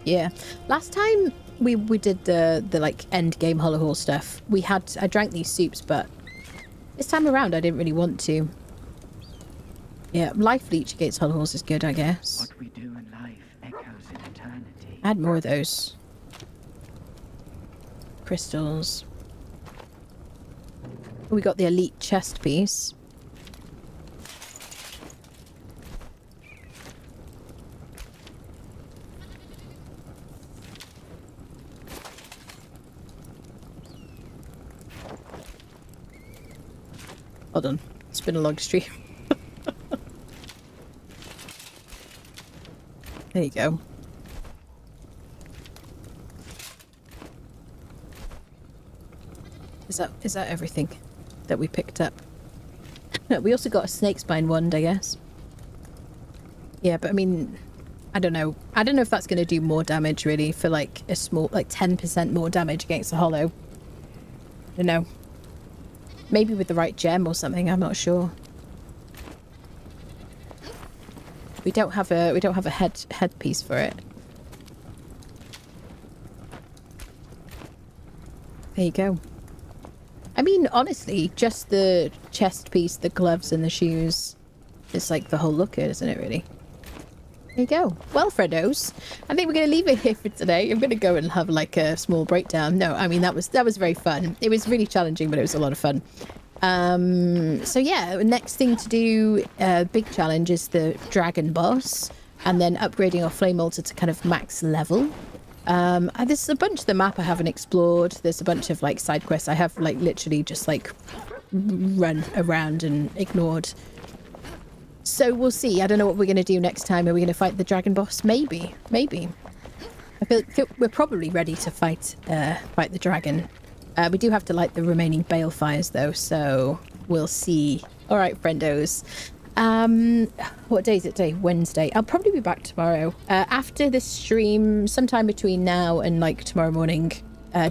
Yeah. Last time we did the like end game hollow hall stuff, I drank these soups, but this time around I didn't really want to. Yeah, life leech against hollow halls is good, I guess. What we do in life echoes in eternity. Add more of those. Crystals. We got the elite chest piece. Hold on, it's been a long stream. There you go. Is that everything that we picked up? We also got a snake spine wand, I guess. Yeah, but I mean, I don't know. I don't know if that's going to do more damage really for like a small, like 10% more damage against a hollow. I don't know. Maybe with the right gem or something, I'm not sure. We don't have a headpiece for it. There you go. I mean, honestly, just the chest piece, the gloves and the shoes is like the whole look of it, isn't it, really? There you go. Well, friendos, I think we're going to leave it here for today. I'm going to go and have like a small breakdown. No, I mean, that was very fun. It was really challenging, but it was a lot of fun. So yeah, next thing to do, big challenge is the dragon boss, and then upgrading our flame altar to kind of max level. There's a bunch of the map I haven't explored. There's a bunch of like side quests I have like literally just like run around and ignored. So we'll see. I don't know what we're going to do next time. Are we going to fight the dragon boss? Maybe. I feel we're probably ready to fight the dragon. We do have to light the remaining bale fires though, so we'll see. All right, friendos. What day is it today? Wednesday. I'll probably be back tomorrow. After this stream, sometime between now and like tomorrow morning,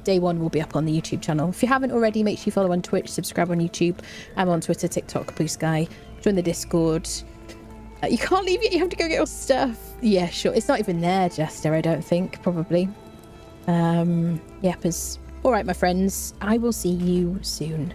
day one will be up on the YouTube channel. If you haven't already, make sure you follow on Twitch, subscribe on YouTube. I'm on Twitter, TikTok, Blue Sky. Join the Discord. You can't leave yet, you have to go get your stuff. Yeah, sure. It's not even there, Jester, I don't think, probably. Yep, all right, my friends. I will see you soon.